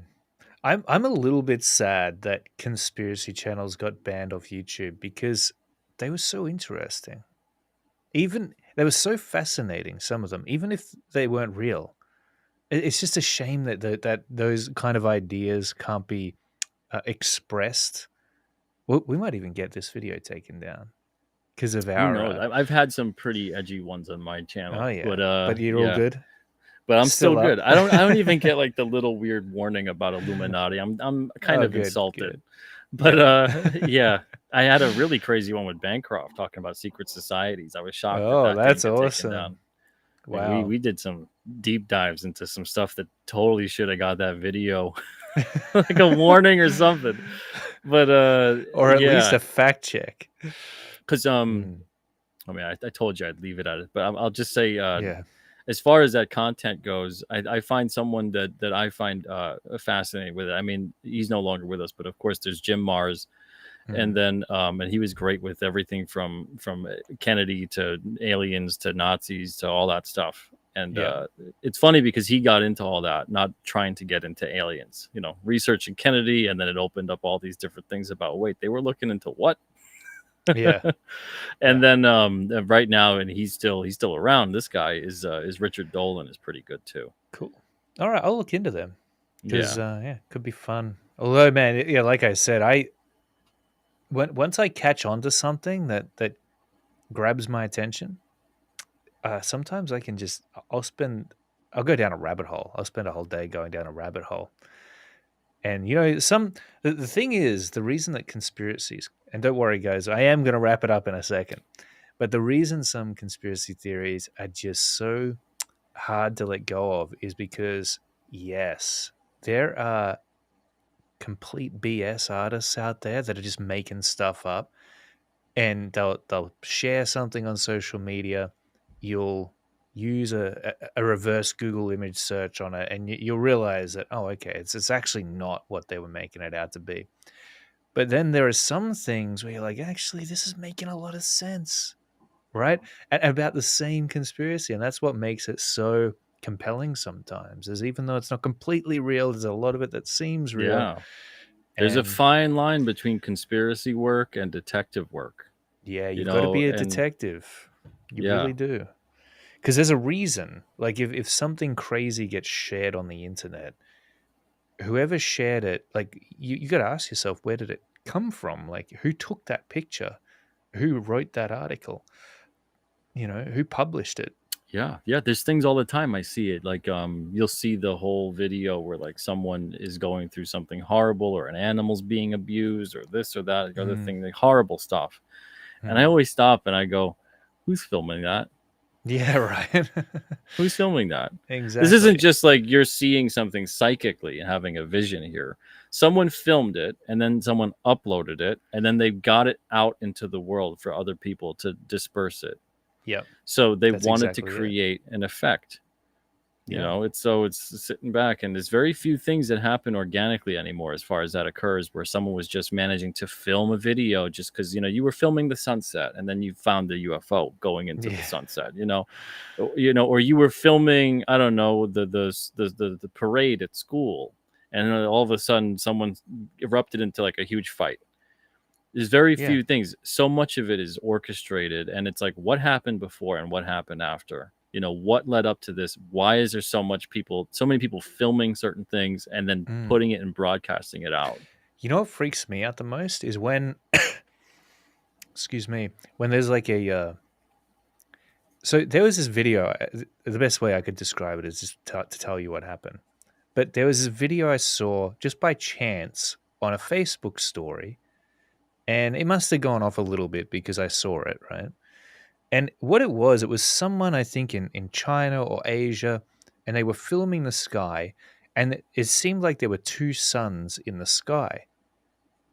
Mm. I'm a little bit sad that conspiracy channels got banned off YouTube because they were so interesting. Even they were so fascinating, some of them, even if they weren't real. It's just a shame that that those kind of ideas can't be expressed. We might even get this video taken down because of Who our. knows? I've had some pretty edgy ones on my Oh channel, yeah, but but you're all yeah, good. but I'm still Still good. up. I don't even get like the little weird warning about Illuminati. I'm kind Oh, of good, insulted. good. But Yeah. yeah, I had a really crazy one with Bancroft talking about secret societies. I was shocked that Oh, that didn't that's get taken down. awesome. Like Wow. we did some deep dives into some stuff that totally should have got that video like a warning or something. But Or at least yeah, a fact check. because Mm, I mean, I told you I'd leave it at it, but I'll just say, yeah. as far as that content goes, I find someone that I find fascinating with it. I mean, he's no longer with us, but of course, there's Jim Mars, and Mm, then and he was great with everything from Kennedy to aliens to Nazis to all that stuff. And yeah. it's funny because he got into all that, not trying to get into aliens. Researching Kennedy, and then it opened up all these different things about wait, they were looking into what? Yeah. And Yeah. then right now, and he's still around. This guy is Richard Dolan is pretty good too. Cool. All right. I'll look into them because, Yeah, yeah, could be fun. Although, man, yeah, like I said, once I catch on to something that grabs my attention, sometimes I can just, I'll go down a rabbit hole. I'll spend a whole day going down a rabbit hole. And the thing is, the reason that conspiracies, and don't worry, guys, I am going to wrap it up in a second. But the reason some conspiracy theories are just so hard to let go of is because, yes, there are complete BS artists out there that are just making stuff up, and they'll share something on social media. You'll use a reverse Google image search on it, and you'll realize that, oh, okay, it's actually not what they were making it out to be. But then there are some things where you're like, actually, this is making a lot of sense, right? And about the same conspiracy, and that's what makes it so compelling sometimes. Is even though it's not completely real, there's a lot of it that seems real, yeah. There's a and fine line between conspiracy work and detective work. yeah, you've got to be a And detective. You yeah, really do. Because there's a reason. Like if something crazy gets shared on the internet, whoever shared it, like you got to ask yourself, where did it come from? Like who took that picture? Who wrote that article? Who published it? yeah. There's things all the time. I see it. Like you'll see the whole video where like someone is going through something horrible, or an animal's being abused, or this or that, the other Mm, thing, like horrible stuff. And I mm. always stop and I go, who's filming that? Yeah, right. Who's filming that? This isn't Exactly. just like you're seeing something psychically and having a vision here. Someone filmed it, and then someone uploaded it, and then they got it out into the world for other people to disperse it. Yep. So they That's wanted to exactly it. create an effect. Yeah. It's sitting back, and there's very few things that happen organically anymore as far as that occurs, where someone was just managing to film a video just because you were filming the sunset, and then you found the UFO going into the Yeah. sunset. Or you were filming, I don't know, the parade at school, and then all of a sudden someone erupted into like a huge fight. There's very Yeah. few things. So much of it is orchestrated, and it's like, what happened before and what happened after? You know, what led up to this? Why is there so many people filming certain things and then Mm. putting it and broadcasting it out? You know what freaks me out the most is when, excuse me, when there's like a. So there was this video. The best way I could describe it is just to tell you what happened. But there was this video I saw just by chance on a Facebook story, and it must have gone off a little bit because I saw it, right? And what it was someone, I think, in China or Asia, and they were filming the sky, and it seemed like there were two suns in the sky.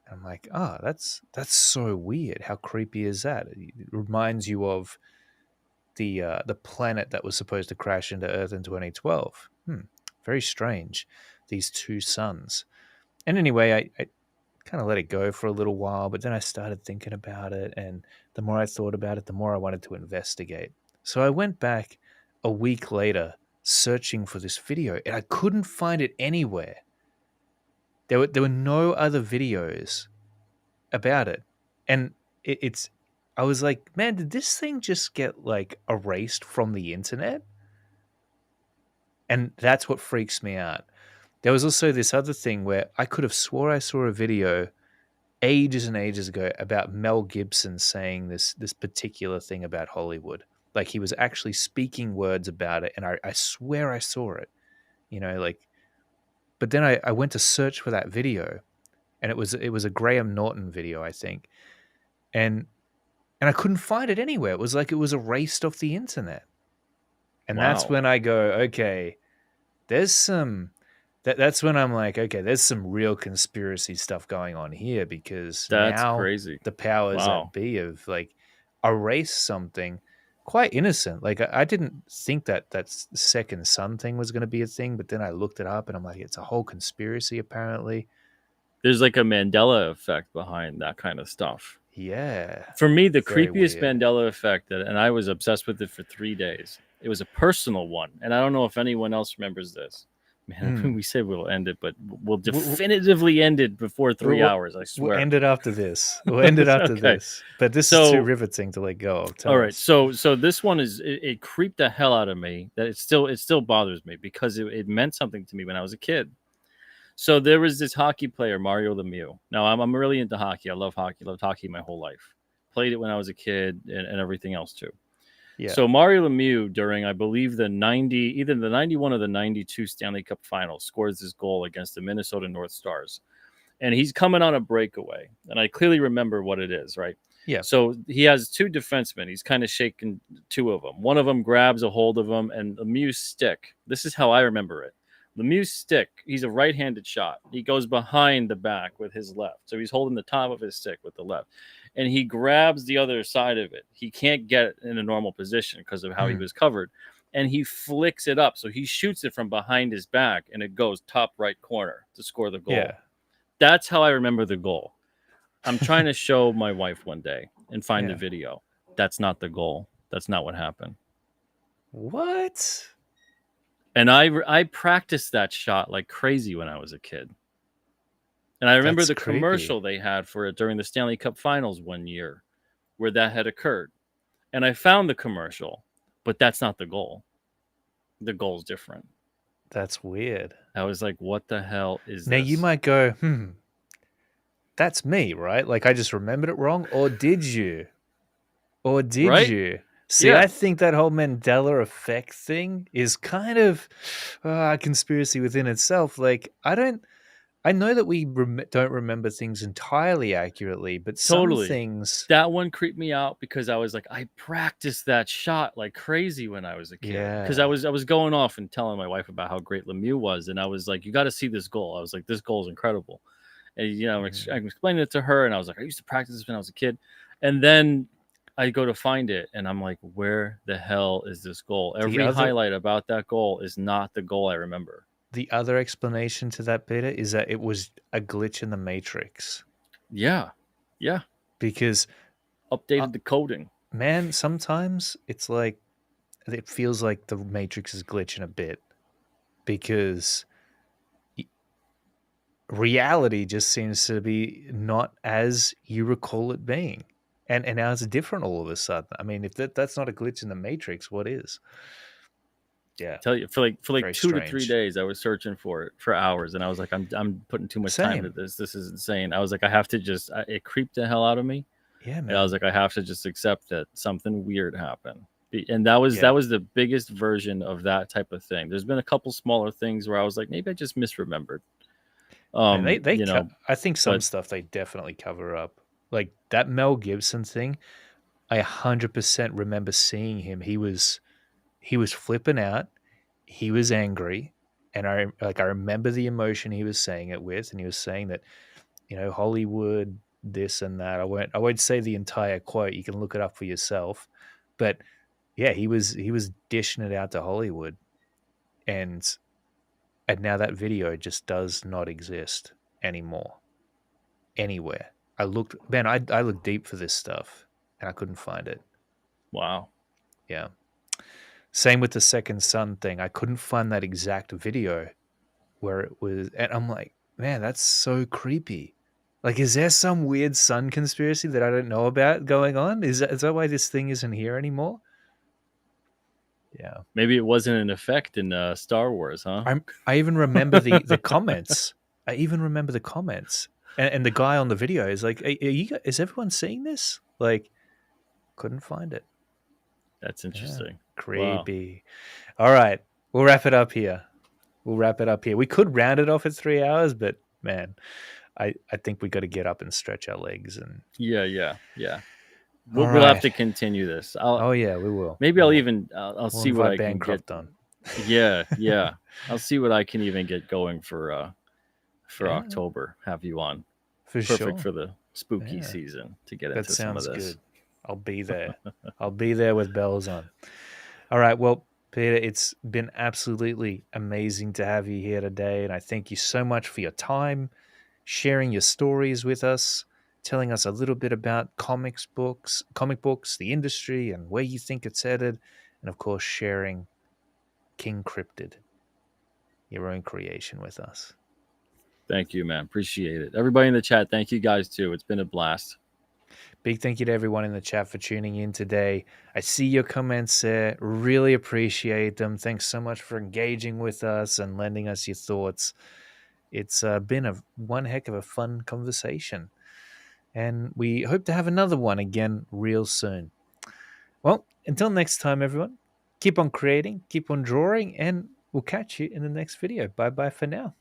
And I'm like, oh, that's so weird. How creepy is that? It reminds you of the planet that was supposed to crash into Earth in 2012. Very strange. These two suns. And anyway, I kind of let it go for a little while, but then I started thinking about it, and the more I thought about it, the more I wanted to investigate. So I went back a week later searching for this video, and I couldn't find it anywhere. There were no other videos about it, and it's. I was like, man, did this thing just get like erased from the internet? And that's what freaks me out. There was also this other thing where I could have swore I saw a video ages and ages ago about Mel Gibson saying this particular thing about Hollywood. Like he was actually speaking words about it, and I swear I saw it. You know, like but then I went to search for that video, and it was a Graham Norton video, I think. And I couldn't find it anywhere. It was like it was erased off the internet. And that's Wow, when I go, okay, there's some that's when I'm like, okay, there's some real conspiracy stuff going on here because that's now crazy. the powers that Wow. be have like erased something quite innocent. Like I didn't think that second son thing was going to be a thing, but then I looked it up and I'm like, it's a whole conspiracy apparently. There's like a Mandela effect behind that kind of stuff. Yeah, For me, the very creepiest weird. Mandela effect, and I was obsessed with it for 3 days. It was a personal one, and I don't know if anyone else remembers this. Man, Mm. we say we'll end it, but we'll We'll, definitively end it before three we'll, hours. I we'll swear. end it after this. We'll end it after Okay, this. But this is too so riveting to let go of. all Tell right, us. so this one it creeped the hell out of me. That it still bothers me because it meant something to me when I was a kid. So there was this hockey player, Mario Lemieux. Now I'm really into hockey. I love hockey. Loved hockey my whole life. Played it when I was a kid and everything else too. Yeah. So Mario Lemieux, during I believe either the 91 or the 92 Stanley Cup Finals, scores this goal against the Minnesota North Stars, and he's coming on a breakaway, and I clearly remember what it is. Right. Yeah. So he has two defensemen. He's kind of shaking two of them. One of them grabs a hold of him, and Lemieux's stick. This is how I remember it. Lemieux's stick. He's a right-handed shot. He goes behind the back with his left, so he's holding the top of his stick with the left, and he grabs the other side of it. He can't get it in a normal position because of how he Mm. was covered, and he flicks it up. So he shoots it from behind his back, and it goes top right corner to score the goal. Yeah. That's how I remember the goal. I'm trying to show my wife one day and find the Yeah. video. That's not the goal. That's not what happened. What? And I practiced that shot like crazy when I was a kid. And I remember That's the creepy. commercial they had for it during the Stanley Cup Finals one year where that had occurred. And I found the commercial, but that's not the goal. The goal's different. That's weird. I was like, what the hell is Now you this? might go, that's me, right? Like I just remembered it wrong. Or did you? Or did Right? you? See, Yeah, I think that whole Mandela effect thing is kind of a conspiracy within itself. Like, I know that we don't remember things entirely accurately, but some totally. things, That one creeped me out because I was like, I practiced that shot like crazy when I was a kid. Because I yeah. was I was going off and telling my wife about how great Lemieux was, and I was like, you got to see this goal. I was like, this goal is incredible, and I'm Mm. explaining it to her, and I was like, I used to practice this when I was a kid, and then I go to find it, and I'm like, where the hell is this goal? The Every other highlight about that goal is not the goal I remember. the other explanation to that, Peter, is that it was a glitch in the Matrix. Yeah, yeah, Because, uh, updated the coding. man, sometimes it's like it feels like the Matrix is glitching a bit because reality just seems to be not as you recall it being. And now it's different all of a sudden. I mean, if that's not a glitch in the matrix, what is? Yeah, Tell you for like very 2 to 3 strange. days, I was searching for it for hours, and I was like, I'm putting too much time to Same. this. This is insane. I was like, I have to just. It creeped the hell out of me, Yeah, and I was man. like, I have to just accept that something weird happened. And that Yeah. was the biggest version of that type of thing. There's been a couple smaller things where I was like, maybe I just misremembered. And You know, I think some but stuff they definitely cover up. Like that Mel Gibson thing, I 100% remember seeing him. He was flipping out. He was angry, and I remember the emotion he was saying it with, and he was saying that, Hollywood, this and that. I won't say the entire quote. You can look it up for yourself. But yeah, he was dishing it out to Hollywood, and now that video just does not exist anymore anywhere. I looked, man, I looked deep for this stuff, and I couldn't find it. wow, Yeah. Same with the Second Son thing. I couldn't find that exact video where it was, and I'm like, man, that's so creepy. Like, is there some weird sun conspiracy that I don't know about going on? Is that why this thing isn't here anymore? Yeah. maybe it wasn't an effect in Star Wars, huh? I even remember the comments. I even remember the comments. And the guy on the video is like, is everyone seeing this? Like, couldn't find it. That's Yeah. interesting. Wow. Creepy. All right. We'll wrap it up here. We could round it off at 3 hours, but man, I think we got to get up and stretch our legs. And Yeah, yeah, yeah. all We'll have right. to continue this. I'll Oh yeah, we will. maybe We I'll will. even I'll We'll see what invite I can get. Bancroft on. Yeah, yeah. I'll see what I can even get going for Yeah, October. Have you on? for Perfect sure. for the spooky Yeah, season to get that into some of sounds this. good. I'll be there. I'll be there with bells on. All right. Well, Peter, it's been absolutely amazing to have you here today. And I thank you so much for your time, sharing your stories with us, telling us a little bit about comic books, the industry, and where you think it's headed. And of course, sharing King Cryptid, your own creation, with us. Thank you, man. Appreciate it. Everybody in the chat, thank you guys too. It's been a blast. Big thank you to everyone in the chat for tuning in today. I see your comments there. Really appreciate them. Thanks so much for engaging with us and lending us your thoughts. It's been one heck of a fun conversation. And we hope to have another one again real soon. Well, until next time, everyone, keep on creating, keep on drawing, and we'll catch you in the next video. Bye bye for now.